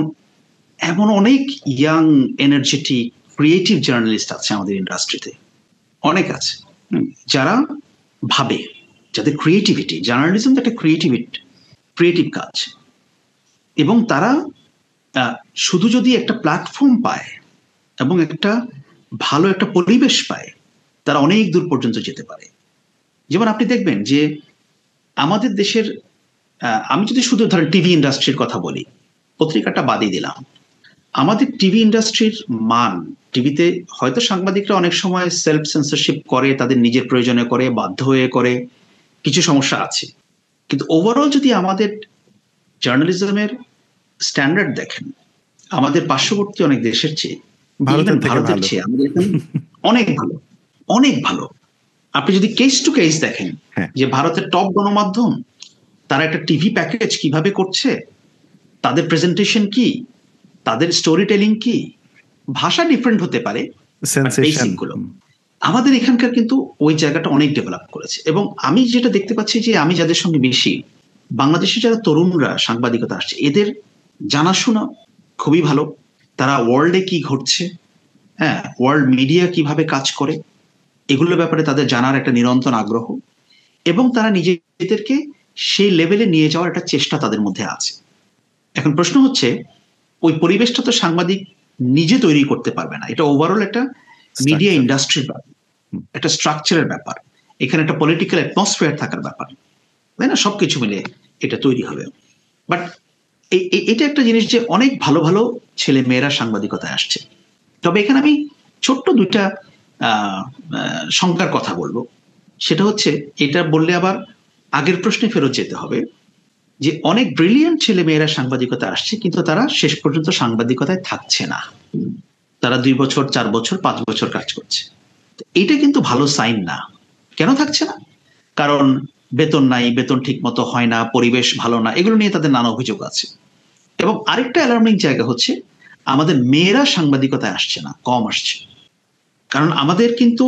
এমন অনেক ইয়াং এনার্জেটিক ক্রিয়েটিভ জার্নালিস্ট আছে আমাদের ইন্ডাস্ট্রিতে, অনেক আছে যারা ভাবে, যাদের ক্রিয়েটিভিটি, জার্নালিজম তো একটা ক্রিয়েটিভ কাজ, এবং তারা শুধু যদি একটা প্ল্যাটফর্ম পায় এবং একটা ভালো একটা পরিবেশ পায়, তারা অনেক দূর পর্যন্ত যেতে পারে। যেমন আপনি দেখবেন যে আমাদের দেশের, আমি যদি শুধু ধরেন টিভি ইন্ডাস্ট্রির কথা বলি, পত্রিকাটা বাদই দিলাম, আমাদের টিভি ইন্ডাস্ট্রির মান, টিভিতে হয়তো সাংবাদিকরা অনেক সময় সেলফ সেন্সরশিপ করে, তাদের নিজের প্রয়োজনে করে, বাধ্য হয়ে করে, কিছু সমস্যা আছে, কিন্তু ওভারঅল যদি আমাদের জার্নালিজমের স্ট্যান্ডার্ড দেখেন, আমাদের পার্শ্ববর্তী অনেক দেশের চেয়ে, ভারতের চেয়ে আমাদের অনেক ভালো, অনেক ভালো। আপনি যদি কেস টু কেস দেখেন যে ভারতের টপ গণমাধ্যম তারা একটা টিভি প্যাকেজ কিভাবে করছে, তাদের প্রেজেন্টেশন কি, তাদের স্টোরি টেলিং কি, ভাষা ডিফারেন্ট হতে পারে, আমাদের এখানকার কিন্তু ওই জায়গাটা অনেক ডেভেলপ করেছে। এবং আমি যেটা দেখতে পাচ্ছি যে আমি যাদের সঙ্গে বেশি, বাংলাদেশে যারা তরুণরা সাংবাদিকতা আসছে, এদের জানাশোনা খুবই ভালো, তারা ওয়ার্ল্ডে কি ঘটছে, হ্যাঁ, ওয়ার্ল্ড মিডিয়া কিভাবে কাজ করে, এগুলোর ব্যাপারে তাদের জানার একটা নিরন্তর আগ্রহ, এবং তারা নিজেদেরকে সেই লেভেলে নিয়ে যাওয়ার একটা চেষ্টা তাদের মধ্যে আছে। এখন প্রশ্ন হচ্ছে, ওই পরিবেশটা তো সাংবাদিক নিজে তৈরি করতে পারবে না, এটা ওভারঅল একটা মিডিয়া ইন্ডাস্ট্রির ব্যাপার, একটা স্ট্রাকচারের ব্যাপার, এখানে একটা পলিটিক্যাল অ্যাটমসফিয়ার থাকার ব্যাপার, তাই না? সবকিছু মিলে এটা তৈরি হবে। বাট এটা একটা জিনিস যে অনেক ভালো ভালো ছেলে মেয়েরা সাংবাদিকতায় আসছে। তবে এখানে আমি ছোট্ট দুইটা সংখ্যার কথা বলবো। সেটা হচ্ছে, এটা বললে আবার আগের প্রশ্নে ফেরত যেতে হবে, যে অনেক ব্রিলিয়ান্ট ছেলে মেয়েরা সাংবাদিকতা আসছে, কিন্তু তারা শেষ পর্যন্ত সাংবাদিকতায় থাকছে না, তারা 2 বছর 4 বছর 5 বছর কাজ করছে। এটা কিন্তু ভালো সাইন না। কেন থাকছে না? কারণ বেতন নাই, বেতন ঠিক মতো হয় না, পরিবেশ ভালো না, এগুলো নিয়ে তাদের নানা অভিযোগ আছে। এবং আরেকটা অ্যালার্মিং জায়গা হচ্ছে, আমাদের মেয়েরা সাংবাদিকতায় আসছে না, কম আসছে। কারণ আমাদের কিন্তু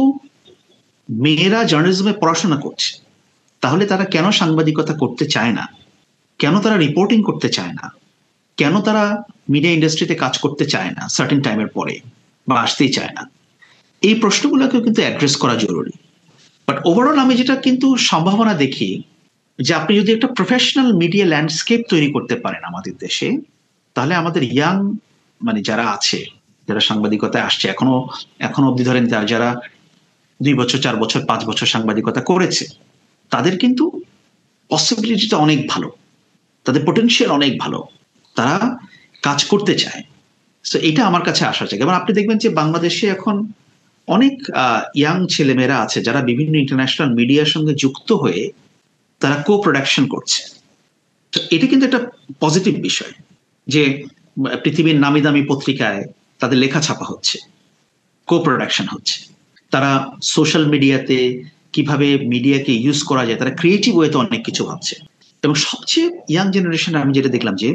মেয়েরা জার্নালিজমে পড়াশোনা করছে, তাহলে তারা কেন সাংবাদিকতা করতে চায় না, কেন তারা রিপোর্টিং করতে চায় না, কেন তারা মিডিয়া ইন্ডাস্ট্রিতে কাজ করতে চায় না সার্টেন টাইমের পরে, বা আসতেই চায় না, এই প্রশ্নগুলোকেও কিন্তু অ্যাড্রেস করা জরুরি। বাট ওভারঅল আমি যেটা কিন্তু সম্ভাবনা দেখি, যে আপনি যদি একটা প্রফেশনাল মিডিয়া ল্যান্ডস্কেপ তৈরি করতে পারেন আমাদের দেশে, তাহলে আমাদের ইয়াং মানে যারা আছে, যারা সাংবাদিকতায় আসছে এখনো অব্দি ধরেন যারা 2 বছর 4 বছর 5 বছর সাংবাদিকতা করেছে, তাদের কিন্তু পসিবিলিটিটা অনেক ভালো, তাদের পোটেনশিয়াল অনেক ভালো, তারা কাজ করতে চায়। তো এটা আমার কাছে আসা চাই। এবং আপনি দেখবেন যে বাংলাদেশে এখন অনেক ইয়াং ছেলেমেয়েরা আছে যারা বিভিন্ন ইন্টারন্যাশনাল মিডিয়ার সঙ্গে যুক্ত হয়ে তারা কো প্রোডাকশন করছে। তো এটা কিন্তু একটা পজিটিভ বিষয় যে পৃথিবীর নামি দামি পত্রিকায় তাদের লেখা ছাপা হচ্ছে, কো প্রোডাকশন হচ্ছে। তারা সোশ্যাল মিডিয়াতে কিভাবে মিডিয়াকে ইউজ করা যায়, তারা ক্রিয়েটিভ ওয়েতে অনেক কিছু ভাবছে। এবং সবচেয়ে ইয়াং জেনারেশন আমি যেটা দেখলাম যে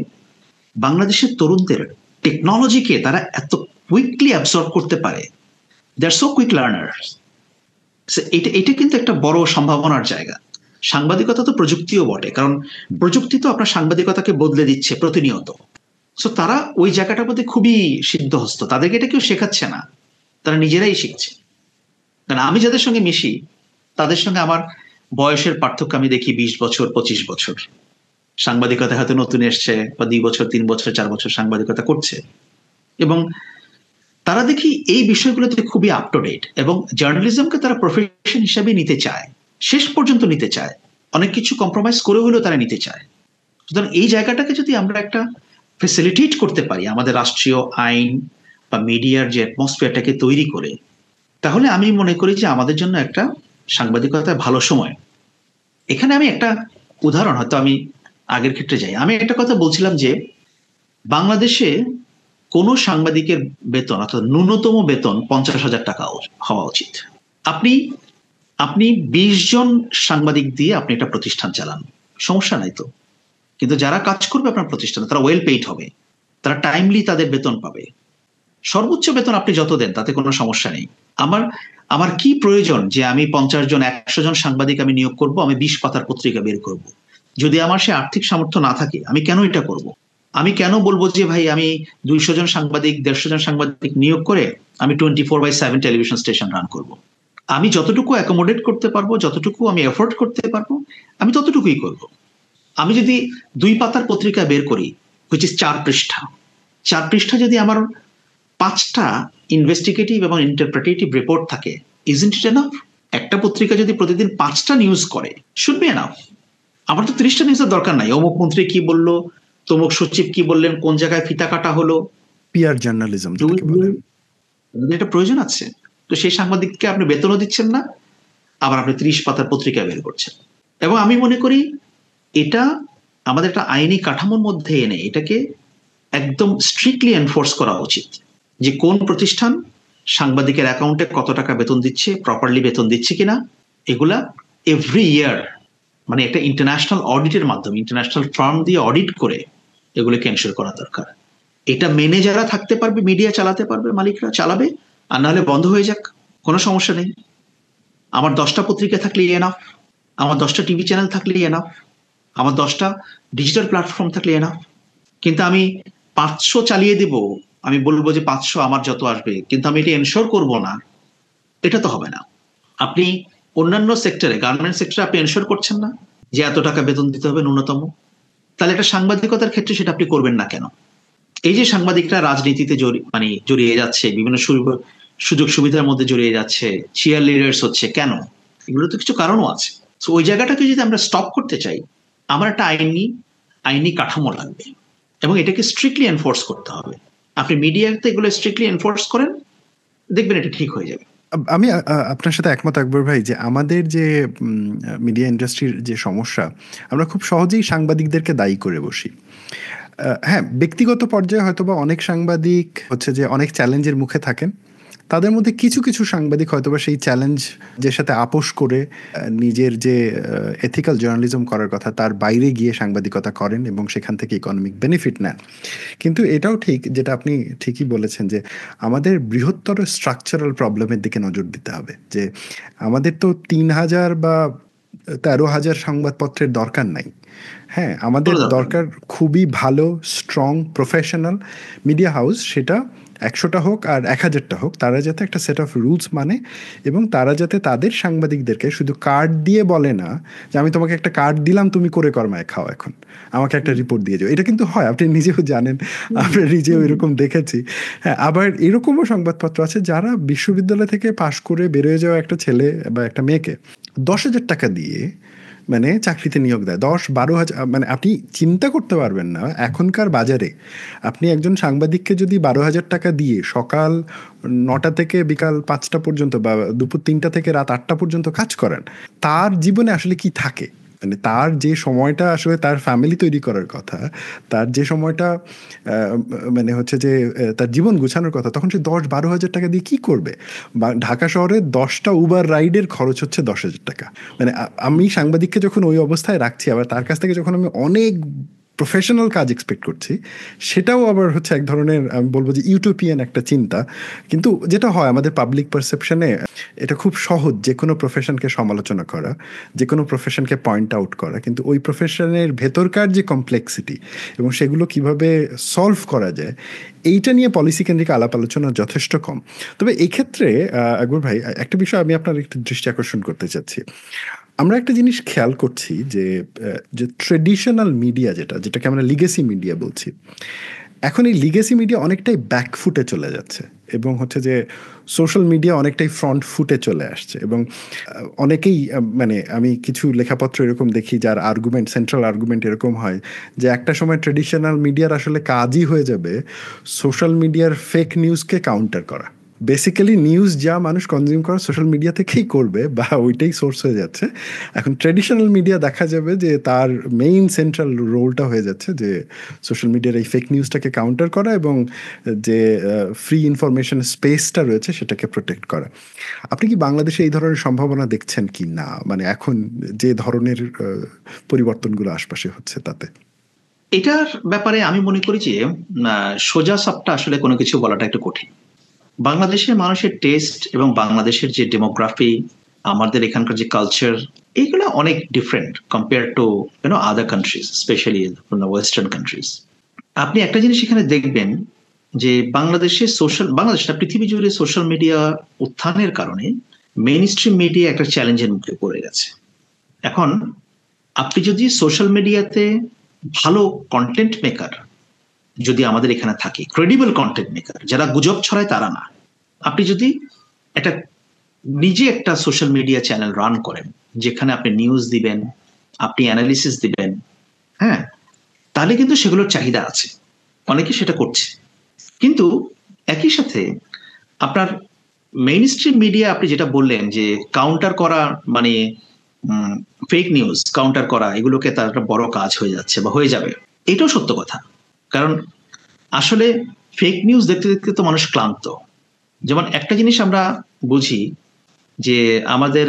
বাংলাদেশের তরুণদের টেকনোলজিকে তারা এত কুইকলি অ্যাবসর্ব করতে পারে, দে আর সো কুইক লার্নার্স। এটা কিন্তু একটা বড় সম্ভাবনার জায়গা। সাংবাদিকতা তো প্রযুক্তিও বটে, কারণ প্রযুক্তি তো আপনার সাংবাদিকতাকে বদলে দিচ্ছে প্রতিনিয়ত। সো তারা ওই জায়গাটার মধ্যে খুবই সিদ্ধহস্ত, তাদেরকে এটা কেউ শেখাচ্ছে না, তারা নিজেরাই শিখছে। কারণ আমি যাদের সঙ্গে মিশি তাদের সঙ্গে আমার বয়সের পার্থক্য আমি দেখি 20 বছর 25 বছর। সাংবাদিকতা হয়তো নতুন এসছে বা 2 বছর 3 বছর 4 বছর সাংবাদিকতা করছে, এবং তারা দেখি এই বিষয়গুলোতে খুবই আপ টু ডেট, এবং জার্নালিজমকে তারা প্রফেশন হিসেবে নিতে চায়, শেষ পর্যন্ত নিতে চায়, অনেক কিছু কম্প্রোমাইজ করে হলেও তারা নিতে চায়। সুতরাং এই জায়গাটাকে যদি আমরা একটা ফেসিলিটেট করতে পারি আমাদের রাষ্ট্রীয় আইন বা মিডিয়ার যে অ্যাটমসফিয়ারটাকে তৈরি করে, তাহলে আমি মনে করি যে আমাদের জন্য একটা সাংবাদিকতায় ভালো সময়। এখানে আমি একটা উদাহরণ, হয়তো আমি আগের ক্ষেত্রে যাই, আমি একটা কথা বলছিলাম যে বাংলাদেশে কোন সাংবাদিকের বেতন অর্থাৎ ন্যূনতম বেতন 50,000 টাকা হওয়া উচিত। আপনি আপনি 20 জন সাংবাদিক দিয়ে আপনি একটা প্রতিষ্ঠান চালান, সমস্যা নাই তো, কিন্তু যারা কাজ করবে আপনার প্রতিষ্ঠানে তারা ওয়েল পেইড হবে, তারা টাইমলি তাদের বেতন পাবে। সর্বোচ্চ বেতন আপনি যত দেন তাতে কোনো সমস্যা নেই। আমার আমার কি প্রয়োজন যে আমি 50 জন 100 জন সাংবাদিক আমি নিয়োগ করব, আমি 20 পাতার পত্রিকা বের করব? যদি আমার সে আর্থিক সামর্থ্য না থাকে আমি কেন এটা করব? আমি কেন বলবো যে ভাই আমি 200 জন সাংবাদিক 150 জন সাংবাদিক নিয়োগ করে আমি 24/7 টেলিভিশন স্টেশন রান করব? আমি যতটুকু অ্যাকোমোডেট করতে পারবো, যতটুকু আমি এফোর্ড করতে পারবো, আমি ততটুকুই করব। আমি যদি 2 পাতার পত্রিকা বের করি, হুইচ ইজ 4 পৃষ্ঠা, 4 পৃষ্ঠা যদি আমার 5টা ইনভেস্টিগেটিভ এবং ইন্টারপ্রেটেটিভ রিপোর্ট থাকে, ইজন্ট ইট এনাফ? একটা পত্রিকা যদি প্রতিদিন 5টা নিউজ করে, শুড বি এনাফ। আমার তো 30টা নিউজের দরকার নাই, অমুক মন্ত্রী কি বললো, তমুক সচিব কি বললেন, কোন জায়গায় ফিতা কাটা হলো, পিআর জার্নালিজম এটা প্রয়োজন আছে? তো সেই সাংবাদিককে আপনি বেতনও দিচ্ছেন না, আবার আপনি 30 পাতার পত্রিকা বের করছেন। এবং আমি মনে করি এটা আমাদের একটা আইনি কাঠামোর মধ্যে এনে এটাকে একদম স্ট্রিক্টলি এনফোর্স করা উচিত, যে কোন প্রতিষ্ঠান সাংবাদিকের অ্যাকাউন্টে কত টাকা বেতন দিচ্ছে, প্রপারলি বেতন দিচ্ছে কিনা, এগুলা এভরি ইয়ার মানে একটা ইন্টারন্যাশনাল অডিটের মাধ্যমে ইন্টারন্যাশনাল ফার্ম দিয়ে অডিট করে এগুলোকে এনশিওর করা দরকার। এটা মেনে যারা থাকতে পারবে, মিডিয়া চালাতে পারবে, মালিকরা চালাবে, আর নাহলে বন্ধ হয়ে যাক, কোনো সমস্যা নেই। আমার 10টা পত্রিকা থাকলেই এনাফ, আমার 10টা টিভি চ্যানেল থাকলেই এনাফ, আমার 10টা ডিজিটাল প্ল্যাটফর্ম থাকলে এনাফ। কিন্তু আমি 500 চালিয়ে দিব, আমি বলবো যে 500 আমার যত আসবে, কিন্তু আমি এটা এনশোর করব না, এটা তো হবে না। আপনি অন্যান্য সেক্টরে, গার্মেন্ট সেক্টরে আপনি এনশোর করছেন না যে এত টাকা বেতন দিতে হবে ন্যূনতম, তাহলে একটা সাংবাদিকতার ক্ষেত্রে সেটা আপনি করবেন না কেন? এই যে সাংবাদিকরা রাজনীতিতে জড়িয়ে যাচ্ছে, বিভিন্ন সুযোগ সুবিধার মধ্যে জড়িয়ে যাচ্ছে, চিয়ার লিডার্স হচ্ছে, কেন? এগুলো তো কিছু কারণও আছে। তো ওই জায়গাটাকে যদি আমরা স্টপ করতে চাই, আমার একটা আইনি কাঠামো লাগবে, এবং এটাকে স্ট্রিক্টলি এনফোর্স করতে হবে। আপনি মিডিয়াতে এগুলো স্ট্রিক্টলি এনফোর্স করেন, দেখবেন এটা ঠিক হয়ে যাবে। আমি আপনার সাথে একমত আকবর ভাই, যে আমাদের যে মিডিয়া ইন্ডাস্ট্রির যে সমস্যা, আমরা খুব সহজেই সাংবাদিকদেরকে দায়ী করে বসি। হ্যাঁ, ব্যক্তিগত পর্যায়ে হয়তো বা অনেক সাংবাদিক হচ্ছে যে অনেক চ্যালেঞ্জের মুখে থাকেন, তাদের মধ্যে কিছু কিছু সাংবাদিক হয়তোবা সেই চ্যালেঞ্জের সাথে আপোষ করে নিজের যে এথিক্যাল জার্নালিজম করার কথা তার বাইরে গিয়ে সাংবাদিকতা করেন এবং সেখান থেকে ইকোনমিক বেনিফিট নেন। কিন্তু এটাও ঠিক, যেটা আপনি ঠিকই বলেছেন, যে আমাদের বৃহত্তর স্ট্রাকচারাল প্রবলেমের দিকে নজর দিতে হবে। যে আমাদের তো 3,000 বা 13,000 সংবাদপত্রের দরকার নাই। হ্যাঁ, আমাদের কোনো দরকার নেই। দরকার খুবই ভালো, স্ট্রং, প্রফেশনাল মিডিয়া হাউস। সেটা ১০০টা হোক আর ১০০০টা হোক, তারা যাতে একটা সেট অফ রুলস মানে, এবং তারা যাতে তাদের সাংবাদিকদেরকে শুধু কার্ড দিয়ে বলে না যে আমি তোমাকে একটা কার্ড দিলাম, তুমি করে কর্মায় খাও, এখন আমাকে একটা হুম, রিপোর্ট দিয়ে যাও। এটা কিন্তু হয়, আপনি নিজেও জানেন, হুম, আমরা নিজেও হুম, এরকম দেখেছি। হ্যাঁ, আবার এরকমও সংবাদপত্র আছে যারা বিশ্ববিদ্যালয় থেকে পাশ করে বেরোয় যাওয়া একটা ছেলে বা একটা মেয়েকে ১০,০০০ টাকা দিয়ে মানে চাকরিতে নিয়োগ দেয়। ১০-১২ হাজার, মানে আপনি চিন্তা করতে পারবেন না এখনকার বাজারে আপনি একজন সাংবাদিককে যদি ১২,০০০ টাকা দিয়ে সকাল ৯টা থেকে বিকাল ৫টা পর্যন্ত বা দুপুর ৩টা থেকে রাত ৮টা পর্যন্ত কাজ করেন, তার জীবনে আসলে কি থাকে? মানে তার যে সময়টা আসলে তার ফ্যামিলি তৈরি করার কথা, তার যে সময়টা মানে হচ্ছে যে তার জীবন গোছানোর কথা, তখন সে ১০-১২ হাজার টাকা দিয়ে কি করবে? বা ঢাকা শহরে ১০টা উবার রাইডের খরচ হচ্ছে ১০,০০০ টাকা। মানে আমি সাংবাদিককে যখন ওই অবস্থায় রাখছি, আবার তার কাছ থেকে যখন আমি অনেক প্রফেশনাল কাজ এক্সপেক্ট করছি, সেটাও আবার হচ্ছে এক ধরনের, আমি বলবো যে ইউটোপিয়ান একটা চিন্তা। কিন্তু যেটা হয় আমাদের পাবলিক পারসেপশনে, এটা খুব সহজ যে কোনো প্রফেশনকে সমালোচনা করা, যে কোনো প্রফেশনকে পয়েন্ট আউট করা, কিন্তু ওই প্রফেশনের ভেতরকার যে কমপ্লেক্সিটি এবং সেগুলো কিভাবে সলভ করা যায়, এইটা নিয়ে পলিসি কেন্দ্রিক আলাপ আলোচনা যথেষ্ট কম। তবে এই ক্ষেত্রে আকবর ভাই, একটা বিষয় আমি আপনার একটু দৃষ্টি আকর্ষণ করতে চাচ্ছি। আমরা একটা জিনিস খেয়াল করছি যে ট্রেডিশনাল মিডিয়া, যেটাকে আমরা লিগেসি মিডিয়া বলছি, এখন এই লিগেসি মিডিয়া অনেকটাই ব্যাক ফুটে চলে যাচ্ছে, এবং হচ্ছে যে সোশ্যাল মিডিয়া অনেকটাই ফ্রন্ট ফুটে চলে আসছে। এবং অনেকেই মানে আমি কিছু লেখাপত্র এরকম দেখি যার আর্গুমেন্ট, সেন্ট্রাল আর্গুমেন্ট এরকম হয় যে একটা সময় ট্রেডিশনাল মিডিয়ার আসলে কাজই হয়ে যাবে সোশ্যাল মিডিয়ার ফেক নিউজকে কাউন্টার করা। বেসিক্যালি নিউজ যা মানুষ কনজিউম করে সোশ্যাল মিডিয়া থেকেই করবে, বা ওইটাই সোর্স হয়ে যাচ্ছে। এখন ট্রেডিশনাল মিডিয়া দেখা যাবে যে তার মেইন সেন্ট্রাল রোলটা হয়ে যাচ্ছে যে সোশ্যাল মিডিয়ার এই ফেক নিউজটাকে কাউন্টার করা, এবং যে ফ্রি ইনফরমেশন স্পেসটা রয়েছে সেটাকে প্রোটেক্ট করা। আপনি কি বাংলাদেশে এই ধরনের সম্ভাবনা দেখছেন কি না, মানে এখন যে ধরনের পরিবর্তনগুলো আশপাশে হচ্ছে তাতে? এটার ব্যাপারে আমি মনে করি যে সোজা সাপটা আসলে কোনো কিছু বলাটা একটু কঠিন। বাংলাদেশের মানুষের টেস্ট এবং বাংলাদেশের যে ডেমোগ্রাফি, আমাদের এখানকার যে কালচার, এইগুলো অনেক different compare to other countries, specially western countries. আপনি একটা জিনিস এখানে দেখবেন যে বাংলাদেশটা পৃথিবী জুড়ে সোশ্যাল মিডিয়া উত্থানের কারণে মেইন স্ট্রিম মিডিয়া একটা চ্যালেঞ্জের মুখে পড়ে গেছে। এখন আপনি যদি সোশ্যাল মিডিয়াতে ভালো কন্টেন্ট মেকার যদি আমাদের এখানে থাকে, ক্রেডিবল কন্টেন্ট মেকার যারা গুজব ছড়ায় তারা না, আপনি যদি একটা নিজে একটা সোশ্যাল মিডিয়া চ্যানেল রান করেন যেখানে আপনি নিউজ দিবেন, আপনি অ্যানালিসিস দিবেন, হ্যাঁ, তাহলে কিন্তু সেগুলোর চাহিদা আছে, অনেকে সেটা করছে। কিন্তু একই সাথে আপনার মেইন স্ট্রিম মিডিয়া, আপনি যেটা বললেন যে কাউন্টার করা, মানে ফেক নিউজ কাউন্টার করা, এগুলোকে তার একটা বড় কাজ হয়ে যাচ্ছে বা হয়ে যাবে, এটাও সত্য কথা। কারণ আসলে ফেক নিউজ দেখতে দেখতে তো মানুষ ক্লান্ত। যেমন একটা জিনিস আমরা বুঝি যে আমাদের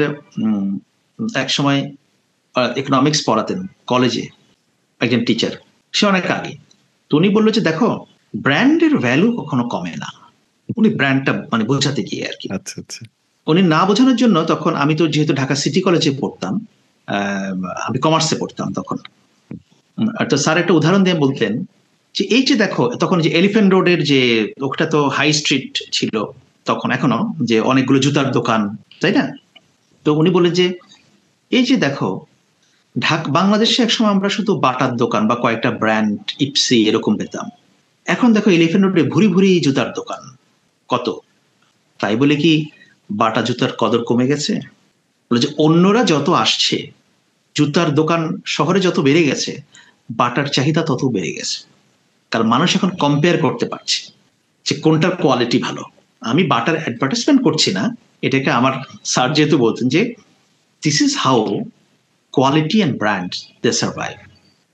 এক সময় ইকোনমিক্স পড়াতেন কলেজে একজন টিচার, সে অনেক আগে, তো উনি বললো যে দেখো, ব্র্যান্ডের ভ্যালু কখনো কমে না। উনি ব্র্যান্ডটা মানে বোঝাতে গিয়ে আর কি, আচ্ছা, আচ্ছা। উনি না বোঝানোর জন্য, তখন আমি তো যেহেতু ঢাকা সিটি কলেজে পড়তাম, আমি কমার্সে পড়তাম তখন, তো স্যার একটা উদাহরণ দিয়ে বলতেন যে এই যে দেখো, তখন যে এলিফ্যান্ট রোডের যে, ওটা তো হাই স্ট্রিট ছিল তখন, এখনো যে অনেকগুলো জুতার দোকান, তাই না? তো উনি বলেন যে এই যে দেখো, বাংলাদেশে একসময় আমরা শুধু বাটার দোকান বা কয়েকটা ব্র্যান্ড ইপসি এরকম পেতাম, এখন দেখো এলিফ্যান্ট রোডে ভুরি ভুরি জুতার দোকান কত। তাই বলে কি বাটা জুতার কদর কমে গেছে? বলে যে অন্যরা যত আসছে, জুতার দোকান শহরে যত বেড়ে গেছে, বাটার চাহিদা তত বেড়ে গেছে। কারণ মানুষ এখন কম্পেয়ার করতে পারছে যে কোনটার কোয়ালিটি ভালো। আমি বাটার অ্যাডভার্টাইজমেন্ট করছি না, এটাকে আমার স্যার যেহেতু বলতেন যে this is how quality and brand they survive.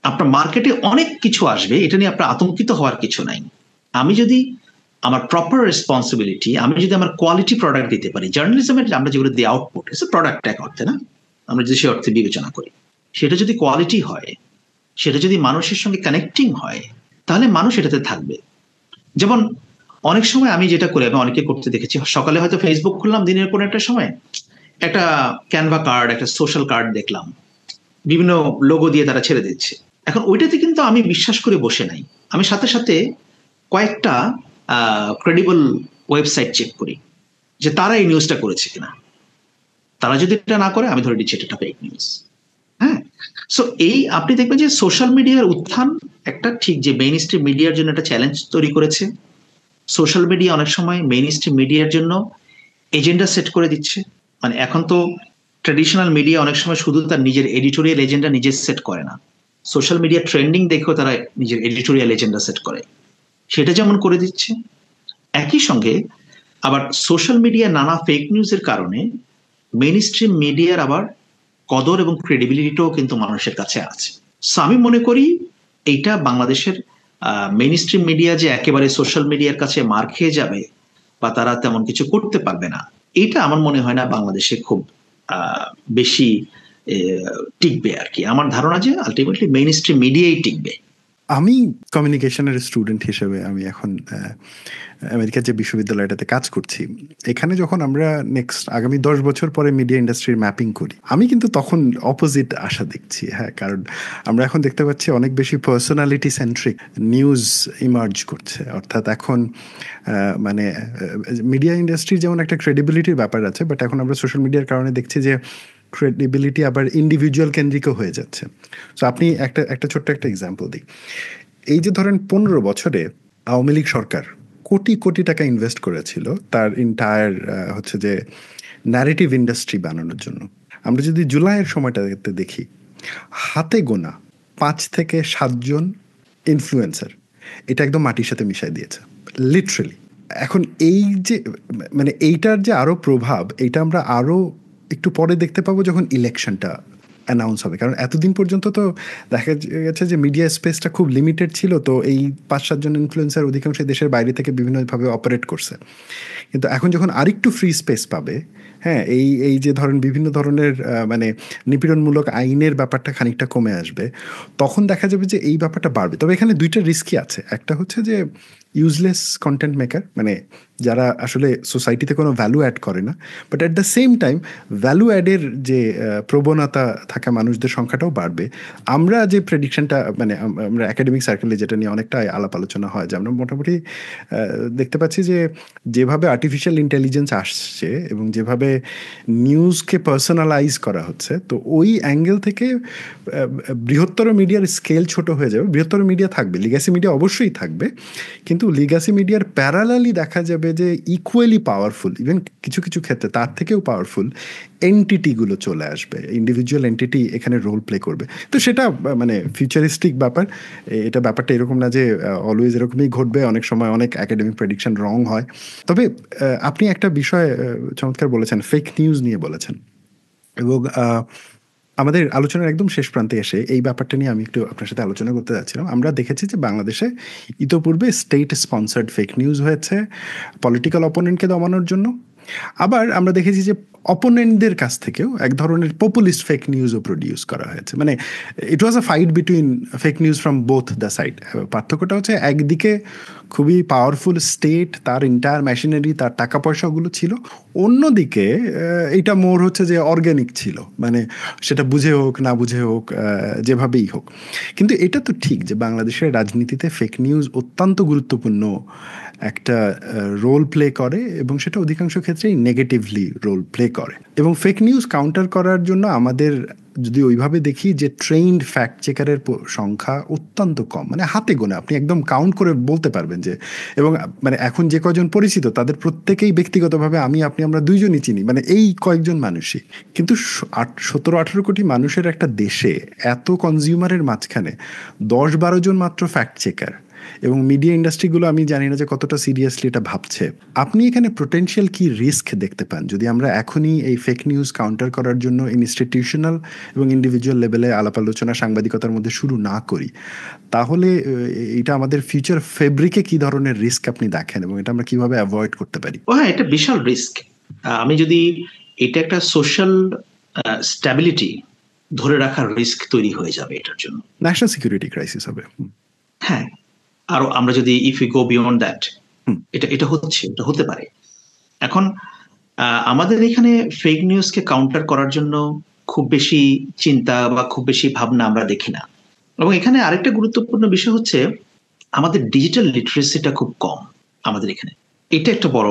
আপনার মার্কেটে অনেক কিছু আসবে, এটা নিয়ে আপনার আতঙ্কিত হওয়ার কিছু নাই। আমি যদি আমার প্রপার রেসপন্সিবিলিটি, আমি যদি আমার কোয়ালিটি প্রোডাক্ট দিতে পারি, জার্নালিজমের আমরা যেগুলো দিই আউটপুট, ইটস প্রোডাক্ট এক অর্থে, না, আমরা যদি সে অর্থে বিবেচনা করি, সেটা যদি কোয়ালিটি হয়, সেটা যদি মানুষের সঙ্গে কানেক্টিং হয়, তাহলে মানুষ এটাতে থাকবে। যেমন অনেক সময় আমি যেটা করি, আমি অনেকে করতে দেখেছি, সকালে হয়তো ফেসবুক খুললাম দিনের কোনো একটা সময়, একটা ক্যানভা কার্ড, একটা সোশ্যাল কার্ড দেখলাম, বিভিন্ন লোগো দিয়ে তারা ছেড়ে দিচ্ছে। এখন ওইটাতে কিন্তু আমি বিশ্বাস করে বসে নাই, আমি সাথে সাথে কয়েকটা ক্রেডিবল ওয়েবসাইট চেক করি যে তারা এই নিউজটা করেছে কিনা। তারা যদি এটা না করে আমি ধরে নিচ্ছি এটা ফেক নিউজ। হ্যাঁ, সো এই আপনি দেখবেন যে সোশ্যাল মিডিয়ার উত্থান একটা ঠিক যে মেইন স্ট্রিম মিডিয়ার জন্য একটা চ্যালেঞ্জ তৈরি করেছে। সোশ্যাল মিডিয়া অনেক সময় মেইন স্ট্রিম মিডিয়ার জন্য এজেন্ডা সেট করে দিচ্ছে। মানে এখন তো ট্র্যাডিশনাল মিডিয়া অনেক সময় শুধু তার নিজের এডিটোরিয়াল এজেন্ডা নিজে সেট করে না, সোশ্যাল মিডিয়া ট্রেন্ডিং দেখেও তারা নিজের এডিটোরিয়াল এজেন্ডা সেট করে, সেটা যেমন করে দিচ্ছে। একই সঙ্গে আবার সোশ্যাল মিডিয়া নানা ফেক নিউজের কারণে মেইন স্ট্রিম মিডিয়ার আবার কদর এবং ক্রেডিবিলিটিটাও কিন্তু মানুষের কাছে আছে। সো আমি মনে করি এইটা বাংলাদেশের মেইন স্ট্রিম মিডিয়া যে একেবারে সোশ্যাল মিডিয়ার কাছে মার খেয়ে যাবে বা তারা তেমন কিছু করতে পারবে না, এটা আমার মনে হয় না বাংলাদেশে খুব বেশি টিকবে আর কি। আমার ধারণা যে আলটিমেটলি মেইন স্ট্রিম মিডিয়াই টিকবে। আমি কমিউনিকেশনের স্টুডেন্ট হিসেবে আমি এখন আমেরিকার যে বিশ্ববিদ্যালয়টাতে কাজ করছি, এখানে যখন আমরা নেক্সট আগামী 10 বছর পরে মিডিয়া ইন্ডাস্ট্রির ম্যাপিং করি, আমি কিন্তু তখন অপোজিট আশা দেখছি। হ্যাঁ, কারণ আমরা এখন দেখতে পাচ্ছি অনেক বেশি পার্সোনালিটি সেন্ট্রিক নিউজ ইমার্জ করছে। অর্থাৎ এখন মানে মিডিয়া ইন্ডাস্ট্রির যেমন একটা ক্রেডিবিলিটির ব্যাপার আছে, বাট এখন আমরা সোশ্যাল মিডিয়ার কারণে দেখছি যে ক্রেডিবিলিটি আবার ইন্ডিভিজুয়াল কেন্দ্রিকও হয়ে যাচ্ছে। সো আপনি একটা ছোট্ট একটা এক্সাম্পল দিই। এই যে ধরেন 15 বছরে আওয়ামী লীগ সরকার কোটি কোটি টাকা ইনভেস্ট করেছিল তার ইন্টায়ার হচ্ছে যে ন্যারেটিভ ইন্ডাস্ট্রি বানানোর জন্য। আমরা যদি জুলাইয়ের সময়টাতে দেখি, হাতে গোনা 5 থেকে 7 জন ইনফ্লুয়েন্সার এটা একদম মাটির সাথে মিশাই দিয়েছে, লিটারেলি। এখন এই যে মানে এইটার যে আরো প্রভাব, এইটা আমরা আরো একটু পরে দেখতে পাবো যখন ইলেকশনটা অ্যানাউন্স হবে। কারণ এতদিন পর্যন্ত তো দেখা গেছে যে মিডিয়া স্পেসটা খুব লিমিটেড ছিল, তো এই 5-7 জন ইনফ্লুয়েন্সার অধিকাংশ দেশের বাইরে থেকে বিভিন্নভাবে অপারেট করছে। কিন্তু এখন যখন আরেকটু ফ্রি স্পেস পাবে, হ্যাঁ, এই যে ধরেন বিভিন্ন ধরনের মানে নিপীড়নমূলক আইনের ব্যাপারটা খানিকটা কমে আসবে, তখন দেখা যাবে যে এই ব্যাপারটা বাড়বে। তবে এখানে দুইটা রিস্কই আছে। একটা হচ্ছে যে ইউজলেস কন্টেন্ট মেকার, মানে যারা আসলে সোসাইটিতে কোনো ভ্যালু অ্যাড করে না, but at the same time value অ্যাডের যে প্রবণতা থাকা মানুষদের সংখ্যাটাও বাড়বে। আমরা যে প্রেডিকশনটা মানে আমরা একাডেমিক সার্কেলে যেটা নিয়ে অনেকটা আলাপ আলোচনা হয়, যে আমরা মোটামুটি দেখতে পাচ্ছি যে যেভাবে আর্টিফিশিয়াল ইন্টেলিজেন্স আসছে এবং যেভাবে নিউজকে পার্সোনালাইজ করা হচ্ছে, তো ওই অ্যাঙ্গেল থেকে বৃহত্তর মিডিয়ার স্কেল ছোট হয়ে যাবে। বৃহত্তর মিডিয়া থাকবে, লিগ্যাসি মিডিয়া অবশ্যই থাকবে, কিন্তু লিগ্যাসি মিডিয়ার প্যারালালি দেখা যাবে যে ইকুয়ালি পাওয়ারফুল, ইভেন কিছু কিছু ক্ষেত্রে তার থেকেও পাওয়ারফুল এন্টিটিগুলো চলে আসবে, ইন্ডিভিজুয়াল এন্টিটি এখানে রোল প্লে করবে। তো সেটা মানে ফিউচারিস্টিক ব্যাপার। এটা ব্যাপারটা এরকম না যে অলওয়েজ এরকমই ঘটবে, অনেক সময় অনেক একাডেমিক প্রেডিকশন রং হয়। তবে আপনি একটা বিষয় চমৎকার বলেছেন, ফেক নিউজ নিয়ে বলেছেন, এবং আমাদের আলোচনার একদম শেষ প্রান্তে এসে এই ব্যাপারটা নিয়ে আমি একটু আপনার সাথে আলোচনা করতে যাচ্ছিলাম। আমরা দেখেছি যে বাংলাদেশে ইতোপূর্বে স্টেট স্পন্সার্ড ফেক নিউজ হয়েছে পলিটিক্যাল অপোনেন্টকে দমানোর জন্য। আবার আমরা দেখেছি যে অপোনেন্টদের কাছ থেকেও এক ধরনের পপুলিস্ট ফেক নিউজও প্রডিউস করা হয়েছে। মানে it was a fight between fake news from both the side. পার্থক্যটা হচ্ছে একদিকে খুবই পাওয়ারফুল স্টেট, তার ইন্টায়ার মেশিনারি, তার টাকা পয়সাগুলো ছিল, অন্যদিকে এটা মোর হচ্ছে যে অর্গ্যানিক ছিল, মানে সেটা বুঝে হোক না বুঝে হোক যেভাবেই হোক। কিন্তু এটা তো ঠিক যে বাংলাদেশের রাজনীতিতে ফেক নিউজ অত্যন্ত গুরুত্বপূর্ণ একটা রোল প্লে করে, এবং সেটা অধিকাংশ ক্ষেত্রেই নেগেটিভলি রোল প্লে করে। এবং ফেক নিউজ কাউন্টার করার জন্য আমাদের যদি ওইভাবে দেখি যে ট্রেইনড ফ্যাক্ট চেকারের সংখ্যা অত্যন্ত কম, মানে হাতে গোনা, আপনি একদম কাউন্ট করে বলতে পারবেন যে, এবং মানে এখন যে কজন পরিচিত তাদের প্রত্যেকেই ব্যক্তিগতভাবে আমরা দুইজনই চিনি, মানে এই কয়েকজন মানুষই। কিন্তু 17-18 কোটি মানুষের একটা দেশে এত কনজিউমারের মাঝখানে 10-12 জন মাত্র ফ্যাক্ট চেকার, এবং মিডিয়া ইন্ডাস্ট্রিগুলো আমি জানি না যে কতটা সিরিয়াসলি এটা ভাবছে। আপনি এখানে পোটেনশিয়াল কি রিস্ক দেখতে পান যদি আমরা এখনই এই ফেক নিউজ কাউন্টার করার জন্য ইনস্টিটিউশনাল এবং ইন্ডিভিজুয়াল লেভেলে আলাপ আলোচনা সাংবাদিকতার মধ্যে শুরু না করি? তাহলে এটা আমাদের ফিউচার ফেব্রিকে কি ধরনের রিস্ক আপনি দেখেন, এবং এটা আমরা কিভাবে অ্যাভয়েড করতে পারি? হ্যাঁ, এটা বিশাল রিস্ক। আমি যদি এটা একটা সোশ্যাল স্ট্যাবিলিটি ধরে রাখার রিস্ক তৈরি হয়ে যাবে এটার জন্য, ন্যাশনাল সিকিউরিটি ক্রাইসিস হবে। হ্যাঁ, আরো আমরা যদি if you go beyond that, এটা হতে পারে। এখন আমাদের এখানে ফেক নিউজকে কাউন্টার করার জন্য খুব বেশি চিন্তা বা খুব বেশি ভাবনা আমরা দেখি না। এবং এখানে আরেকটা গুরুত্বপূর্ণ বিষয় হচ্ছে আমাদের ডিজিটাল লিটারেসিটা খুব কম আমাদের এখানে। এটা একটা বড়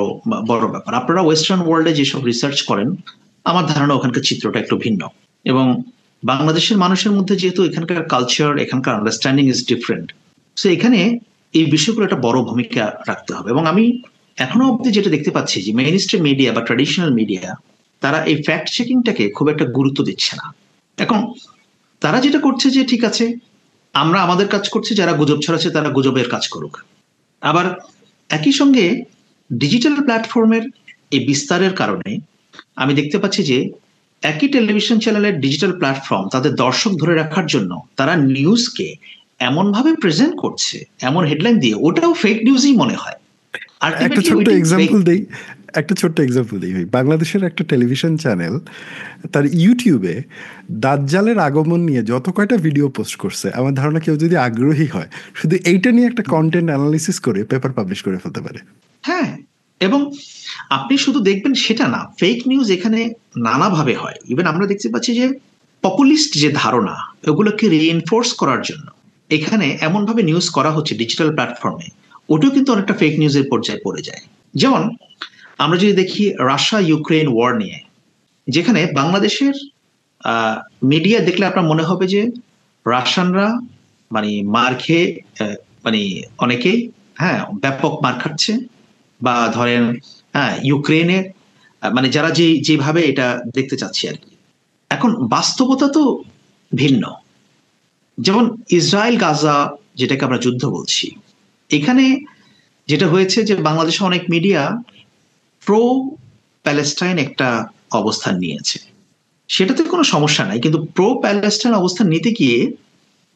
বড় ব্যাপার। আপনারা ওয়েস্টার্ন ওয়ার্ল্ডে যেসব রিসার্চ করেন, আমার ধারণা ওখানকার চিত্রটা একটু ভিন্ন। এবং বাংলাদেশের মানুষের মধ্যে যেহেতু এখানকার কালচার, এখানকার আন্ডারস্ট্যান্ডিং ইজ ডিফারেন্ট, সো এখানে এই বিষয়গুলো একটা বড় ভূমিকা রাখতে হবে। এবং আমি এখনো অব্দি যেটা দেখতে পাচ্ছি যে মেইন স্ট্রিম মিডিয়া বা ট্র্যাডিশনাল মিডিয়া তারা এই ফ্যাক্ট চেকিংটাকে খুব একটা গুরুত্ব দিচ্ছে না। এখন তারা যেটা করছে যে ঠিক আছে, আমরা আমাদের কাজ করছি, যারা গুজব ছড়াচ্ছে তারা গুজবের কাজ করুক। আবার একই সঙ্গে ডিজিটাল প্ল্যাটফর্মের এই বিস্তারের কারণে আমি দেখতে পাচ্ছি যে একই টেলিভিশন চ্যানেলের ডিজিটাল প্ল্যাটফর্ম তাদের দর্শক ধরে রাখার জন্য তারা নিউজকে এমন ভাবে প্রেজেন্ট করছে, এমন হেডলাইন দিয়ে, ওটাও ফেক নিউজই মনে হয়। একটা ছোট্ট এক্সাম্পল দিই ভাই। বাংলাদেশের একটা টেলিভিশন চ্যানেল তার ইউটিউবে দাজ্জালের আগমন নিয়ে যত কয়টা ভিডিও পোস্ট করছে, আমার ধারণা কেউ যদি আগ্রহী হয় শুধু এইটা নিয়ে একটা কন্টেন্ট অ্যানালিসিস করে পেপার পাবলিশ করে ফেলতে পারে। হ্যাঁ, এবং আপনি শুধু দেখবেন সেটা না, ফেক নিউজ এখানে নানাভাবে হয়। ইভেন আমরা দেখতে পাচ্ছি যে পপুলিস্ট যে ধারণা, ওগুলোকে রিইনফোর্স করার জন্য এখানে এমন ভাবে নিউজ করা হচ্ছে ডিজিটাল প্ল্যাটফর্মে, ওটাও কিন্তু অনেকটা ফেক নিউজের পর্যায়ে পড়ে যায়। যেমন আমরা যদি দেখি রাশিয়া ইউক্রেন ওয়ার নিয়ে, যেখানে বাংলাদেশের মিডিয়া দেখলে আপনার মনে হবে যে রাশিয়ানরা মানে মার খেয়ে মানে অনেকেই ব্যাপক মার খাচ্ছে, বা ধরেন ইউক্রেনে মানে যারা যেভাবে এটা দেখতে চাচ্ছি আর কি। এখন বাস্তবতা তো ভিন্ন। যেমন ইসরায়েল গাজা, যেটাকে আমরা যুদ্ধ বলছি, এখানে যেটা হয়েছে যে বাংলাদেশে অনেক মিডিয়া প্রো প্যালেস্টাইন একটা অবস্থান নিয়েছে, সেটাতে কোনো সমস্যা নাই, কিন্তু প্রো প্যালেস্টাইন অবস্থান নিতে গিয়ে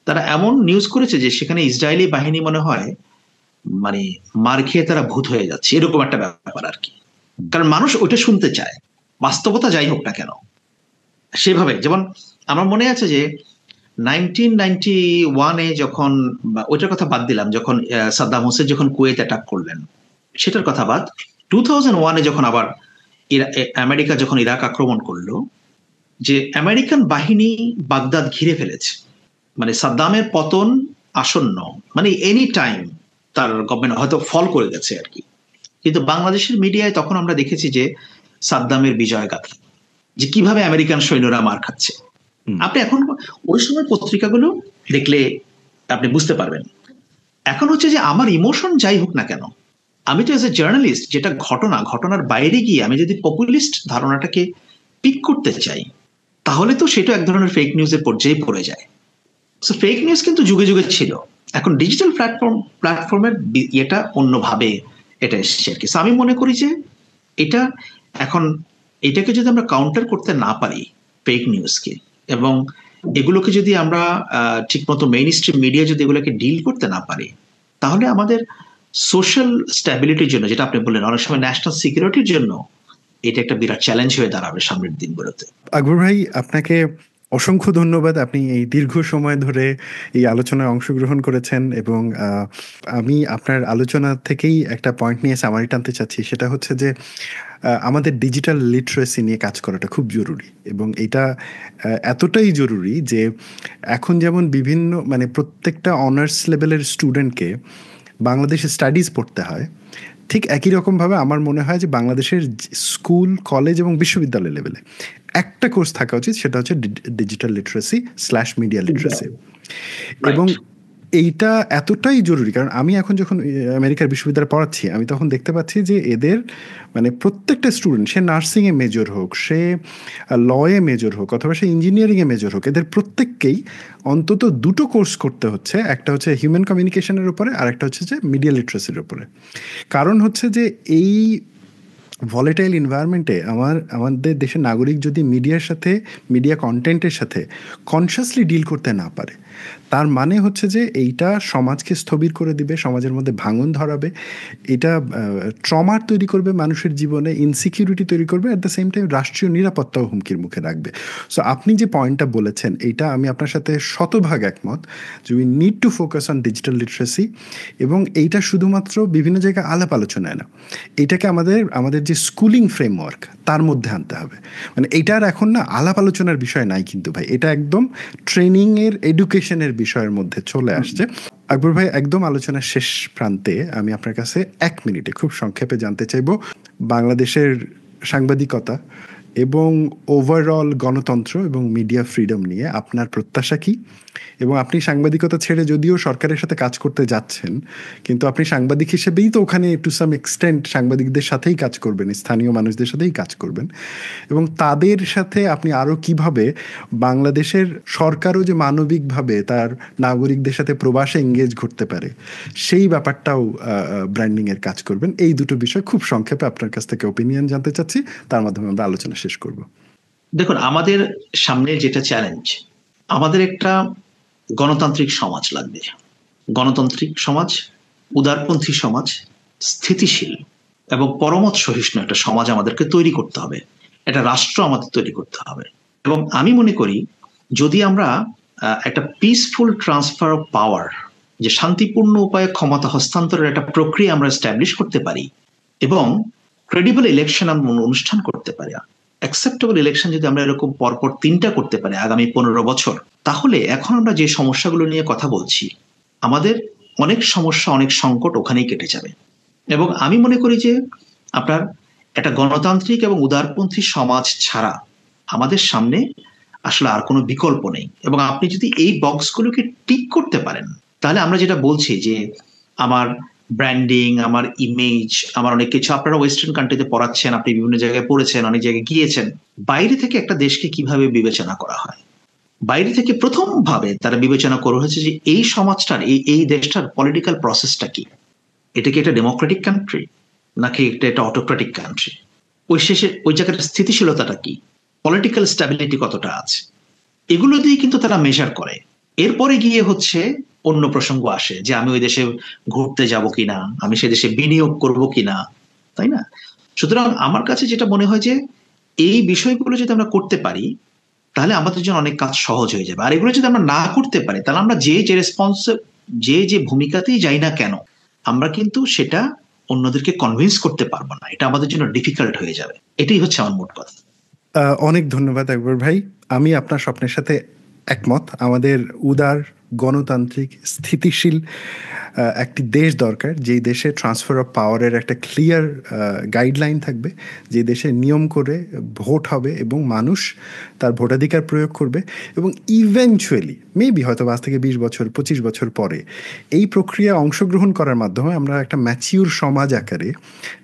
তারা এমন নিউজ করেছে যে সেখানে ইসরায়েলি বাহিনী মনে হয় মানে মার খেয়ে তারা ভূত হয়ে যাচ্ছে, এরকম একটা ব্যাপার আর কি। কারণ মানুষ ওইটা শুনতে চায়, বাস্তবতা যাই হোক না কেন সেভাবে। যেমন আমার মনে আছে যে 1991-এ যখন, ওইটার কথা বাদ দিলাম, যখন সাদ্দাম হোসেন যখন কুয়েত অ্যাটাক করলেন সেটার কথা বাদ, 2001-এ যখন আবার আমেরিকা যখন ইরাক আক্রমণ করলো, যে আমেরিকান বাহিনী বাগদাদ ঘিরে ফেলেছে, মানে সাদ্দামের পতন আসন্ন, মানে এনি টাইম তার গভর্নমেন্ট হয়তো ফল করে গেছে আর কি। কিন্তু বাংলাদেশের মিডিয়ায় তখন আমরা দেখেছি যে সাদ্দামের বিজয় গাথা, যে কিভাবে আমেরিকান সৈন্যরা মার খাচ্ছে। আপনি এখন ওই সময় পত্রিকাগুলো দেখলে আপনি বুঝতে পারবেন। এখন হচ্ছে যে আমার ইমোশন যাই হোক না কেন, আমি তো এজ এ জার্নালিস্ট, যেটা ঘটনার বাইরে গিয়ে আমি যদি পপুলিস্ট ধারণাটাকে পিক করতে চাই, তাহলে তো সেটা এক ধরনের ফেক নিউজের পর্যায়ে পড়ে যায়। সো ফেক নিউজ কিন্তু যুগে যুগে ছিল, এখন ডিজিটাল প্ল্যাটফর্মের এটা অন্যভাবে এটা এসেছে আর কি। আমি মনে করি যে এটা এখন এটাকে যদি আমরা কাউন্টার করতে না পারি ফেক নিউজকে, এবং এগুলোকে যদি আমরা ঠিকমতো মেইন স্ট্রিম মিডিয়া যদি এগুলোকে ডিল করতে না পারি, তাহলে আমাদের সোশ্যাল স্ট্যাবিলিটির জন্য, যেটা আপনি বললেন, অনেক সময় ন্যাশনাল সিকিউরিটির জন্য এটা একটা বিরাট চ্যালেঞ্জ হয়ে দাঁড়াবে সামনের দিনগুলোতে। আকবর ভাই, আপনাকে অসংখ্য ধন্যবাদ। আপনি এই দীর্ঘ সময় ধরে এই আলোচনায় অংশগ্রহণ করেছেন, এবং আমি আপনার আলোচনা থেকেই একটা পয়েন্ট নিয়ে সামারি টানতে চাচ্ছি। সেটা হচ্ছে যে আমাদের ডিজিটাল লিটারেসি নিয়ে কাজ করাটা খুব জরুরি, এবং এটা এতটাই জরুরি যে এখন যেমন বিভিন্ন মানে প্রত্যেকটা অনার্স লেভেলের স্টুডেন্টকে বাংলাদেশে স্টাডিজ পড়তে হয়, ঠিক একই রকমভাবে আমার মনে হয় যে বাংলাদেশের স্কুল, কলেজ এবং বিশ্ববিদ্যালয় লেভেলে একটা কোর্স থাকা উচিত, সেটা হচ্ছে ডিজিটাল লিটারেসি / মিডিয়া লিটারেসি। এবং এইটা এতটাই জরুরি কারণ আমি এখন যখন আমেরিকার বিশ্ববিদ্যালয়ে পড়াচ্ছি, আমি তখন দেখতে পাচ্ছি যে এদের মানে প্রত্যেকটা স্টুডেন্ট, সে নার্সিংয়ে মেজর হোক, সে লয়ে মেজর হোক, অথবা সে ইঞ্জিনিয়ারিংয়ে মেজর হোক, এদের প্রত্যেককেই অন্তত দুটো কোর্স করতে হচ্ছে। একটা হচ্ছে হিউম্যান কমিউনিকেশনের উপরে, আর একটা হচ্ছে যে মিডিয়া লিটারেসির উপরে। কারণ হচ্ছে যে এই ভলেটাইল এনভায়রনমেন্টে আমাদের দেশের নাগরিক যদি মিডিয়ার সাথে, মিডিয়া কন্টেন্টের সাথে কনসিয়াসলি ডিল করতে না পারে, তার মানে হচ্ছে যে এইটা সমাজকে স্থবির করে দিবে, সমাজের মধ্যে ভাঙন ধরাবে, এটা ট্রমার তৈরি করবে মানুষের জীবনে, ইনসিকিউরিটি তৈরি করবে, অ্যাট দ্য সেম টাইম রাষ্ট্রীয় নিরাপত্তাও হুমকির মুখে রাখবে। সো আপনি যে পয়েন্টটা বলেছেন এইটা আমি আপনার সাথে শতভাগ একমত যে we need to focus on digital literacy, এবং এইটা শুধুমাত্র বিভিন্ন জায়গায় আলাপ আলোচনায় না, এটাকে আমাদের যে স্কুলিং ফ্রেমওয়ার্ক তার মধ্যে আনতে হবে। মানে এইটার এখন না আলাপ আলোচনার বিষয় নাই কিন্তু ভাই, এটা একদম ট্রেনিংয়ের এডুকেশনের বিষয়ের মধ্যে চলে আসছে। আকবর ভাই, একদম আলোচনার শেষ প্রান্তে আমি আপনার কাছে 1 মিনিটে খুব সংক্ষেপে জানতে চাইব বাংলাদেশের সাংবাদিকতা এবং ওভারঅল গণতন্ত্র এবং মিডিয়া ফ্রিডম নিয়ে আপনার প্রত্যাশা কি, এবং আপনি সাংবাদিকতা ছেড়ে যদিও সরকারের সাথে কাজ করতে যাচ্ছেন, কিন্তু আপনি সাংবাদিক হিসেবেই তো ওখানে টু সাম এক্সটেন্ট সাংবাদিকদের সাথেই কাজ করবেন, স্থানীয় মানুষদের সাথেই কাজ করবেন, এবং তাদের সাথে আপনি আরও কিভাবে বাংলাদেশের সরকারও যে মানবিকভাবে তার নাগরিকদের সাথে প্রবাসে এঙ্গেজ করতে পারে সেই ব্যাপারটাও ব্র্যান্ডিংয়ের কাজ করবেন। এই দুটো বিষয় খুব সংক্ষেপে আপনার কাছ থেকে ওপিনিয়ন জানতে চাচ্ছি, তার মাধ্যমে আমরা আলোচনা শেষ করব। দেখুন, আমাদের সামনে যেটা চ্যালেঞ্জ, আমাদের একটা গণতান্ত্রিক সমাজ লাগবে, গণতান্ত্রিক সমাজ, উদারপন্থী সমাজ, স্থিতিশীল এবং পরমত সহিষ্ণু একটা সমাজ আমাদেরকে তৈরি করতে হবে, একটা রাষ্ট্র আমাদের তৈরি করতে হবে। এবং আমি মনে করি যদি আমরা একটা পিসফুল ট্রান্সফার অফ পাওয়ার, যে শান্তিপূর্ণ উপায়ে ক্ষমতা হস্তান্তরের একটা প্রক্রিয়া আমরা এস্টাবলিশ করতে পারি, এবং ক্রেডিবল ইলেকশন আমরা অনুষ্ঠান করতে পারি, অ্যাকসেপ্টেবল ইলেকশন যদি আমরা এরকম পরপর 3টা করতে পারি আগামী 15 বছর, তাহলে এখন আমরা যে সমস্যাগুলো নিয়ে কথা বলছি, আমাদের অনেক সমস্যা, অনেক সংকট ওখানেই কেটে যাবে। এবং আমি মনে করি যে আপনার একটা গণতান্ত্রিক এবং উদারপন্থী সমাজ ছাড়া আমাদের সামনে আসলে আর কোনো বিকল্প নেই। এবং আপনি যদি এই বক্সগুলোকে টিক করতে পারেন, তাহলে আমরা যেটা বলছি যে আমার ব্র্যান্ডিং, আমার ইমেজ, আমার অনেক কিছু, আপনারা ওয়েস্টার্ন কান্ট্রিতে পড়াচ্ছেন, আপনি বিভিন্ন জায়গায় পড়েছেন, অনেক জায়গায় গিয়েছেন, বাইরে থেকে একটা দেশকে কিভাবে বিবেচনা করা হয়, বাইরে থেকে প্রথম ভাবে তারা বিবেচনা করা হয়েছে যে এই সমাজটার, এই দেশটার পলিটিক্যাল প্রসেসটা কি, এটা কি একটা ডেমোক্রেটিক কান্ট্রি নাকি একটা অটোক্রেটিক কান্ট্রি, ওই শেষে ওই জায়গাটার স্থিতিশীলতাটা কি, পলিটিক্যাল স্ট্যাবিলিটি কতটা আছে, এগুলো দিয়ে কিন্তু তারা মেজার করে। এরপরে গিয়ে হচ্ছে অন্য প্রসঙ্গ আসে যে আমি ওই দেশে ঘুরতে যাব কিনা, আমি সে দেশে বিনিয়োগ করব কিনা, তাই না? সুতরাং আমার কাছে যেটা মনে হয় যে এই বিষয়গুলো যদি আমরা করতে পারি তাহলে আমাদের জন্য অনেক কাজ সহজ হয়ে যাবে। আর এগুলো যদি আমরা না করতে পারি তাহলে আমরা যে ভূমিকাতেই যাই না কেন, আমরা কিন্তু সেটা অন্যদেরকে কনভিন্স করতে পারবো না, এটা আমাদের জন্য ডিফিকাল্ট হয়ে যাবে। এটাই হচ্ছে আমার মোট কথা। অনেক ধন্যবাদ আকবর ভাই, আমি আপনার স্বপ্নের সাথে একমত। আমাদের উদার, গণতান্ত্রিক, স্থিতিশীল একটি দেশ দরকার, যেই দেশে ট্রান্সফার অফ পাওয়ারের একটা ক্লিয়ার গাইডলাইন থাকবে, যে দেশে নিয়ম করে ভোট হবে এবং মানুষ তার ভোটাধিকার প্রয়োগ করবে, এবং ইভেনচুয়ালি মেবি হয়তো আজ থেকে 20 বছর 25 বছর পরে এই প্রক্রিয়ায় অংশগ্রহণ করার মাধ্যমে আমরা একটা ম্যাচিউর সমাজ আকারে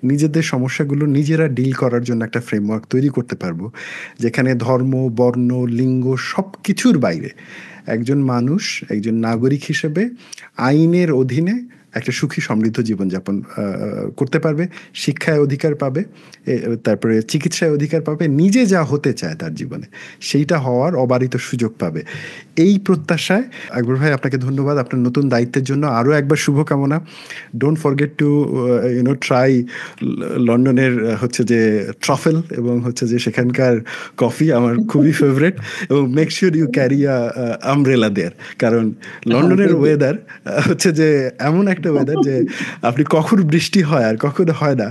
নিজেদের সমস্যাগুলো নিজেরা ডিল করার জন্য একটা ফ্রেমওয়ার্ক তৈরি করতে পারবো, যেখানে ধর্ম, বর্ণ, লিঙ্গ সব কিছুর বাইরে একজন মানুষ, একজন নাগরিক হিসেবে আইনের অধীনে একটা সুখী সমৃদ্ধ জীবনযাপন করতে পারবে, শিক্ষায় অধিকার পাবে, তারপরে চিকিৎসায় অধিকার পাবে, নিজে যা হতে চায় তার জীবনে সেইটা হওয়ার অবারিত সুযোগ পাবে। এই প্রত্যাশায় আকবর ভাই আপনাকে ধন্যবাদ আপনার নতুন দায়িত্বের জন্য, আরও একবার শুভকামনা। ডোন্ট ফরগেট টু ট্রাই লন্ডনের হচ্ছে যে ট্রফেল এবং হচ্ছে যে সেখানকার কফি আমার খুবই ফেভারেট, এবং make sure you carry a umbrella there, কারণ লন্ডনের ওয়েদার হচ্ছে যে এমন একটা ওয়েদার যে আপনি কখন বৃষ্টি হয় আর কখন হয় না,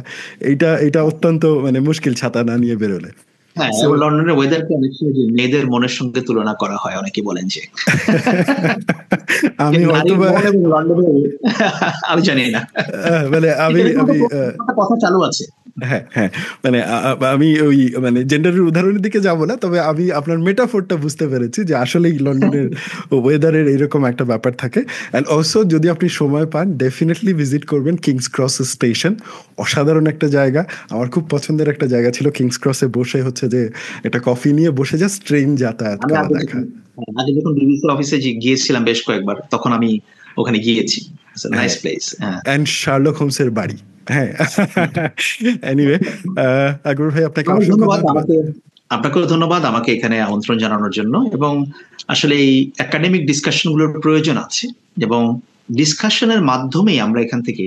এটা অত্যন্ত মানে মুশকিল ছাতা না নিয়ে বেরোলে। হ্যাঁ, লন্ডনের ওয়েদারকে অনেক সময় যে মেয়েদের মনের সঙ্গে তুলনা করা হয়, অনেকে বলেন যে আমি হয়তো আমি জানি না, মানে আমি কথা চালু আছে। হ্যাঁ হ্যাঁ, মানে আমি ওই মানে জেন্ডারের উদাহরণের দিকে যাব না, তবে আমি আপনার মেটাফোরটা বুঝতে পেরেছি যে আসলেই লন্ডনের ওয়েদারের এইরকম একটা ব্যাপার থাকে। অ্যান্ড অলসো যদি আপনি সময় পান ডেফিনেটলি ভিজিট করবেন কিংস ক্রস স্টেশন, অসাধারণ একটা জায়গা, আমার খুব পছন্দের একটা জায়গা ছিল। কিংস ক্রসে বসে হচ্ছে যে একটা কফি নিয়ে বসে জাস্ট ট্রেন যাতায়াত করা দেখা। আগে যখন বিবিসি অফিসে গিয়েছিলাম বেশ কয়েকবার, তখন আমি ওখানে গিয়েছি, নাইস প্লেস। এন্ড শার্লক হোমসের বাড়ি। হ্যাঁ, এনিওয়ে আকবর ভাই আপনাকে অসংখ্য ধন্যবাদ। আপনাকেও ধন্যবাদ আমাকে এখানে আমন্ত্রণ জানানোর জন্য। এবং আসলে এই একাডেমিক ডিসকাশনগুলোর প্রয়োজন আছে, এবং ডিসকাশনের মাধ্যমেই আমরা এখান থেকে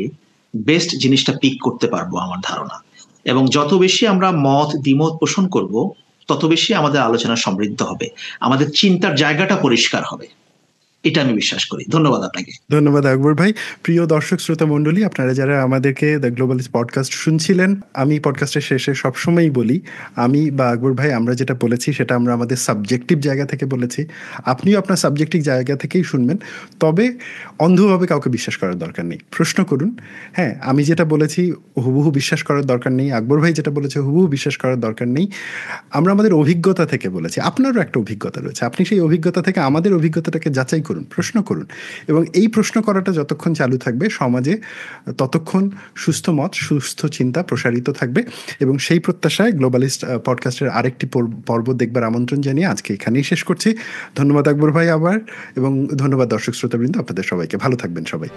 বেস্ট জিনিসটা পিক করতে পারবো আমার ধারণা। এবং যত বেশি আমরা দ্বিমত পোষণ করব, তত বেশি আমাদের আলোচনা সমৃদ্ধ হবে, আমাদের চিন্তার জায়গাটা পরিষ্কার হবে, এটা আমি বিশ্বাস করি। ধন্যবাদ আপনাকে। ধন্যবাদ আকবর ভাই। প্রিয় দর্শক শ্রোতা মণ্ডলী, আপনারা যারা আমাদেরকে দ্য গ্লোবালিস্ট পডকাস্ট শুনছিলেন, আমি পডকাস্টের শেষে সবসময়ই বলি, আমি বা আকবর ভাই আমরা যেটা বলেছি সেটা আমরা আমাদের সাবজেক্টিভ জায়গা থেকে বলেছি। আপনিও আপনার সাবজেক্টিভ জায়গা থেকেই শুনবেন, তবে অন্ধভাবে কাউকে বিশ্বাস করার দরকার নেই, প্রশ্ন করুন। হ্যাঁ, আমি যেটা বলেছি হুবহু বিশ্বাস করার দরকার নেই, আকবর ভাই যেটা বলেছে হুবহু বিশ্বাস করার দরকার নেই। আমরা আমাদের অভিজ্ঞতা থেকে বলেছি, আপনারও একটা অভিজ্ঞতা রয়েছে, আপনি সেই অভিজ্ঞতা থেকে আমাদের অভিজ্ঞতাটাকে যাচাই করুন, প্রশ্ন করুন। এবং এই প্রশ্ন করাটা যতক্ষণ চালু থাকবে সমাজে, ততক্ষণ সুস্থ মত, সুস্থ চিন্তা প্রসারিত থাকবে। এবং সেই প্রত্যাশায় গ্লোবালিস্ট পডকাস্টের আরেকটি পর্ব দেখবার আমন্ত্রণ জানিয়ে আজকে এখানেই শেষ করছি। ধন্যবাদ আকবর ভাই আবার, এবং ধন্যবাদ দর্শক শ্রোতাবৃন্দ, আপনাদের সবাইকে। ভালো থাকবেন সবাই।